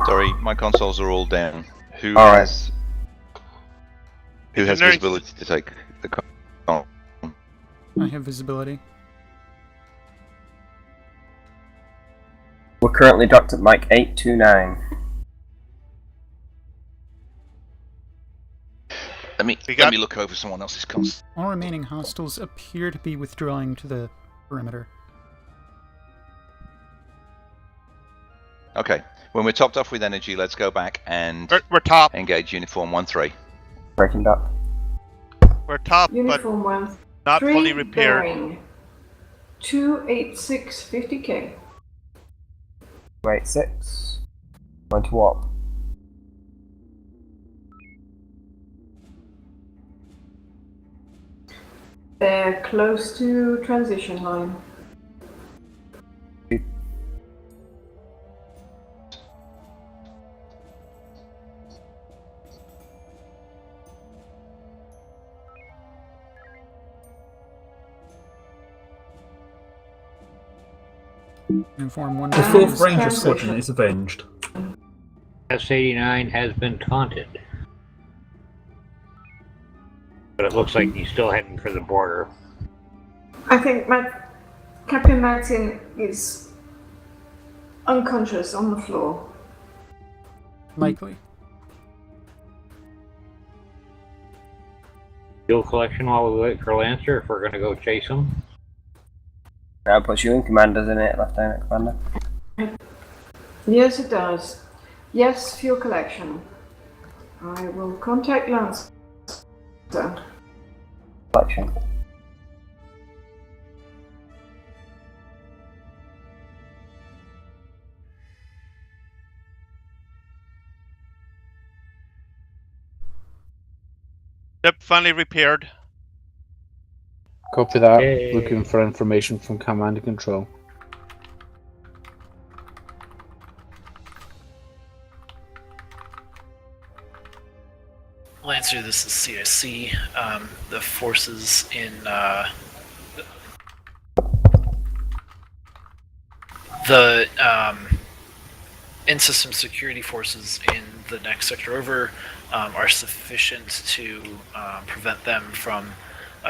Sorry, my consoles are all down. Who All right. has Engineering- visibility to take the call? I have visibility. We're currently docked at Mike 829. Let me look over someone else's console. All remaining hostiles appear to be withdrawing to the perimeter. Okay, when we're topped off with energy, let's go back and We're top. engage Uniform 1-3. Breaking dock. We're top, Uniform 1 but not 3 fully repaired. bearing 286 50K. 286. Going to warp. They're close to transition line. Inform 1. The 4th Ranger Squadron is avenged. S-89 has been taunted. But it looks like he's still heading for the border. I think Captain Martin is unconscious on the floor. Likely. Fuel collection while we wait for Lancer if we're going to go chase him. That puts you in command, doesn't it, Lieutenant Commander? Yes, it does. Yes, fuel collection. I will contact Lance. Collection. Yep, finally repaired. Copy that. Yay. Looking for information from command and control. Lancer, this is CSC. The forces in the in-system security forces in the next sector over are sufficient to prevent them from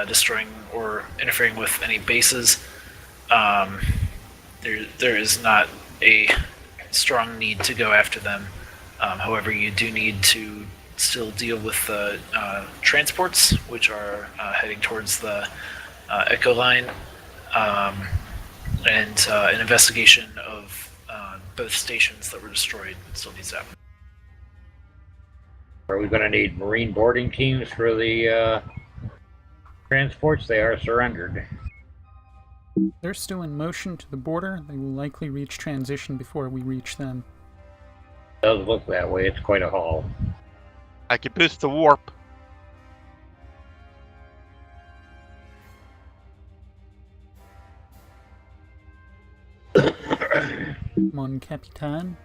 destroying or interfering with any bases. There is not a strong need to go after them. However, you do need to still deal with the transports, which are heading towards the Echo Line, and an investigation of both stations that were destroyed still needs to happen. Are we going to need Marine boarding teams for the transports? They are surrendered. They're still in motion to the border. They will likely reach transition before we reach them. Does look that way. It's quite a haul. I can boost the warp. Mon Capitan.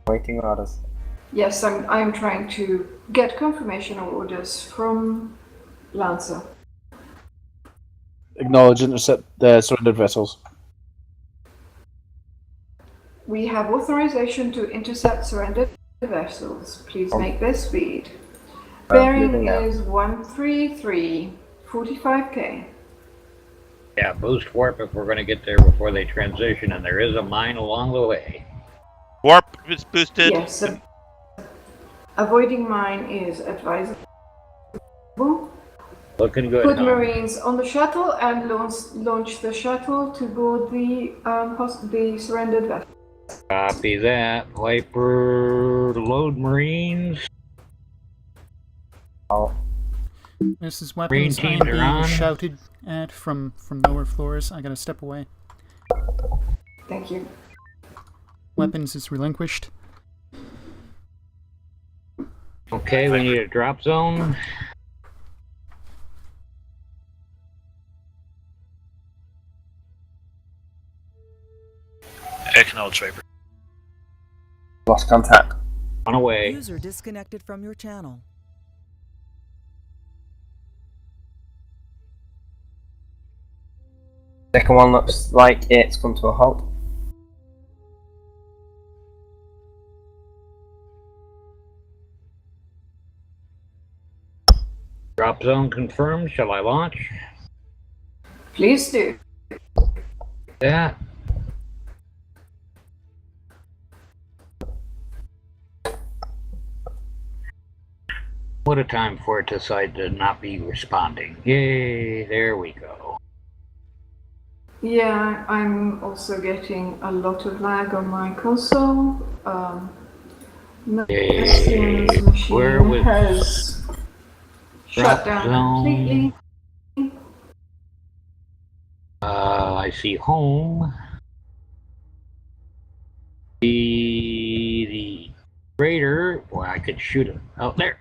Waiting orders. Yes, I'm trying to get confirmation of orders from Lancer. Acknowledge intercept surrendered vessels. We have authorization to intercept surrendered vessels. Please make their speed. Bearing is 133, 45k. Yeah, boost warp if we're going to get there before they transition, and there is a mine along the way. Warp is boosted. Yes, avoiding mine is advisable. Looking good. Put huh? Marines on the shuttle and launch the shuttle to board the surrendered vessel. Copy that. Viper, load Marines. Oh. This is weapons Marine I'm teams are being on. shouted at from lower floors. I gotta step away. Thank you. Weapons is relinquished. Okay, we need a drop zone. Acknowledge Viper. Lost contact. On away. User disconnected from your channel. Second one looks like it's come to a halt. Drop zone confirmed. Shall I launch? Please do. Yeah. What a time for it to decide to not be responding. Yay, there we go. Yeah, I'm also getting a lot of lag on my console. Bastian's Where machine was has shut drop down zone? completely. I see home. The raider. Well, I could shoot him out there.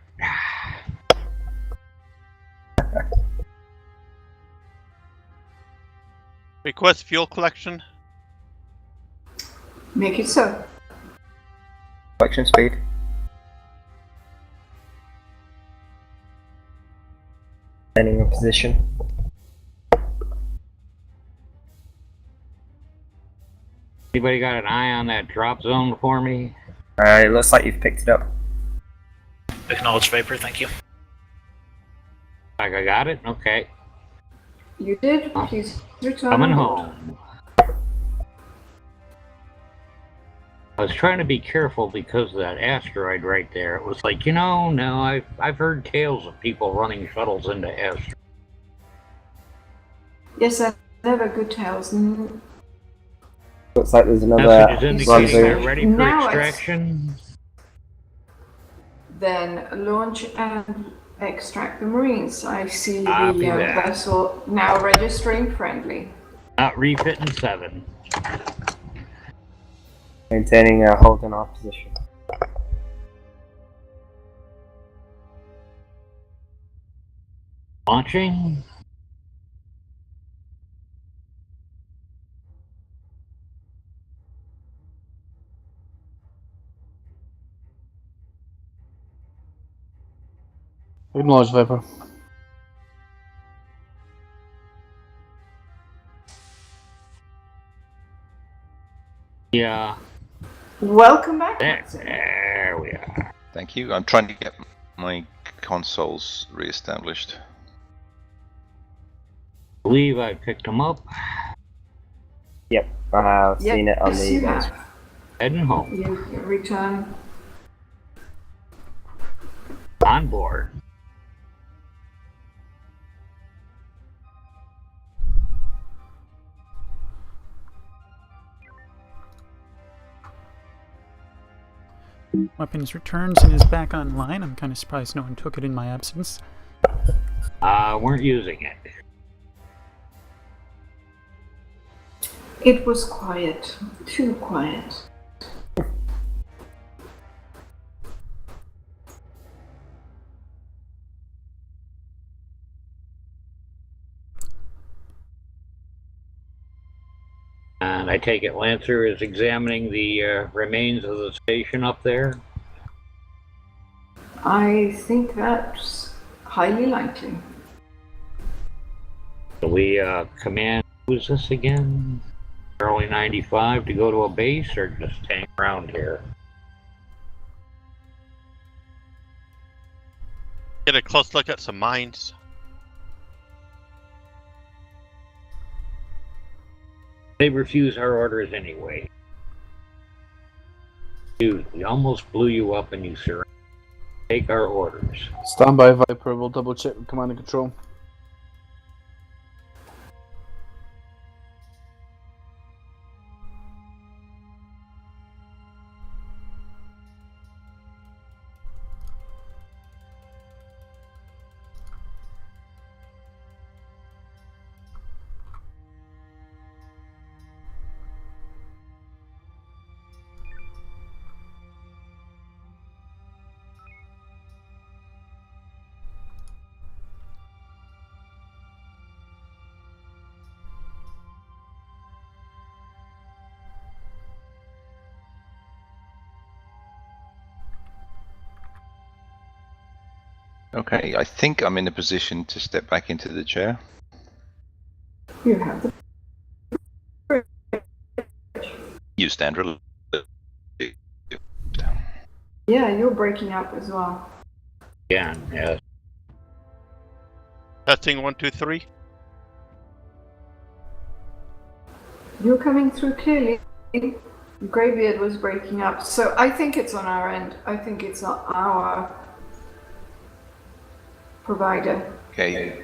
Request fuel collection. Make it so. Collection speed. Standing in position. Anybody got an eye on that drop zone for me? It looks like you've picked it up. Acknowledge Viper, thank you. Like I got it? Okay. You did? Please return. Coming on board. home. I was trying to be careful because of that asteroid right there. It was like, no, I've heard tales of people running shuttles into asteroids. Yes, I never good tales. Looks like there's another Message is indicating they're rendezvous. ready for Now extraction. Then launch and extract the Marines. I see Copy the that. vessel now registering friendly. Not refitting 7. Maintaining a hold in our position. Launching. Acknowledge, Viper. Yeah. Welcome back. There we are. Thank you. I'm trying to get my consoles re-established. Believe I picked them up. Yep, I've seen it on Yes, the you events. have. Heading home. You return. On board. Weapons returns and is back online. I'm kind of surprised no one took it in my absence. Weren't using it. It was quiet. Too quiet. And I take it Lancer is examining the remains of the station up there. I think that's highly likely. So we command, who's this again? Early 95 to go to a base or just hang around here? Get a close look at some mines. They refuse our orders anyway. Dude, we almost blew you up and you surrendered. Take our orders. Stand by, Viper. We'll double check with command and control. Okay, I think I'm in a position to step back into the chair. You have the You stand relaxed. Yeah, you're breaking up as well. Yeah, yes. Testing 1, 2, 3. You're coming through clearly. Greybeard was breaking up, so I think it's on our end. I think it's on our provider. Okay.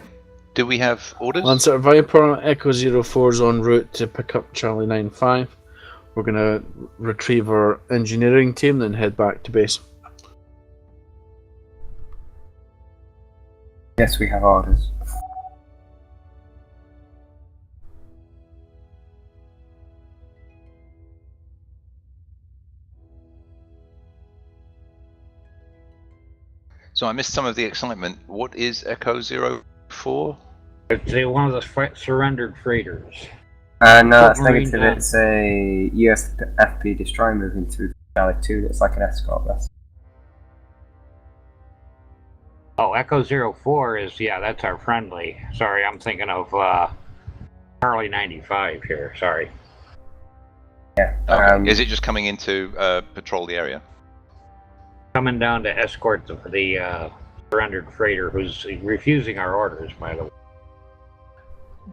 Do we have orders? Lancer Viper, Echo 04 is en route to pick up Charlie 95. We're going to retrieve our engineering team, then head back to base. Yes, we have orders. So I missed some of the excitement. What is Echo 04? It's one of the surrendered freighters. No, it's Submarine negative. It's a USFP destroyer moving through Charlie 2 that's like an escort vessel. Oh, Echo 04 is, yeah, that's our friendly. Sorry, I'm thinking of Charlie 95 here. Sorry. Yeah. Okay. Is it just coming in to patrol the area? Coming down to escort the surrendered freighter who's refusing our orders, by the way.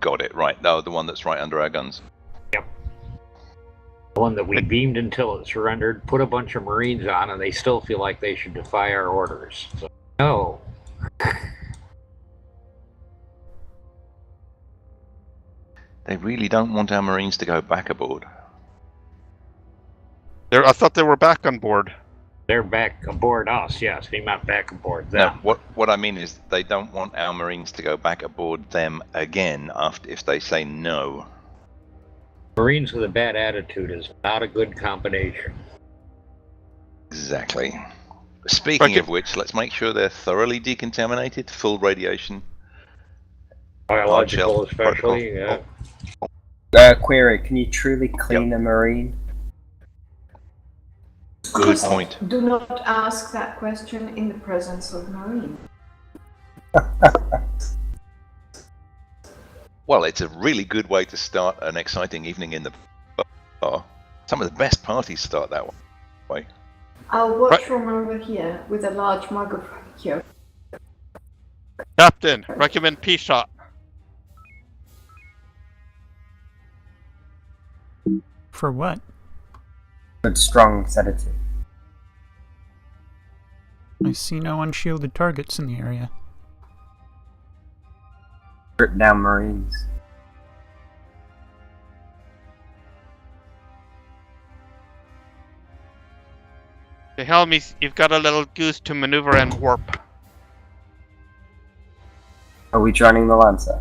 Got it, right. No, the one that's right under our guns. Yep. The one that we beamed until it surrendered, put a bunch of Marines on, and they still feel like they should defy our orders. So, no. They really don't want our Marines to go back aboard. I thought they were back on board. They're back aboard us, yes. He meant back aboard them. No, what I mean is they don't want our Marines to go back aboard them again if they say no. Marines with a bad attitude is not a good combination. Exactly. Speaking of which, let's make sure they're thoroughly decontaminated, full radiation. Biological especially, yeah. Query, can you truly clean a Marine? Good point. Do not ask that question in the presence of Marine. Well, it's a really good way to start an exciting evening in the bar. Some of the best parties start that way. I'll watch from over here with a large mug of here. Captain, recommend P shot. For what? Good strong sedative. I see no unshielded targets in the area. Strip down Marines. The Helmies, you've got a little goose to maneuver and warp. Are we joining the Lancer?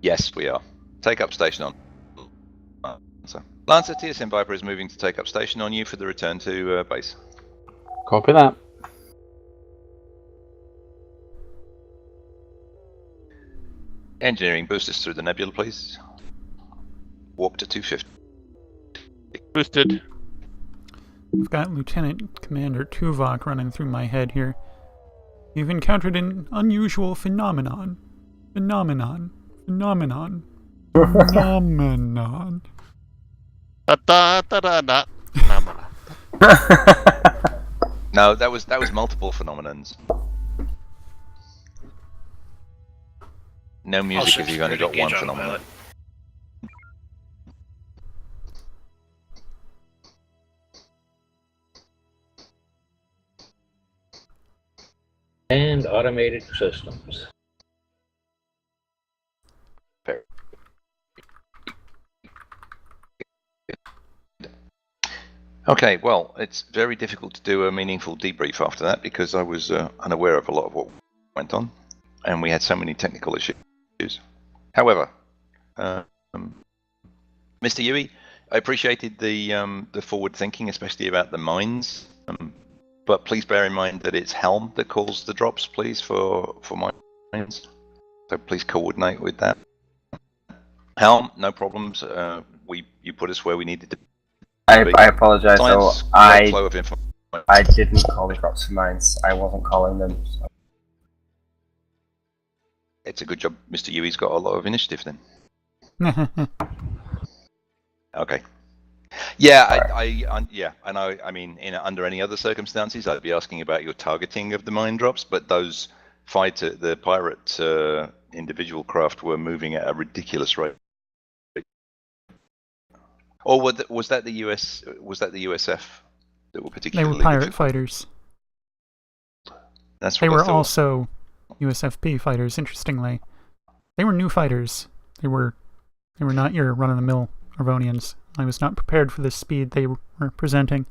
Yes, we are. Take up station on Lancer. Lancer, TSM Viper is moving to take up station on you for the return to base. Copy that. Engineering, boost us through the nebula, please. Warp to 250. Boosted. I've got Lieutenant Commander Tuvok running through my head here. You've encountered an unusual phenomenon. Phenomenon. Phenomenon. Da da da da da. No, that was multiple phenomenons. No music if you've only got one phenomenon. And automated systems. Okay, well, it's very difficult to do a meaningful debrief after that because I was unaware of a lot of what went on, and we had so many technical issues. However, Mr. Yui, I appreciated the forward thinking, especially about the mines. But please bear in mind that it's Helm that calls the drops, please, for mines. So please coordinate with that. Helm, no problems. You put us where we needed to. I apologize. So I flow of information. I didn't call the drops for mines. I wasn't calling them. So. It's a good job, Mr. Yui's got a lot of initiative then. Okay. Yeah, yeah, and I mean, under any other circumstances, I'd be asking about your targeting of the mine drops, but those the pirate individual craft were moving at a ridiculous rate. Or was that the US? Was that the USF that were particularly? They were pirate fighters. That's what they were I thought. also USFP fighters. Interestingly, they were new fighters. They were not your run-of-the-mill Arvonians. I was not prepared for the speed they were presenting.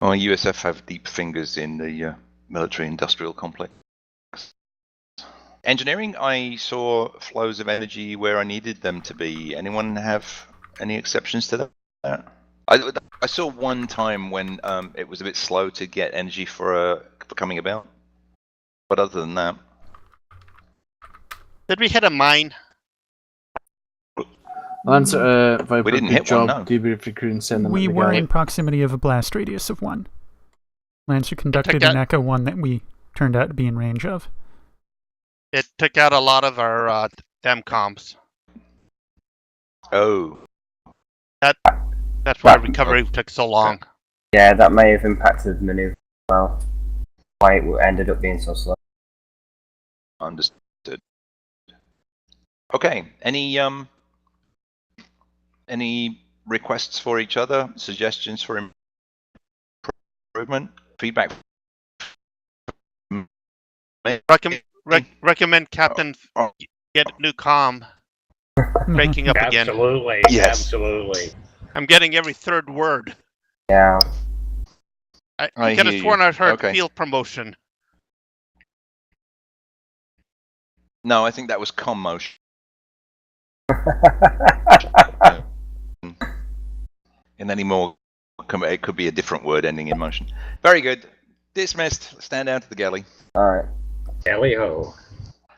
Well, USF have deep fingers in the military-industrial complex. Engineering, I saw flows of energy where I needed them to be. Anyone have any exceptions to that? I saw one time when it was a bit slow to get energy for coming about. But other than that... Did we hit a mine? Lancer, Viper, we didn't good hit job. one, no. Debrief your crew and send them We at the were guy. in proximity of a blast radius of 1. Lancer conducted an Echo 1 that we turned out to be in range of. It took out a lot of our dem comms. Oh. That's why recovery took so long. Yeah, that may have impacted the manoeuvre as well. Why it ended up being so slow. Understood. Okay. Any requests for each other? Suggestions for improvement? Feedback? Recommend Captain get a new comm. Breaking up again. Absolutely, Yes. absolutely. I'm getting every third word. Yeah. I could have hear sworn you. I heard Okay. field promotion. No, I think that was commotion. And any more, it could be a different word ending in motion. Very good. Dismissed. Stand down to the galley. All right. Galley ho.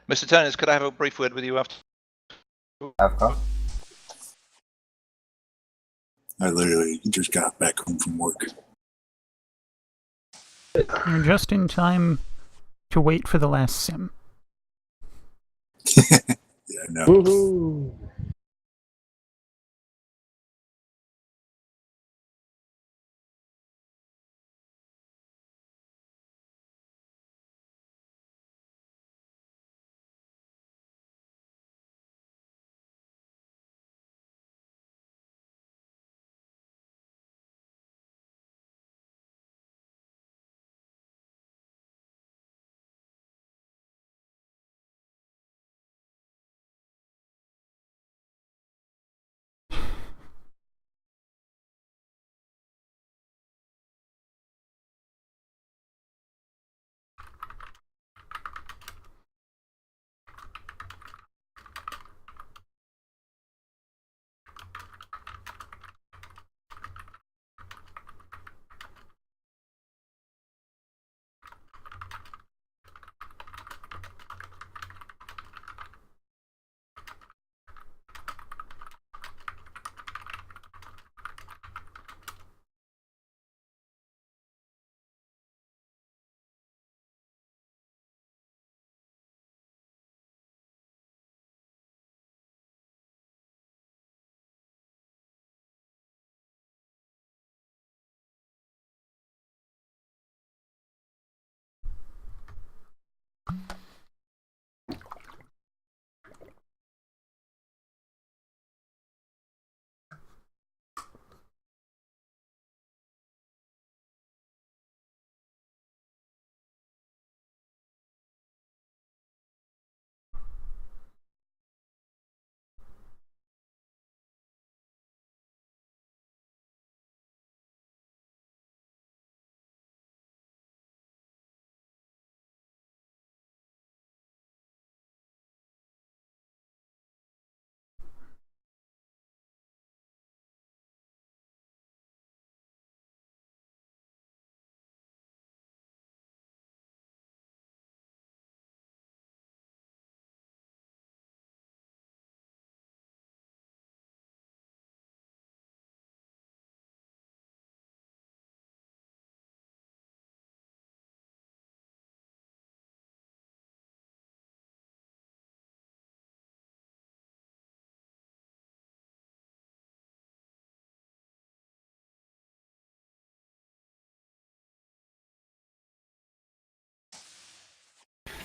Mr. Turners, could I have a brief word with you after? Of course. I literally just got back home from work. You're just in time to wait for the last sim. Yeah, I know. Woohoo!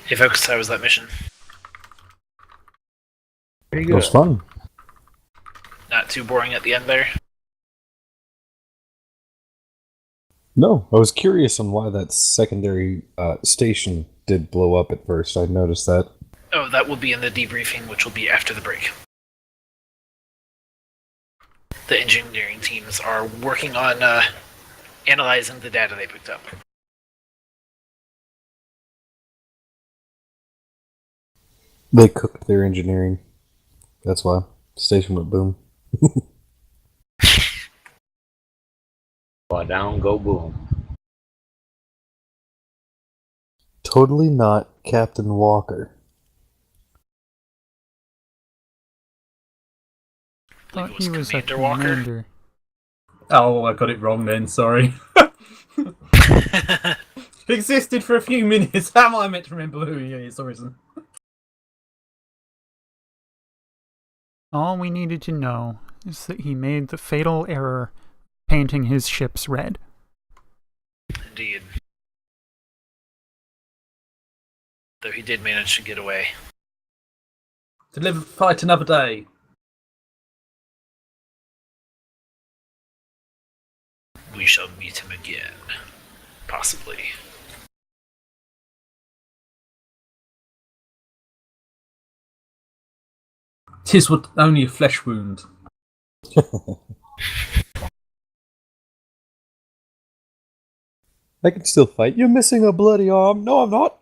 Hey folks, how was that mission? Pretty It good. was fun. Not too boring at the end there? No, I was curious on why that secondary station did blow up at first. I noticed that. Oh, that will be in the debriefing, which will be after the break. The engineering teams are working on analyzing the data they picked up. They cooked their engineering. That's why. The station went boom. Well, down go boom. Totally not Captain Walker. Thought he was Commander a Walker. commander. Oh, I got it wrong then, sorry. Existed for a few minutes. How am I meant to remember who he is? Sorry, son. All we needed to know is that he made the fatal error painting his ships red. indeed. Though he did manage to get away. To live, fight another day. We shall meet him again. Possibly. Tis what only a flesh wound. I can still fight. You're missing a bloody arm. No, I'm not.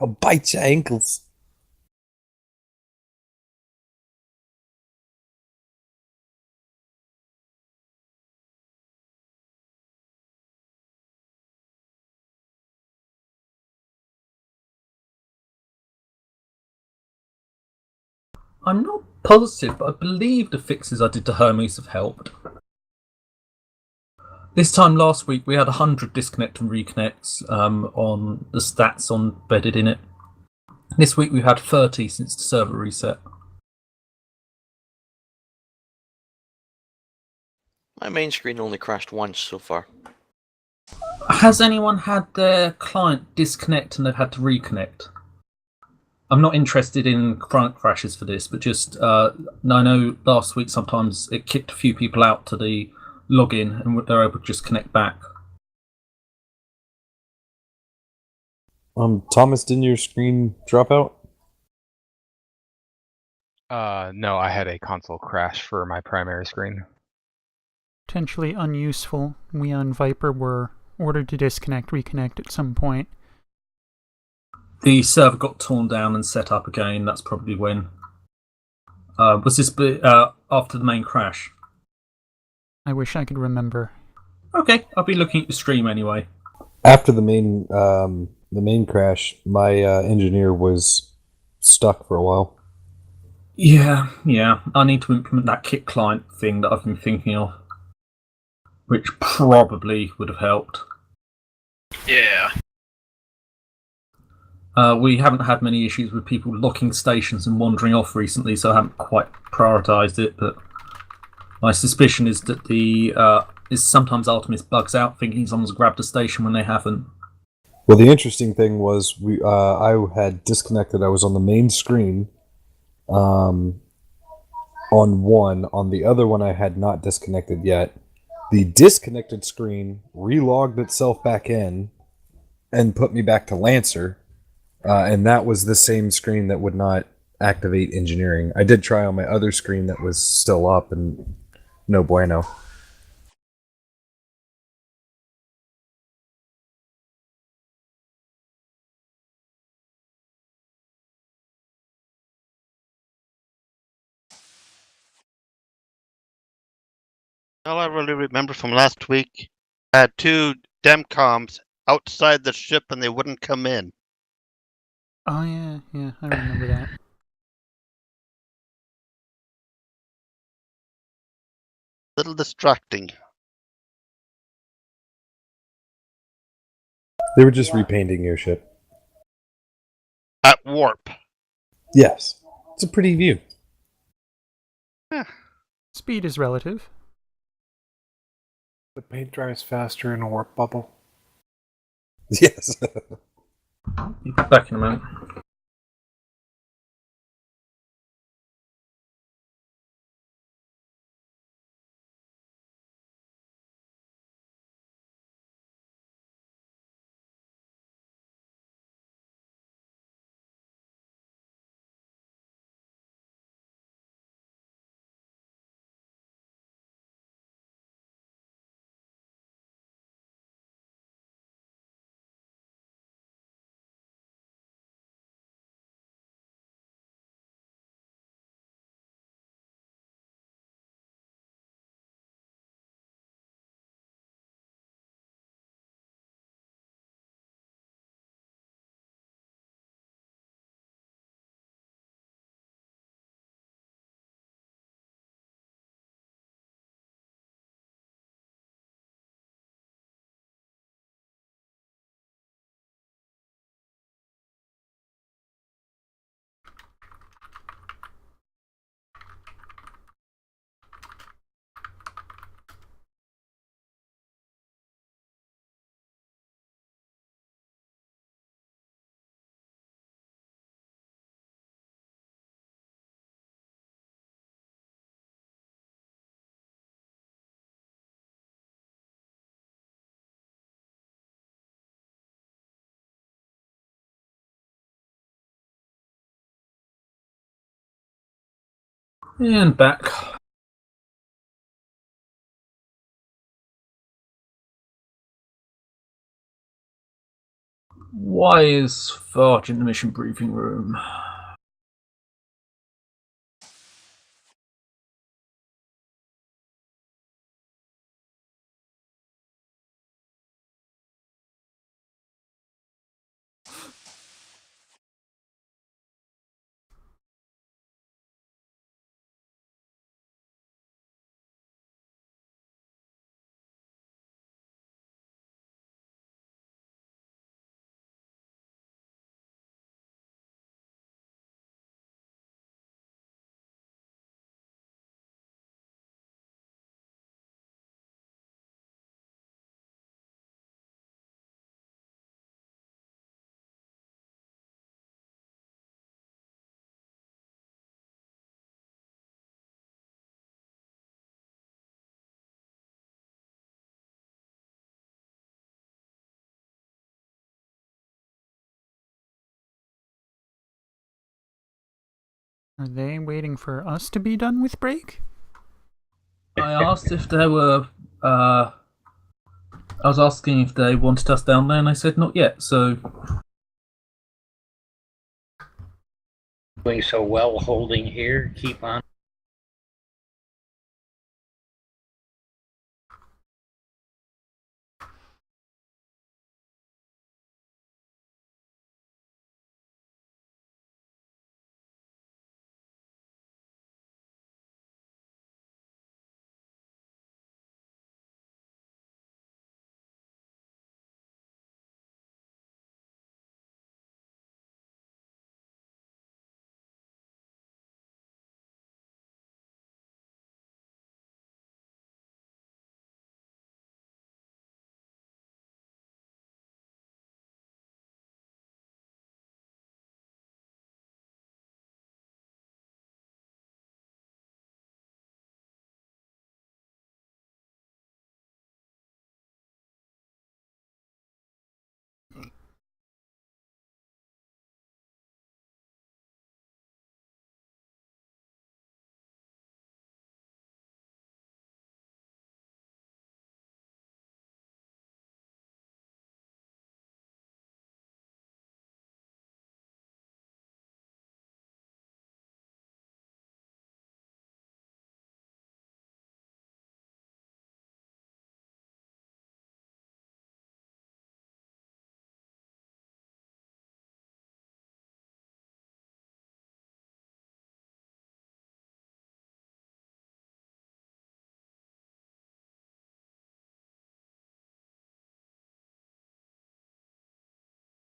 I'll bite your ankles. I'm not positive, but I believe the fixes I did to Hermes have helped. This time last week we had 100 disconnect and reconnects on the stats embedded in it. This week we've had 30 since the server reset. My main screen only crashed once so far. Has anyone had their client disconnect and they've had to reconnect? I'm not interested in client crashes for this, but just I know last week sometimes it kicked a few people out to the login and they're able to just connect back. Thomas, didn't your screen drop out? No, I had a console crash for my primary screen. Potentially unuseful. We on Viper were ordered to disconnect, reconnect at some point. The server got torn down and set up again. That's probably when. Was this after the main crash? I wish I could remember. Okay, I'll be looking at the stream anyway. After the main crash, my engineer was stuck for a while. Yeah. I need to implement that kit client thing that I've been thinking of, which probably would have helped. Yeah. We haven't had many issues with people locking stations and wandering off recently, so I haven't quite prioritised it. But my suspicion is that is sometimes Artemis bugs out thinking someone's grabbed a station when they haven't. Well, the interesting thing was I had disconnected. I was on the main screen, on one. On the other one, I had not disconnected yet. The disconnected screen relogged itself back in and put me back to Lancer. And that was the same screen that would not activate engineering. I did try on my other screen that was still up, and no bueno. All I really remember from last week, I had two demcoms outside the ship and they wouldn't come in. Oh yeah, I remember that. Little distracting. They were just repainting your ship. At warp. Yes. It's a pretty view. Speed is relative. The paint dries faster in a warp bubble. Yes. Back in a moment. And back. Why is Farge in the mission briefing room? Are they waiting for us to be done with break? I asked if they were. I was asking if they wanted us down there, and they said not yet. So Doing so well holding here. Keep on.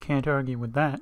Can't argue with that.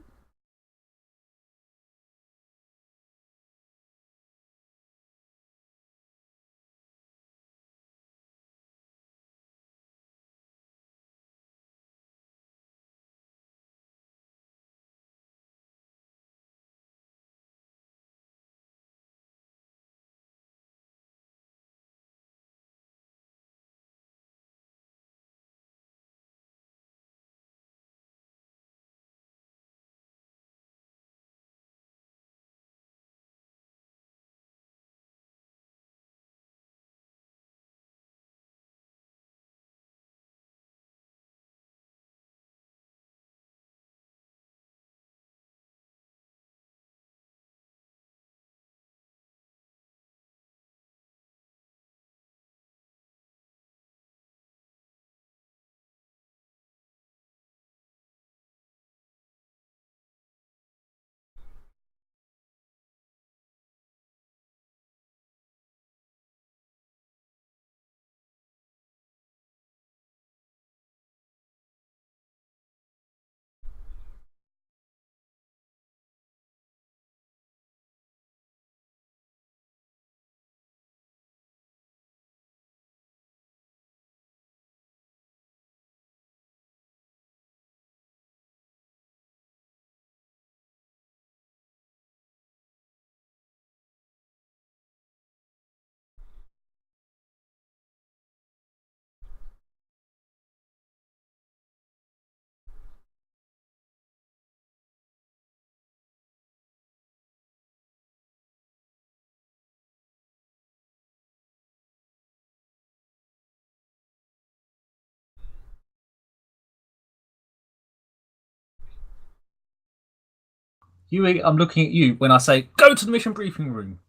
Huey, I'm looking at you when I say, go to the mission briefing room.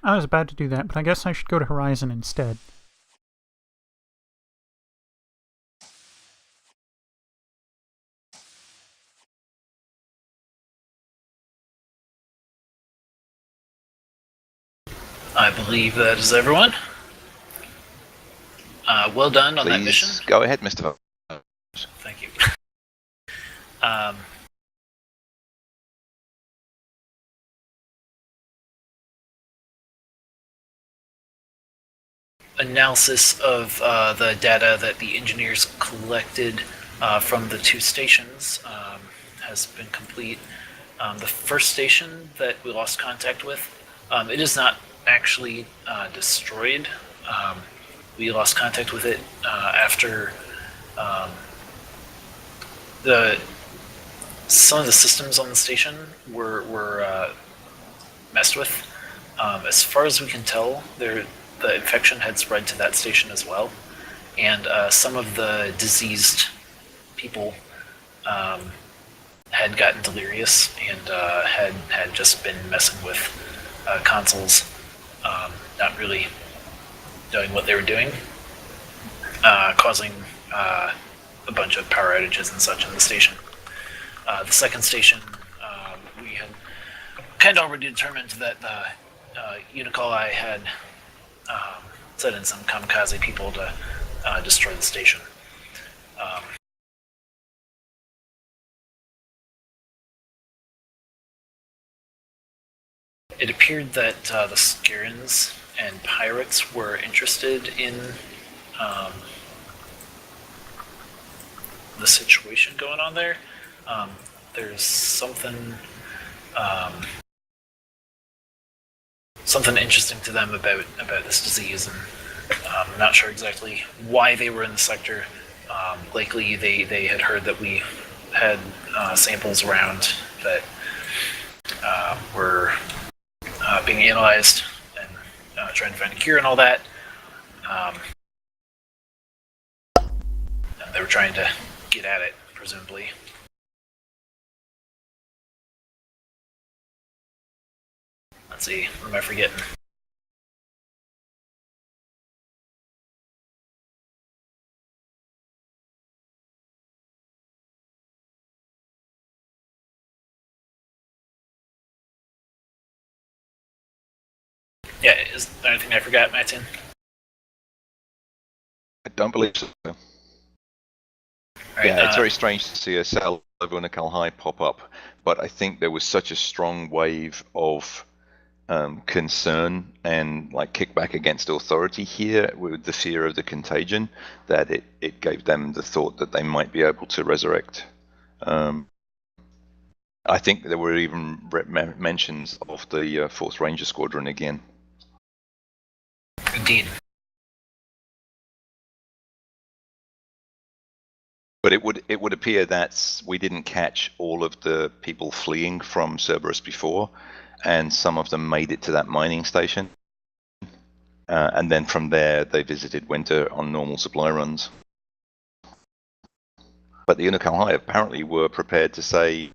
I was about to do that, but I guess I should go to Horizon instead. I believe that is everyone. Well done on that Please mission. go ahead, Mr. Thank you. Analysis of the data that the engineers collected from the two stations has been complete. The first station that we lost contact with, it is not actually destroyed. We lost contact with it after some of the systems on the station were messed with. As far as we can tell, the infection had spread to that station as well, and some of the diseased people had gotten delirious and had just been messing with consoles, not really knowing what they were doing, causing a bunch of power outages and such in the station. The second station, we had kind of already determined that Unicoli had sent in some kamikaze people to destroy the station. It appeared that the Scarans and pirates were interested in the situation going on there. There's something interesting to them about this disease, and I'm not sure exactly why they were in the sector. Likely they had heard that we had samples around that were being analyzed and trying to find a cure and all that. And they were trying to get at it, presumably. Let's see, what am I forgetting? Yeah, is there anything I forgot, Martin? I don't believe so. Right, Yeah, it's very strange to see a cell over Unicol High pop up, but I think there was such a strong wave of concern and like kickback against authority here with the fear of the contagion that it gave them the thought that they might be able to resurrect. I think there were even mentions of the 4th Ranger Squadron again. Indeed. But it would appear that we didn't catch all of the people fleeing from Cerberus before, and some of them made it to that mining station. And then from there, they visited Winter on normal supply runs. But the Unicol High apparently were prepared to say,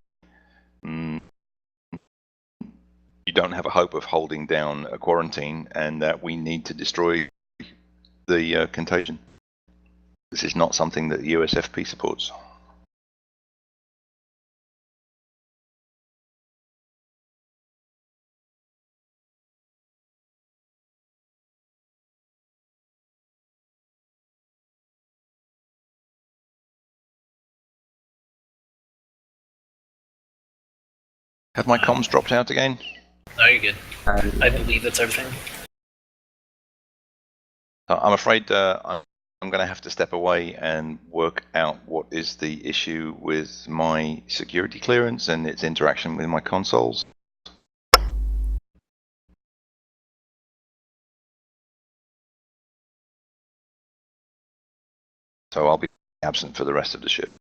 you don't have a hope of holding down a quarantine, and that we need to destroy the contagion. This is not something that the USFP supports. Have my comms dropped out again? No, you're good. I believe that's everything. I'm afraid I'm going to have to step away and work out what is the issue with my security clearance and its interaction with my consoles. So I'll be absent for the rest of the shift.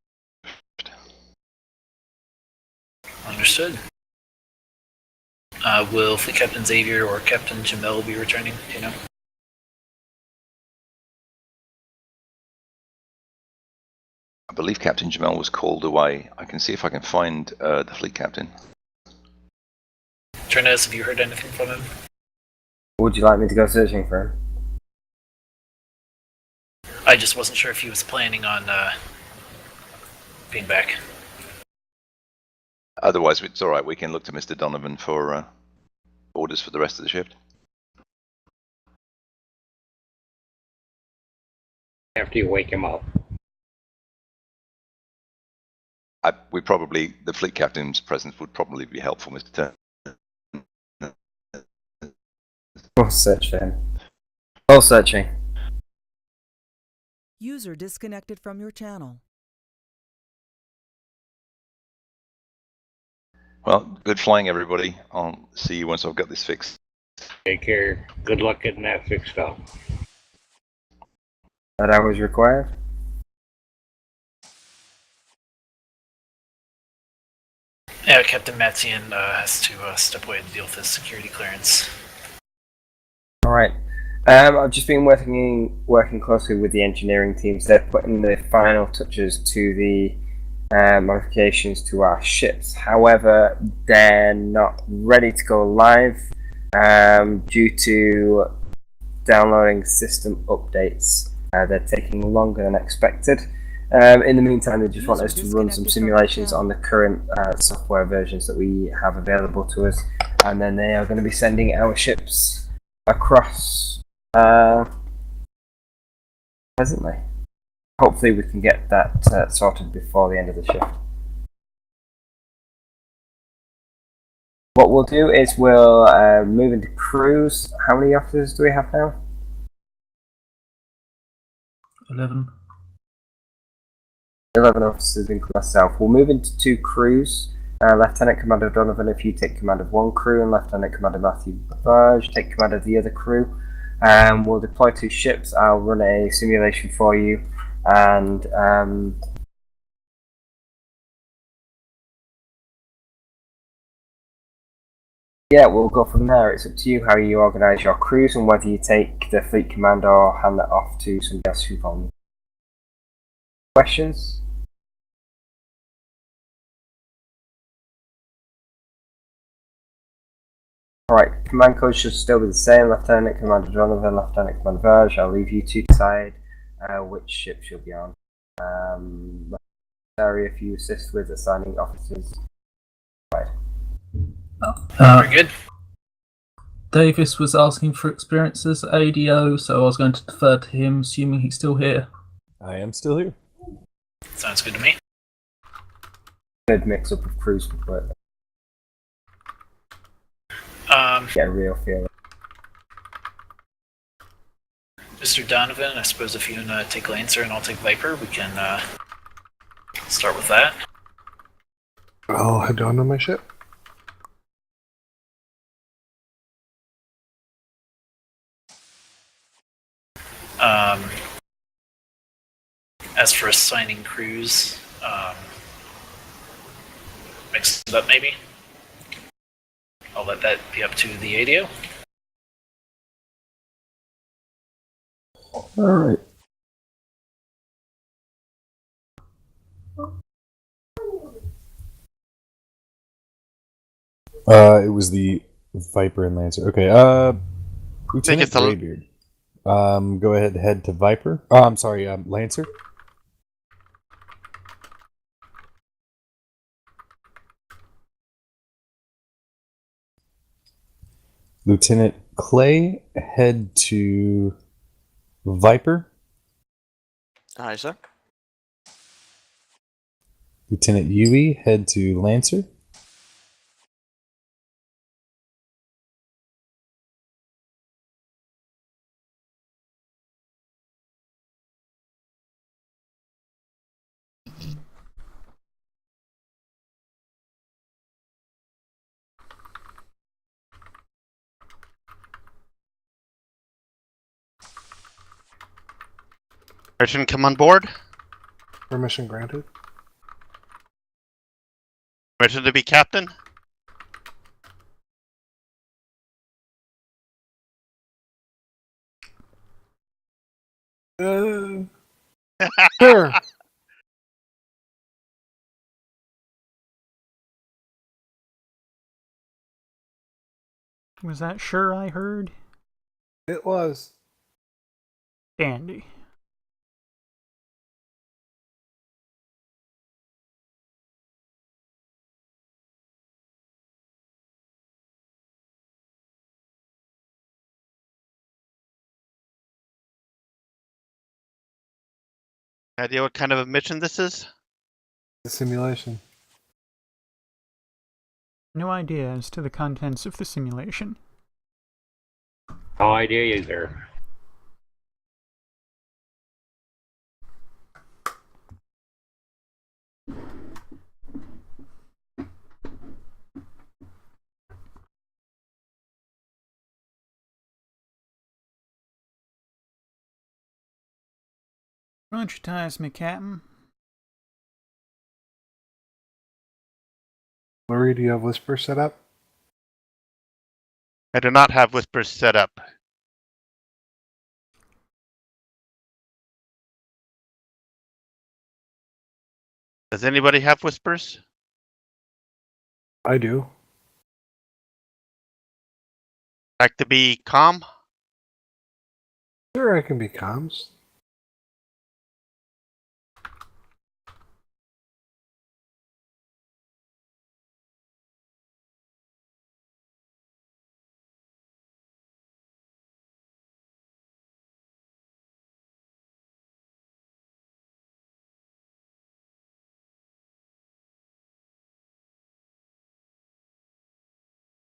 Understood. Will Fleet Captain Xavier or Captain Jamel be returning? Do you know? I believe Captain Jamel was called away. I can see if I can find the fleet captain. Trinus, have you heard anything from him? Would you like me to go searching for him? I just wasn't sure if he was planning on being back. Otherwise, it's all right. We can look to Mr. Donovan for orders for the rest of the shift. After you wake him up. The fleet captain's presence would probably be helpful, Mr. Turner. Oh, searching. Oh, searching. User disconnected from your channel. Well, good flying, everybody. I'll see you once I've got this fixed. Take care. Good luck getting that fixed up. That hours required? Yeah, Captain Matzian has to step away to deal with his security clearance. Alright. I've just been working closely with the engineering teams. They're putting the final touches to the modifications to our ships. However, they're not ready to go live due to downloading system updates. They're taking longer than expected. In the meantime, they just want us to run some simulations on the current software versions that we have available to us, and then they are going to be sending our ships across presently. Hopefully we can get that sorted before the end of the shift. What we'll do is we'll move into crews. How many officers do we have now? 11. 11 officers, including myself. We'll move into 2 crews. Lieutenant Commander Donovan, if you take command of 1 crew, and Lieutenant Commander Matthew Barge take command of the other crew. We'll deploy 2 ships. I'll run a simulation for you, and yeah, we'll go from there. It's up to you how you organise your crews and whether you take the fleet commander or hand that off to somebody else who's on. Questions? Alright, command code should still be the same. Lieutenant Commander Donovan, Lieutenant Commander Verge. I'll leave you to decide which ship you'll be on. Area, if you assist with assigning officers. Right. Very good. Davis was asking for experiences at ADO, so I was going to defer to him, assuming he's still here. I am still here. Sounds good to me. Good mix up of crews would work. Get a real feel. Mr. Donovan, I suppose if you take Lancer and I'll take Viper, we can start with that. I'll head down on my ship. As for assigning crews, mix it up maybe. I'll let that be up to the ADO. Alright. It was the Viper and Lancer. Okay, Lieutenant Greybeard. Go ahead, head to Viper. Oh, I'm sorry, Lancer. Lieutenant Clay, head to Viper. Aye, sir. Lieutenant Yui, head to Lancer. Mission come on board. Permission granted. Permission to be captain. Sure. Was that sure I heard? It was. Dandy. Idea what kind of a mission this is? The simulation. No idea as to the contents of the simulation. No idea either. Roger me, Captain. Lori, do you have Whisper set up? I do not have whispers set up. Does anybody have whispers? I do. Like to be calm? Sure, I can be comms.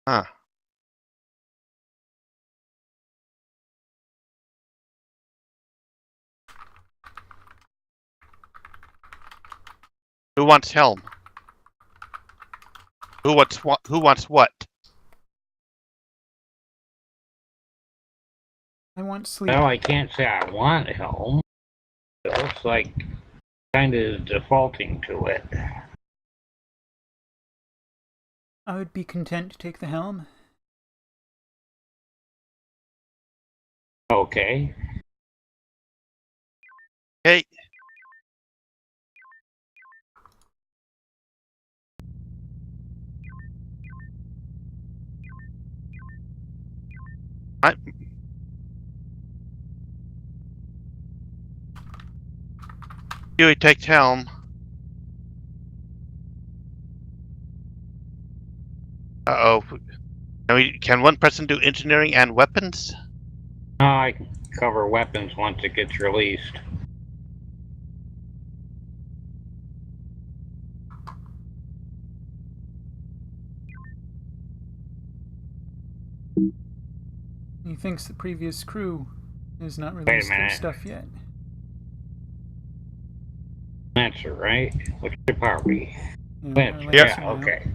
Huh. Who wants helm? Who wants what? Who wants what? I want sleep. Well, I can't say I want helm. It looks like kind of defaulting to it. I would be content to take the helm. Okay. Hey. Huey takes helm. Uh-oh. Can one person do engineering and weapons? No, I can cover weapons once it gets released. He thinks the previous crew has not Wait a released their minute. stuff yet. Lancer, right? Which ship are we? Yeah, Lancer. Lancer Yeah, now. okay.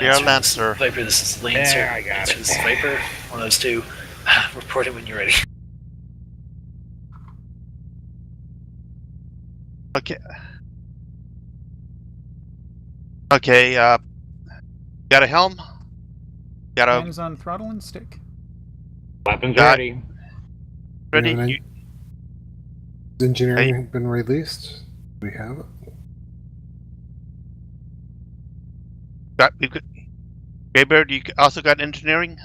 Yeah, Lancer. Viper, this is Lancer. There, I got Lancer, it. this is Viper. One of those two. Report it when you're ready. Okay. Okay, got a helm? Got a... Hands on throttle and stick. Weapons Got- ready. Ready? Has You, engineering been released? We have it. we've got... Graybeard, you also got engineering?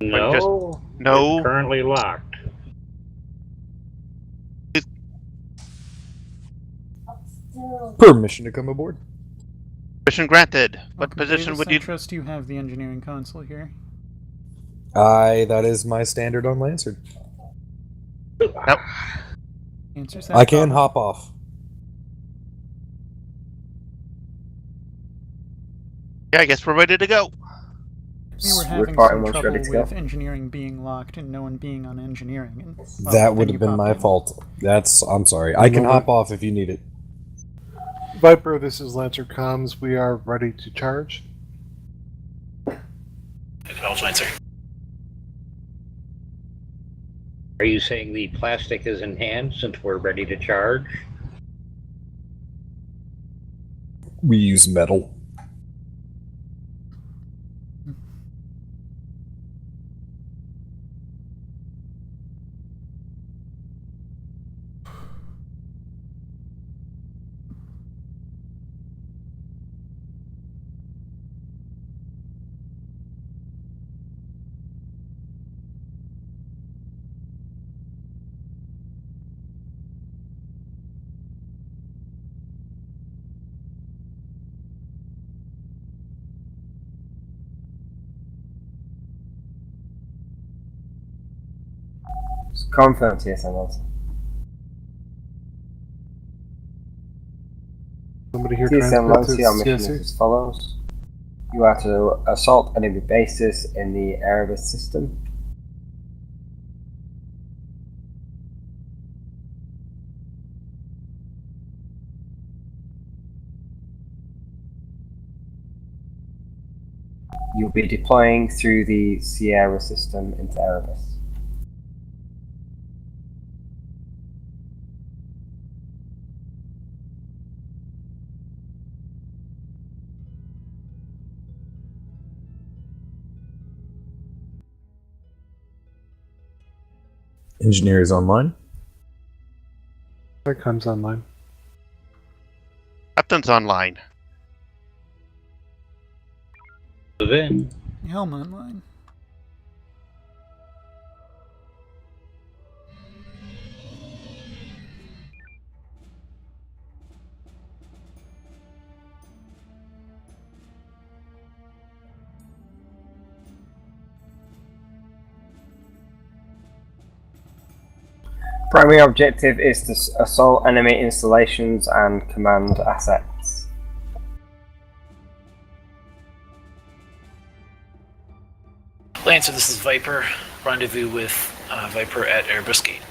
No. No. It's currently locked. Permission to come aboard. Mission granted. What Welcome, position Davis. would you... I trust you have the engineering console here. That is my standard on Lancer. Nope. Answers that I can problem. hop off. Yeah, I guess we're ready to go. We were having far some almost trouble ready to go. with engineering being locked and no one being on engineering. And, well, That then would you have been popped my in. fault. I'm sorry. I can hop off if you need it. Viper, this is Lancer Comms. We are ready to charge. Acknowledge Lancer. Are you saying the plastic is in hand since we're ready to charge? We use metal. Confirmed, TSM Lancer. Somebody here TSM transfer to Lancer, our mission CSC? is as follows. You are to assault enemy bases in the Erebus system. You'll be deploying through the Sierra system into Erebus. Engineer is online. That comes online. Captain's online. Then. Helm online. Primary objective is to assault enemy installations and command assets. Lancer, this is Viper. Rendezvous with Viper at Erebus Gate.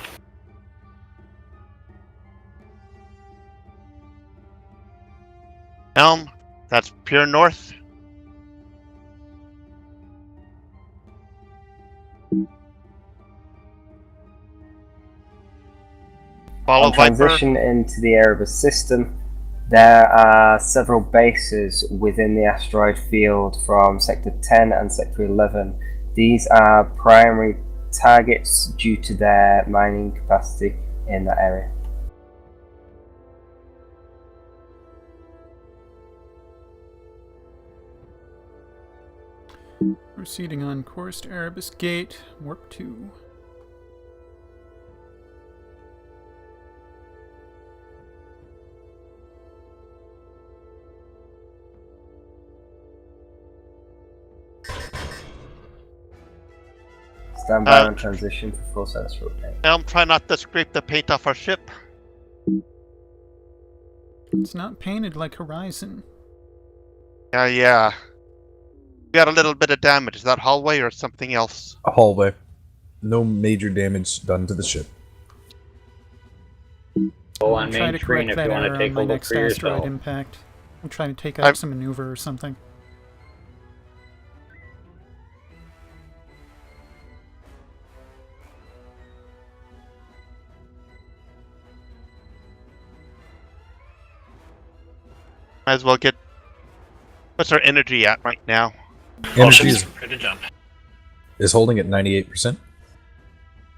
Helm, that's pure north. Follow On Viper. transition into the Erebus system, there are several bases within the asteroid field from Sector 10 and Sector 11. These are primary targets due to their mining capacity in that area. Proceeding on course to Erebus Gate, warp 2. Stand by on transition for full sense rotate. Helm, try not to scrape the paint off our ship. It's not painted like Horizon. Yeah. We got a little bit of damage. Is that hallway or something else? A hallway. No major damage done to the ship. Go I'll on try main to screen correct if that you want error to take on a my look next for asteroid yourself. impact. I'm trying to take out some maneuver or something. Might as well get. What's our energy at right now? Energy is, ready to jump. is holding at 98%.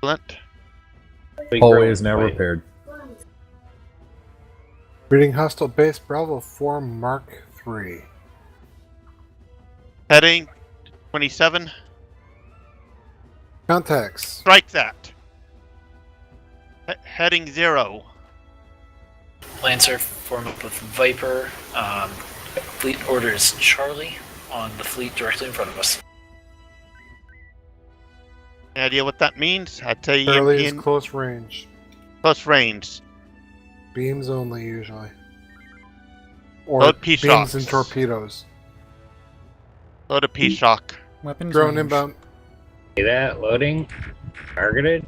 Excellent. Hallway is now repaired. Reading hostile base Bravo 4 Mark 3. Heading 27. Contacts. Strike that. Heading 0. Lancer, form up with Viper. Fleet orders Charlie on the fleet directly in front of us. Any idea what that means? I'd say Charlie is in close range. close range. Beams only, usually. Or Load beams P-shocks. and torpedoes. Load a P-shock. Weapons Drone range. inbound. See that? Loading. Targeted.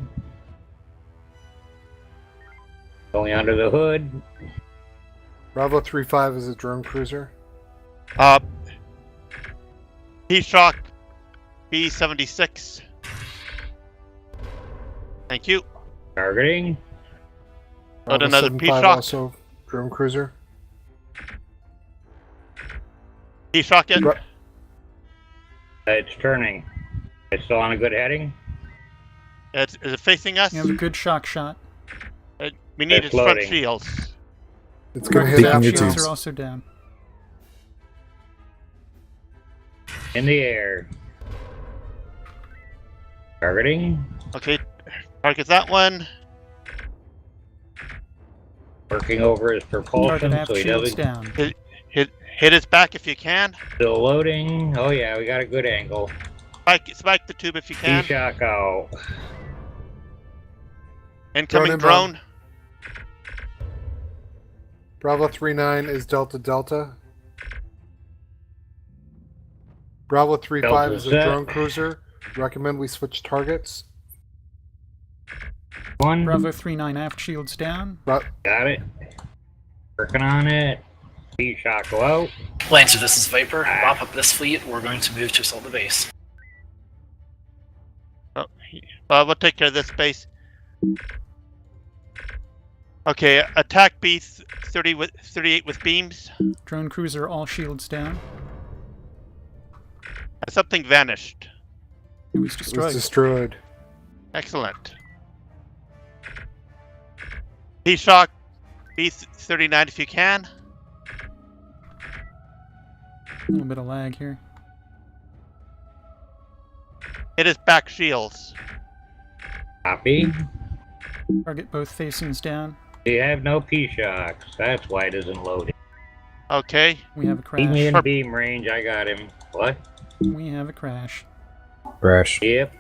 Going under the hood. Bravo 3-5 is a drone cruiser. P-shock B-76. Thank you. Targeting. Load Bravo another 7-5 P-shock. also drone cruiser. P-shock it. It's turning. It's still on a good heading. Is it facing us? You have a good shock shot. We need It's its front loading. shields. It's going to hit Taking after your Shields tubes. are also down. In the air. Targeting. Okay, target that one. Working over his propulsion Target so he shields doesn't. down. Hit his back if you can. Still loading. Oh yeah, we got a good angle. Spike the tube if you can. P-shock out. Incoming inbound. drone. Bravo 39 is Delta Delta. Bravo 35 is a set. drone cruiser. Recommend we switch targets. Bravo 39 aft shields down. Got it. Working on it. P-Shock go out. Lancer, this is Viper. Mop up this fleet. We're going to move to assault the base. Oh, we'll take care of this base. Okay, attack B-30 with 38 with beams. Drone cruiser all shields down. Something vanished. It was destroyed. It was destroyed. Excellent. P-Shock B-39 if you can. A little bit of lag here. It is back shields. Copy. Target both facings down. We have no P-Shocks. That's why it isn't loading. Okay. We have a crash. Keep me in beam range. I got him. What? We have a crash. Crash. Yep.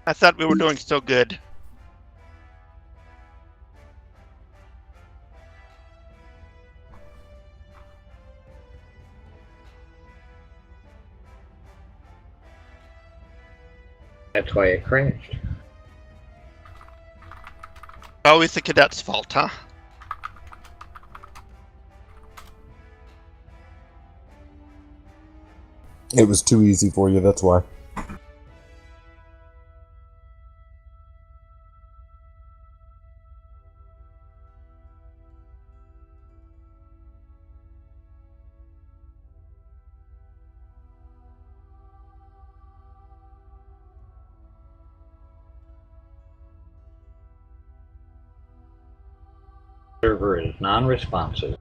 I thought we were doing so good. That's why it crashed. Always the cadet's fault, huh? It was too easy for you, that's why. Server is non-responsive.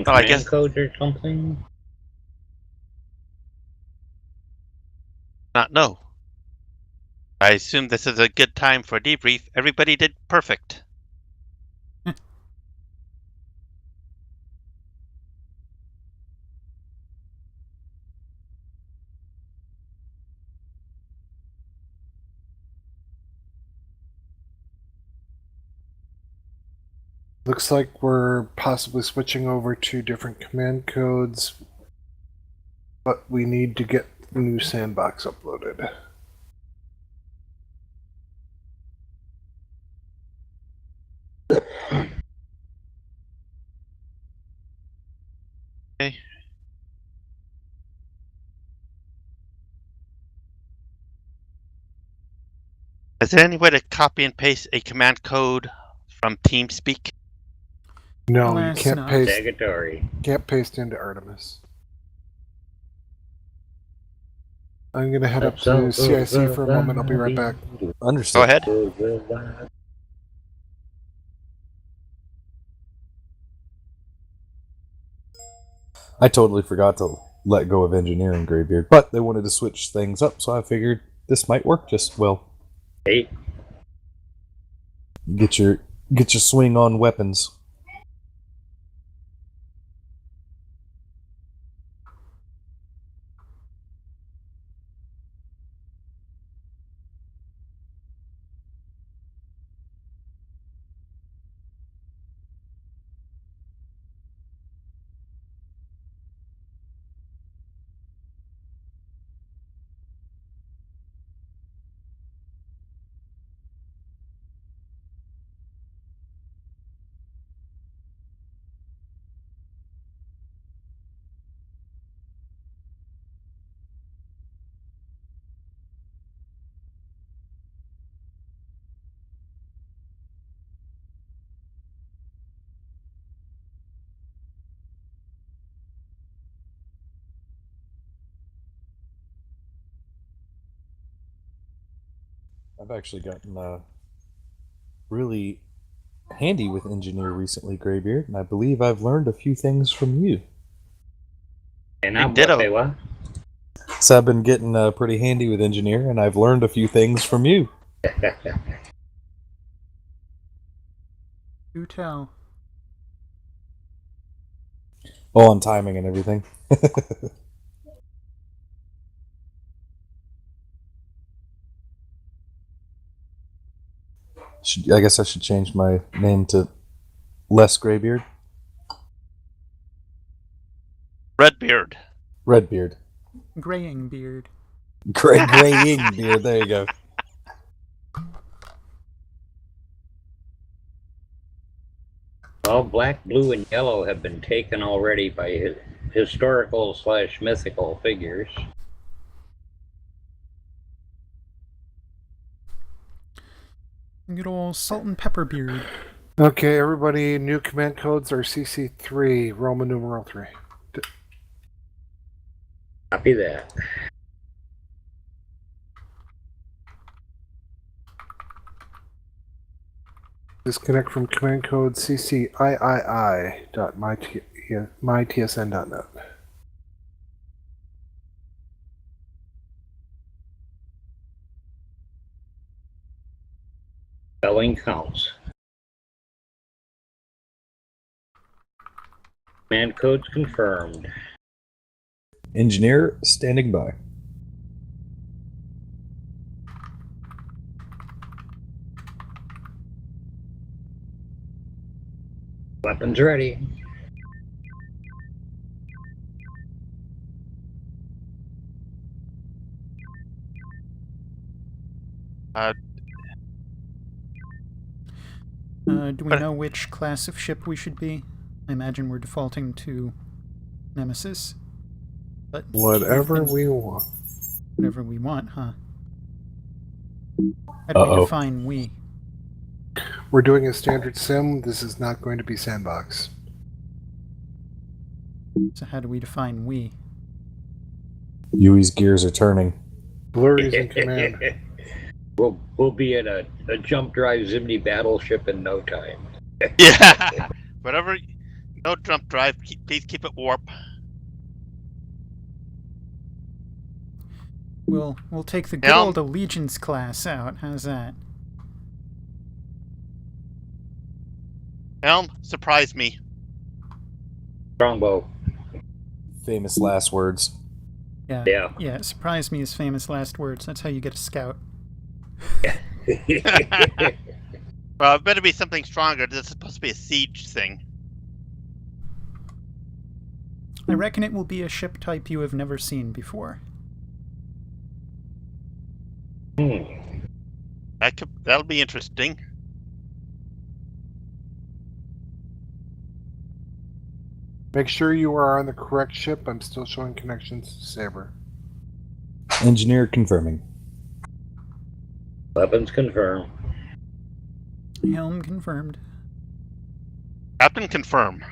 I guess Codes or something? not. No. I assume this is a good time for a debrief. Everybody did perfect. Looks like we're possibly switching over to different command codes, but we need to get the new sandbox uploaded. Okay. Is there any way to copy and paste a command code from TeamSpeak? No, you Alas, can't not. paste. Negatory. Can't paste into Artemis. I'm gonna head up to CIC for a moment. I'll be right back. Understood. Go ahead. I totally forgot to let go of engineering, Greybeard, but they wanted to switch things up, so I figured this might work just well. Hey. Get your swing on weapons. I've actually gotten really handy with engineer recently, Greybeard, and I believe I've learned a few things from you. And I'm what? So I've been getting pretty handy with engineer, and I've learned a few things from you. Do tell. Oh, on timing and everything. I guess I should change my name to Les Greybeard. Redbeard. Redbeard. Graying beard. Graying beard. There you go. All black, blue, and yellow have been taken already by historical/mythical figures. Good old salt and pepper beard. Okay, everybody, new command codes are CC3, Roman numeral 3. Copy that. Disconnect from command code CCIII.mytsn.net. Spelling counts. Command codes confirmed. Engineer standing by. Weapons ready. Do we know which class of ship we should be? I imagine we're defaulting to Nemesis. But whatever we want. Whatever we want, huh? How do we define we? We're doing a standard sim. This is not going to be sandbox. So how do we define we? Yui's gears are turning. Blurry's in command. We'll be in a jump drive Zimni battleship in no time. Yeah. Whatever. No jump drive. Please keep it warp. We'll take the good old Allegiance class out. How's that? Helm, surprise me. Strongbow. Famous last words. Yeah. Surprise me is famous last words. That's how you get a scout. Well, it better be something stronger. This is supposed to be a siege thing. I reckon it will be a ship type you have never seen before. That'll be interesting. Make sure you are on the correct ship. I'm still showing connections to Saber. Engineer confirming. Weapons confirmed. Helm confirmed. Captain confirm.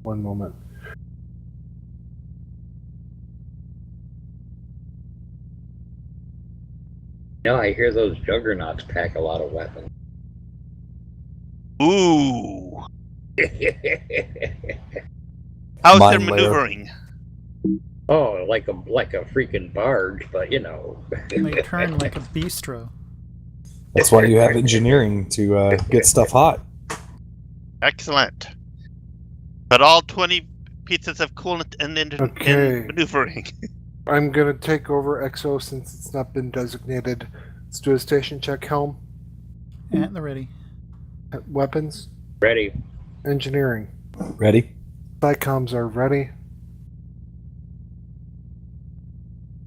One moment. No, I hear those juggernauts pack a lot of weapons. Ooh. How's their Mine layer. maneuvering? Oh, like a freaking barge, but you know. They turn like a bistro. That's why you have engineering to get stuff hot. Excellent. But all 20 pieces of coolant and Okay. maneuvering. I'm gonna take over XO since it's not been designated. Let's do a station check. Helm. At the ready. Weapons. Ready. Engineering. Ready? Psychoms are ready.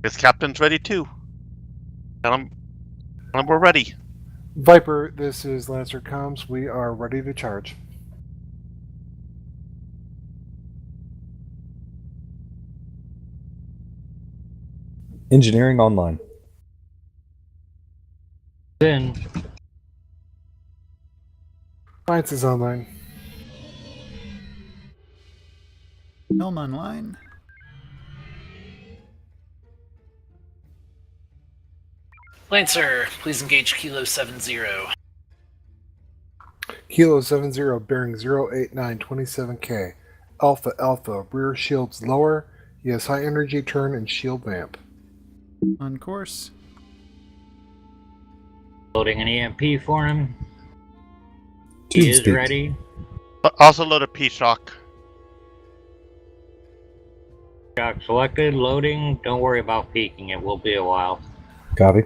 This captain's ready too. Tell him we're ready. Viper, this is Lancer Comms. We are ready to charge. Engineering online. Then Science is online. Helm online. Lancer, please engage Kilo 70. Kilo 70 bearing 08927K. Alpha Alpha, rear shields lower. He has high energy turn and shield vamp. On course. loading an EMP for him. He is ready. Also load a P-Shock. Shock selected, loading. Don't worry about peeking, it will be a while. Copy.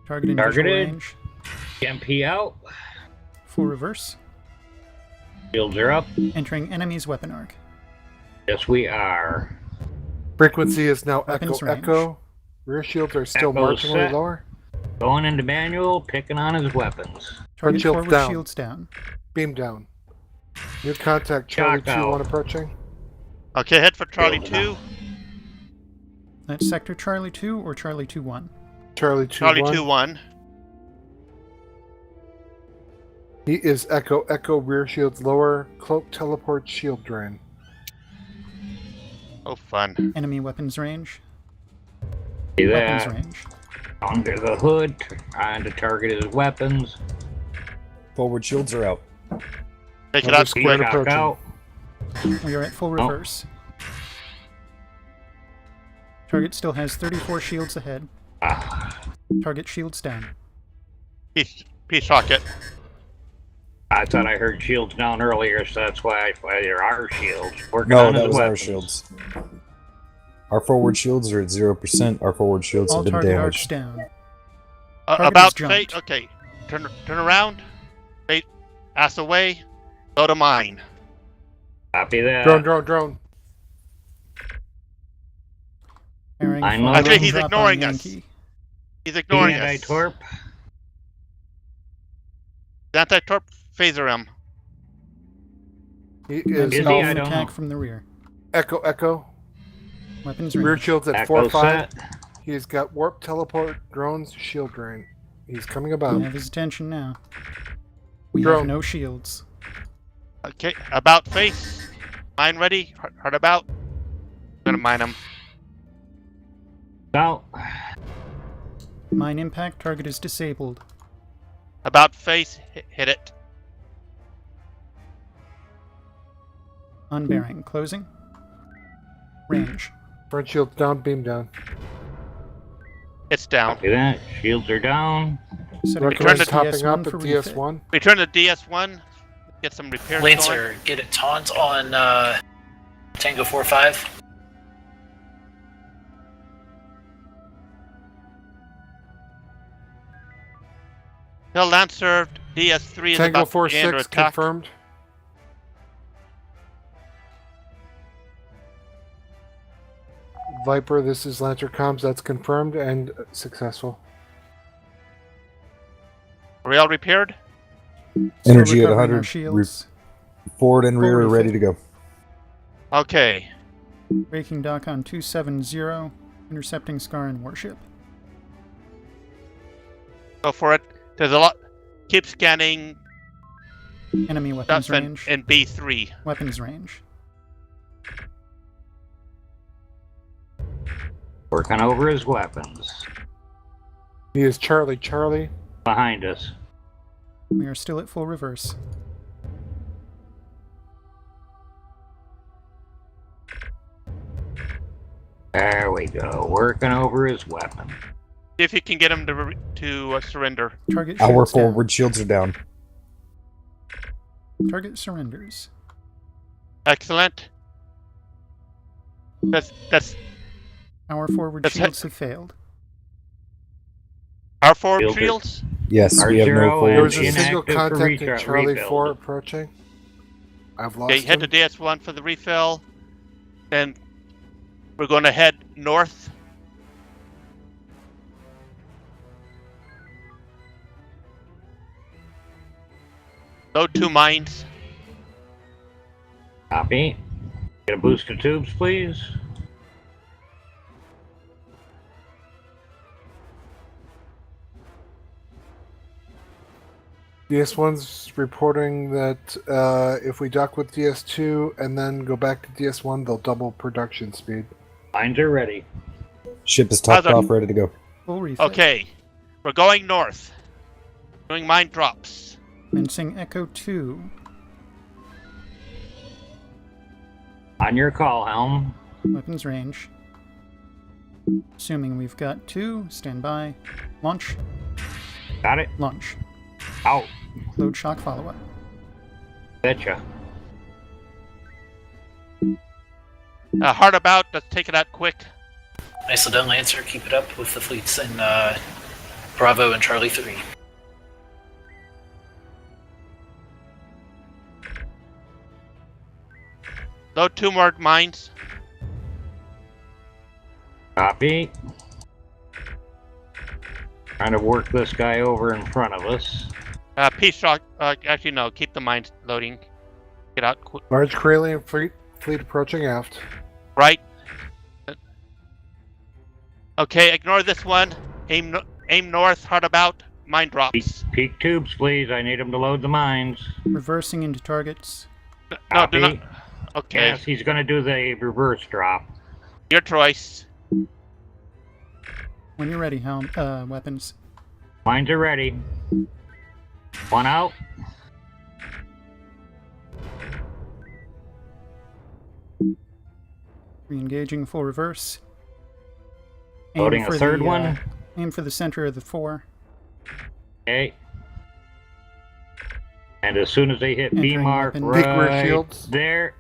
Targeting Targeted. visual range. EMP out. Full reverse. Shields are up. Entering enemy's weapon arc. Yes, we are. Frequency is now Weapons Echo range. Echo. Rear shields are still Echo marginally set. lower. Going into manual, picking on his weapons. Target shields forward down. shields down. Beam down. New contact Charlie Shock 2-1 out. approaching. Okay, head for Charlie Shields 2. That's Sector Charlie 2 or Charlie 2-1? Charlie 2-1. Charlie 2-1. He is Echo Echo, rear shields lower. Cloak teleport shield drain. Oh, fun. Enemy weapons range. See Weapons that? range. Under the hood, trying to target his weapons. Forward shields are out. Take it Another out square quick. Shock approaching. out. We are at full Oh. reverse. Target still has 34 shields ahead. Target shields down. P-Shock it. I thought I heard shields down earlier, so that's why there are shields. Working No, on that his was our weapons. shields. Our forward shields are at 0%. Our forward shields All have been target arcs damaged. down. Target About is jumped. fate. Okay. Turn around. Fate. Ass away. Go to mine. Copy that. Drone. Firing I for know. a Actually, he's drop on ignoring us. Yankee. He's ignoring us. Anti-torp. Anti-torp. Phaser him. He Is is he? Alpha I don't attack know. from the rear. Echo Echo. Weapons Rear range. shields at Echo 4-5. set. He's got warp, teleport, drones, shield drain. He's coming We about. have his attention now. We Drone. have no shields. Okay. About face. Mine ready. Hard about. I'm gonna mine him. Out. Mine impact target is disabled. About face. Hit it. On bearing. Closing. Range. Front shields down, beam down. It's down. Copy that. Shields are down. Set Return Recommend to topping DS1 up for at refit. DS1. Return to DS1. Get some repairs Lancer, get it taunt on Tango 4-5. going. Tell Lancer DS3 is Tango about to be under 4-6 attack. confirmed. Viper, this is Lancer Comms. That's confirmed and successful. Are we all repaired? Still Energy at recovering our 100. shields. Forward and rear are Forward ready to go. Okay. Breaking dock on 270, intercepting Scar and warship. Go for it. There's a lot. Keep scanning. Enemy weapons stuff range. and B3. Weapons range. Working over his weapons. He is Charlie. Charlie. Behind us. We are still at full reverse. There we go. Working over his weapon. See if you can get him to surrender. Target Our shields down. forward shields are down. Target surrenders. Excellent. That's Our forward That's shields have failed. our forward Build it. shields. Yes, we have no R0 There forward was a Inactive single for contact in rebuild. Charlie 4 approaching. I've lost Okay, head him. to DS1 for the refill. Then we're going to head north. Load 2 mines. Copy. Get a boost of tubes, please. DS1's reporting that if we dock with DS2 and then go back to DS1, they'll double production speed. Mines are ready. Ship is topped Other- off, ready to go. Full refit. Okay, we're going north. Doing mine drops. Commencing Echo 2. On your call, Helm. Weapons range. Assuming we've got 2, stand by. Launch. Got it. Launch. Out. Load shock follow-up. Betcha. Hard about. Let's take it out quick. Nicely done, Lancer. Keep it up with the fleets in Bravo and Charlie 3. Load 2 more mines. Copy. Trying to work this guy over in front of us. Peace shock. Actually, no. Keep the mines loading. Get out quick. Large Corellian fleet approaching aft. Right. Okay, ignore this one. Aim north. Hard about. Mine drops. Peak tubes, please. I need him to load the mines. Reversing into targets. No, do not. Copy. Okay. Yes, he's going to do the reverse drop. Your choice. When you're ready, Helm. Weapons. Mines are ready. One out. Re-engaging full reverse. Loading a third one. Aim for the center of the 4. Okay. And as soon as they hit B Entering mark, weapon. Big rear right shields. there.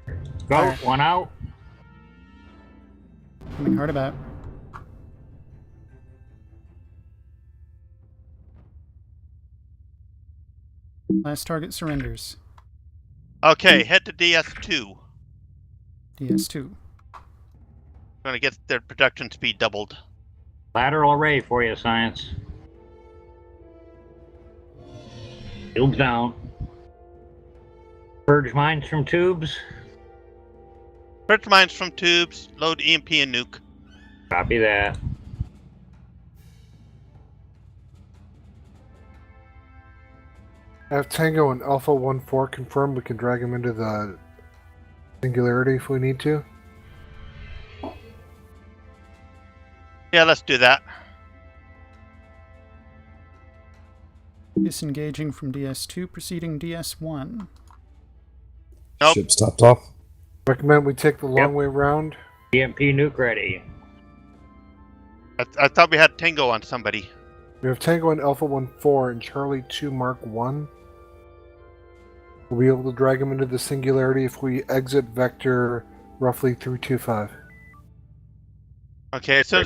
Go. Fire. One out. Coming hard about. Last target surrenders. Okay, head to DS2. DS2. Going to get their production speed doubled. Lateral array for you, Science. Shields down. Purge mines from tubes. Purge mines from tubes. Load EMP and nuke. Copy that. I have Tango and Alpha 1-4 confirmed. We can drag him into the Singularity if we need to. Yeah, let's do that. Disengaging from DS2, proceeding DS1. Nope. Ship's topped off. Recommend we take the long way round. EMP nuke ready. I thought we had Tango on somebody. We have Tango and Alpha 1-4 and Charlie 2 Mark 1. We'll be able to drag him into the Singularity if we exit vector roughly through 2-5. Okay, so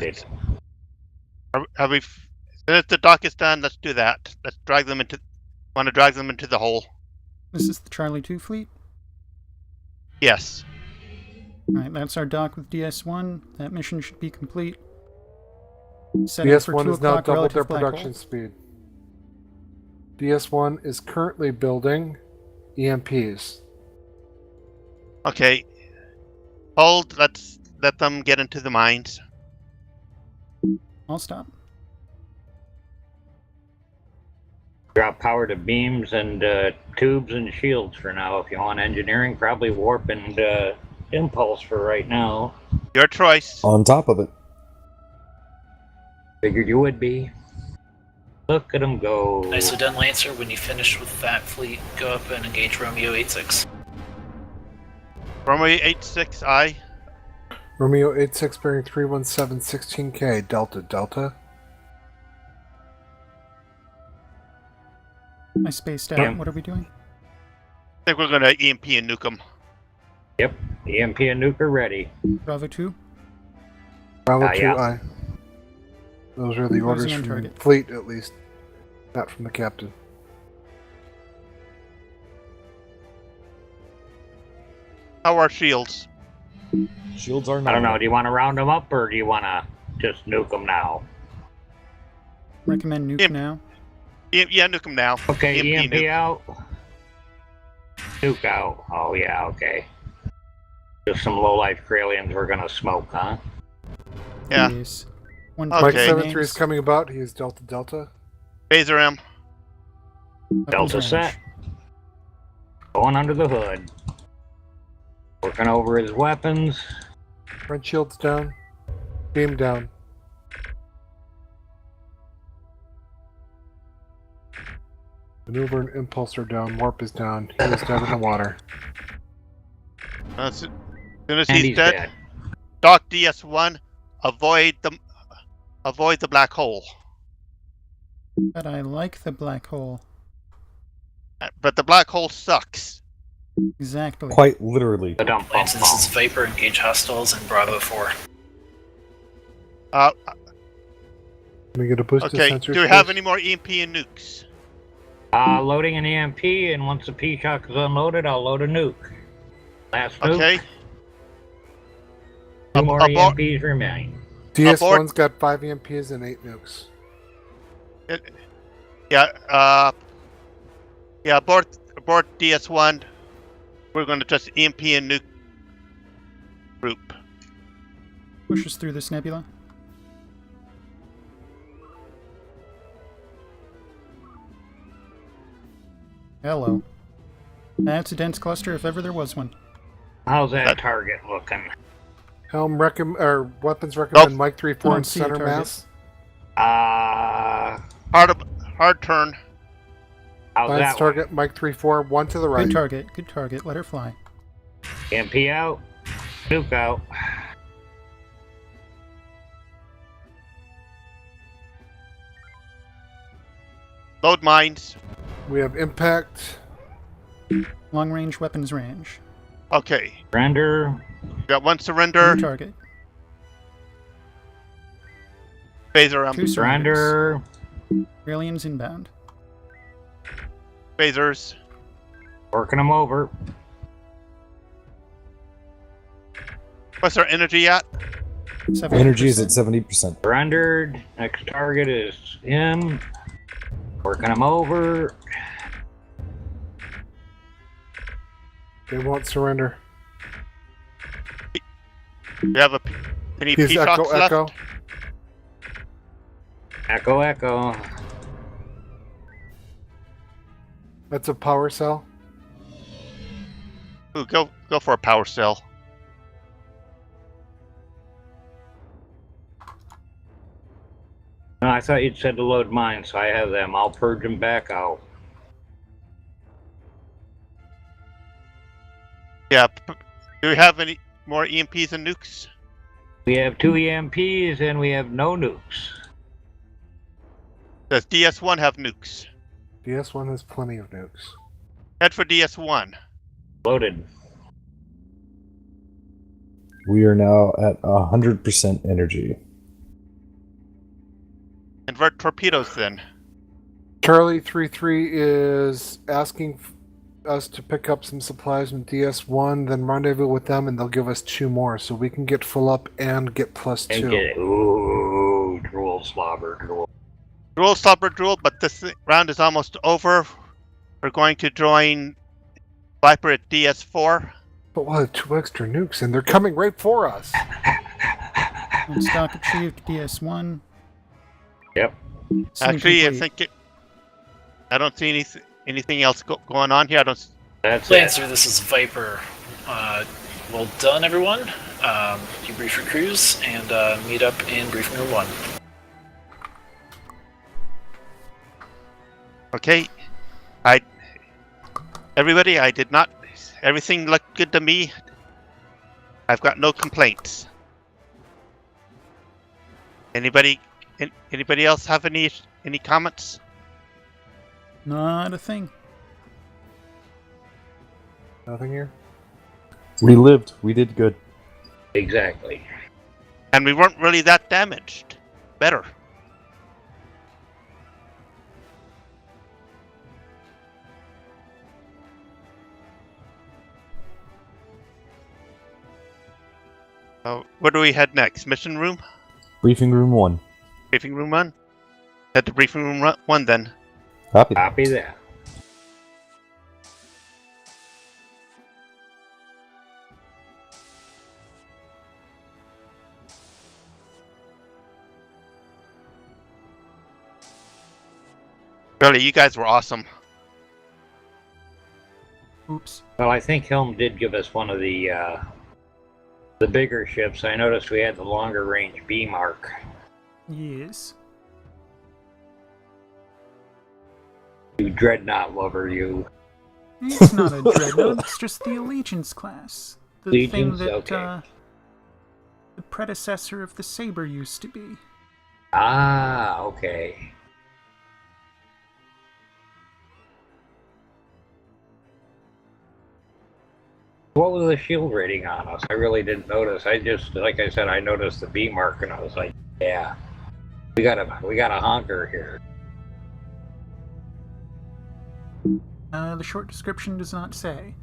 are we? As soon as the dock is done, let's do that. Let's drag them into. Want to drag them into the hole? This is the Charlie 2 fleet. Yes. Alright, that's our dock with DS1. That mission should be complete. Setting for DS1 2 has now o'clock doubled their relative black hole. production speed. DS1 is currently building EMPs. Okay. Hold. Let's let them get into the mines. I'll stop. Drop power to beams and tubes and shields for now. If you want engineering, probably warp and impulse for right now. Your choice. On top of it. Figured you would be. Look at them go. Nice, so done, Lancer. When you finish with that fleet, go up and engage Romeo 86. Romeo 86, I. Romeo 86 bearing 317 16K, Delta Delta. I spaced out. Yeah. What are we doing? I think we're gonna EMP and nuke them. Yep, EMP and nuke are ready. Bravo 2? Bravo 2, yeah. I. Those are the orders on from the target. fleet, at least. Not from the captain. How are shields? Shields are I don't know. Do you want to round them up or do you want to just nuke them now? Recommend nuke now. Yeah, nuke them now. Okay, EMP nuke. out. Nuke out. Oh, yeah, okay. Just some low-life Kralians we're going to smoke, huh? Yeah. Yes. One Okay. Mike target 73 remains. is coming about. He is Delta Delta. Phaser M. Delta range. set. Going under the hood. Working over his weapons. Front shields down. Beam down. Maneuver and impulse are down. Warp is down. He is dead in the water. As soon as And he's dead, Doc DS1, avoid the black hole. But I like the black hole. But the black hole sucks. Exactly. Quite literally. The dump Lancer, this is Viper. Engage hostiles in Bravo 4. Let me get a boost to Okay, sensor. do we have any more EMP and nukes? Loading an EMP, and once the P-Shock is unloaded, I'll load a nuke. Last nuke. Okay. Two more abort. EMPs remain. DS1's got 5 EMPs and 8 nukes. Yeah, abort DS1. We're going to just EMP and nuke group. Push us through this nebula. Hello. That's a dense cluster if ever there was one. How's that target looking? Helm weapons recommend Nope. Mike 3-4 Don't and see a center target. mass. Hard turn. How's Lance that target Mike 3-4, 1 to the right. Good target. Good target. Let her fly. EMP out. Nuke out. Load mines. We have impact. Long range weapons range. Okay. Surrender. Got one surrender. New target. Phaser M. 2 surrenders. Surrender. Aliens inbound. Phasers. Working them over. What's our energy at? 70%. Energy is at 70%. Surrendered. Next target is him. Working them over. They won't surrender. We have any He's P-Shocks Echo left? Echo. Echo, echo. That's a power cell. Ooh, go for a power cell. No, I thought you'd said to load mine, so I have them. I'll purge them back out. Yeah. Do we have any more EMPs and nukes? We have 2 EMPs and we have no nukes. Does DS1 have nukes? DS1 has plenty of nukes. Head for DS1. Loaded. We are now at 100% energy. Convert torpedoes then. Charlie 3-3 is asking us to pick up some supplies from DS1, then rendezvous with them, and they'll give us 2 more, so we can get full up and get plus 2. And get it. Ooh, drool, slobber, drool. Drool, stopper, drool, but this round is almost over. We're going to join Viper at DS4. But we'll have 2 extra nukes, and they're coming right for us. And stock achieved DS1. Yep. Actually, I complete. think I don't see anything else going on here. I don't. That's Lancer, this is Viper. Well done, everyone. Debrief your crews and meet up in briefing room 1. Okay. Everybody, I did not. Everything looked good to me. I've got no complaints. Anybody else have any comments? Not a thing. Nothing here? We lived. We did good. Exactly. And we weren't really that damaged. Better. Where do we head next? Mission room? Briefing room 1. Briefing room 1? Head to briefing room 1 then. Copy. Copy that. Really, you guys were awesome. Oops. Well, I think Helm did give us one of the bigger ships. I noticed we had the longer range B mark. Yes. You dreadnought lover, you. It's not a dreadnought, it's just the Allegiance class. The Allegiance? thing that Okay. the predecessor of the Saber used to be. Ah, okay. What was the shield rating on us? I really didn't notice. I just, like I said, I noticed the B mark and I was like, yeah, we got a honker here. The short description does not say.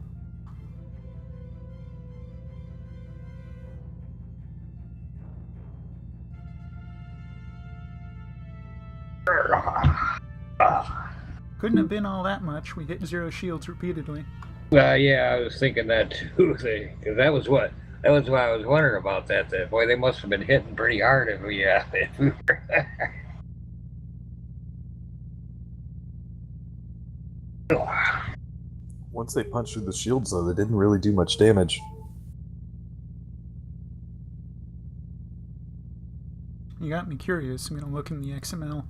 Couldn't have been all that much. We hit 0 shields repeatedly. Yeah, I was thinking that too. Because that was why I was wondering about that. That boy, they must have been hitting pretty hard if we were. Once they punched through the shields, though, they didn't really do much damage. You got me curious. I'm gonna look in the XML.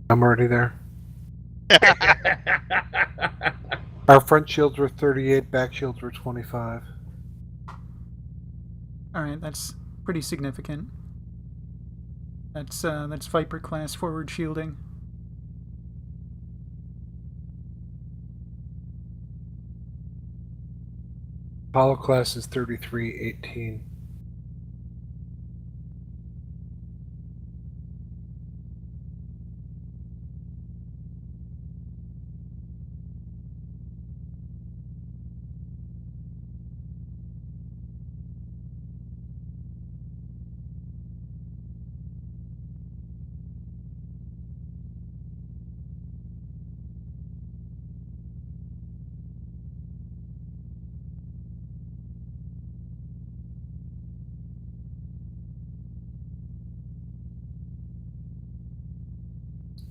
I'm already there. Our front shields were 38, back shields were 25. Alright, that's pretty significant. That's Viper class forward shielding. Apollo class is 3318.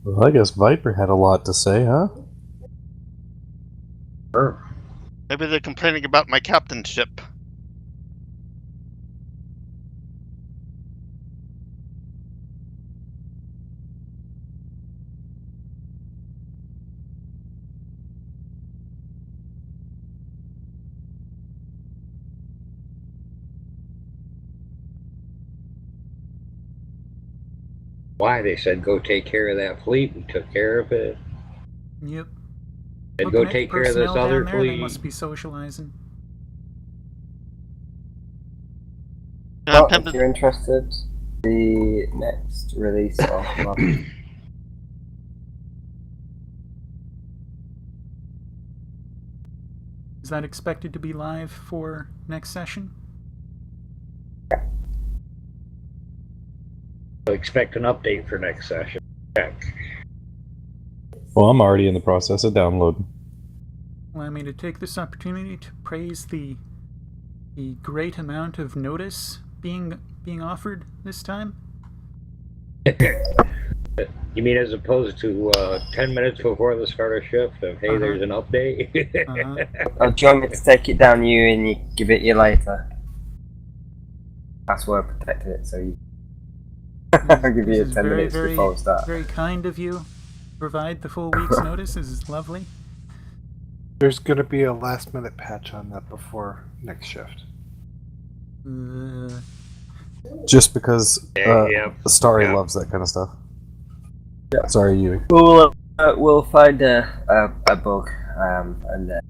Well, I guess Viper had a lot to say, huh? Sure. Maybe they're complaining about my captainship. Why? They said go take care of that fleet. We took care of it. Yep. And go take care of this other They fleet. must be socializing. Well, if you're interested, the next release of Is that expected to be live for next session? Expect an update for next session. Check. Well, I'm already in the process of downloading. Allow me to take this opportunity to praise the the great amount of notice being offered this time? You mean as opposed to 10 minutes before the start of shift of, hey, there's an update? Oh, do you want me to take it down you and you give it you later? Password protected it, so you... I'll give you 10 minutes before we start. Very kind of you. Provide the full week's notice. This is lovely. There's going to be a last minute patch on that before next shift. Just because Yeah. Starry loves that kind of stuff. Yeah. Sorry, you. We'll find a bug and then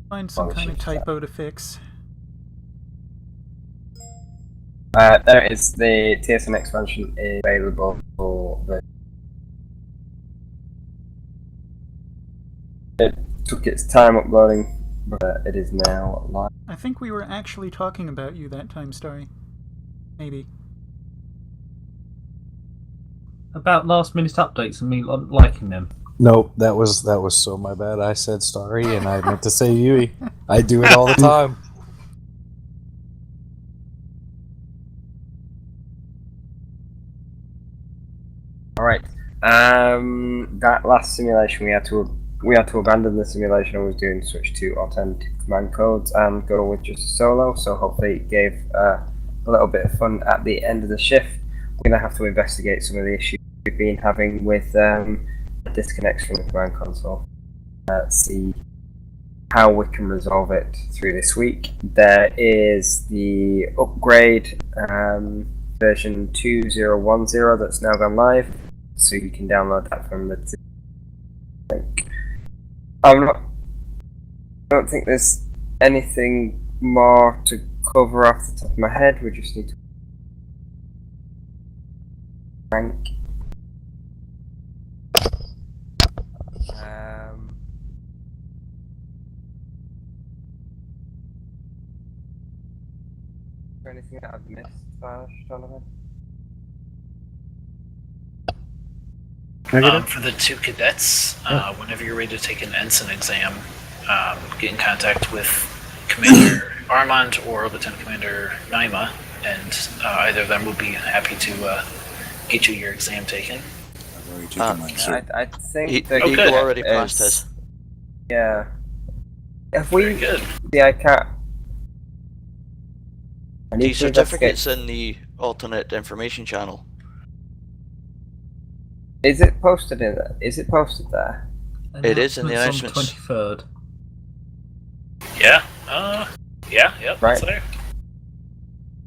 Find some kind of typo to fix. there is the TSM expansion is available for the. It took its time uploading, but it is now live. I think we were actually talking about you that time, Starry. Maybe. About last minute updates and me liking them. Nope, that was so my bad. I said Starry and I meant to say Yui. I do it all the time. All right. That last simulation we had to abandon the simulation I was doing, switch to alternative command codes and go with just a solo. So hopefully it gave a little bit of fun at the end of the shift. We're gonna have to investigate some of the issues we've been having with disconnects from the command console. See how we can resolve it through this week. There is the upgrade version 2010 that's now gone live, so you can download that from the link. I don't think there's anything more to cover off the top of my head. We just need to rank. Is there anything that I've missed, Donovan? For the two cadets, whenever you're ready to take an ensign exam, get in contact with Commander Armand or Lieutenant Commander Naima, and either of them will be happy to get you your exam taken. I've already taken mine, sir. I think the Eagle already passed his. Yeah. If Very we... good. Yeah, I can't... I need The to investigate. certificate's in the alternate information channel. Is it posted in there? Is it posted there? It is in the Announcements announcements. on the 23rd. Yeah. Yep. Right. That's there.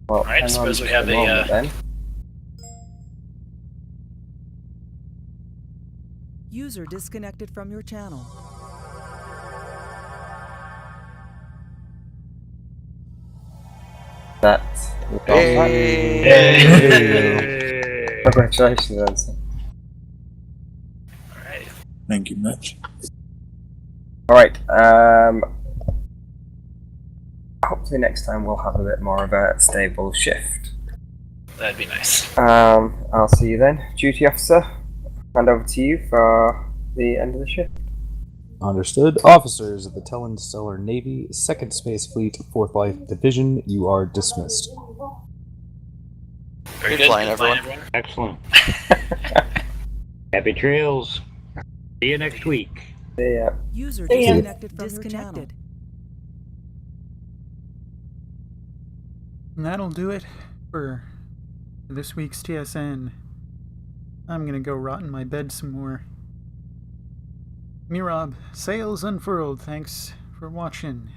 Well, All right. hang Suppose on we just have a moment then. User disconnected from your channel. That's... Hey. Congratulations, Anson. Alright. Thank you much. Alright, hopefully next time we'll have a bit more of a stable shift. That'd be nice. I'll see you then. Duty officer, hand over to you for the end of the shift. Understood. Officers of the Terran Stellar Navy, 2nd Space Fleet, 4th Life Division, you are dismissed. Very Good good. flying, Good everyone. Excellent. Happy trails. See you next week. Yeah. User See ya. disconnected from your channel. And that'll do it for this week's TSN. I'm gonna go rot in my bed some more. Me Rob, sails unfurled. Thanks for watching.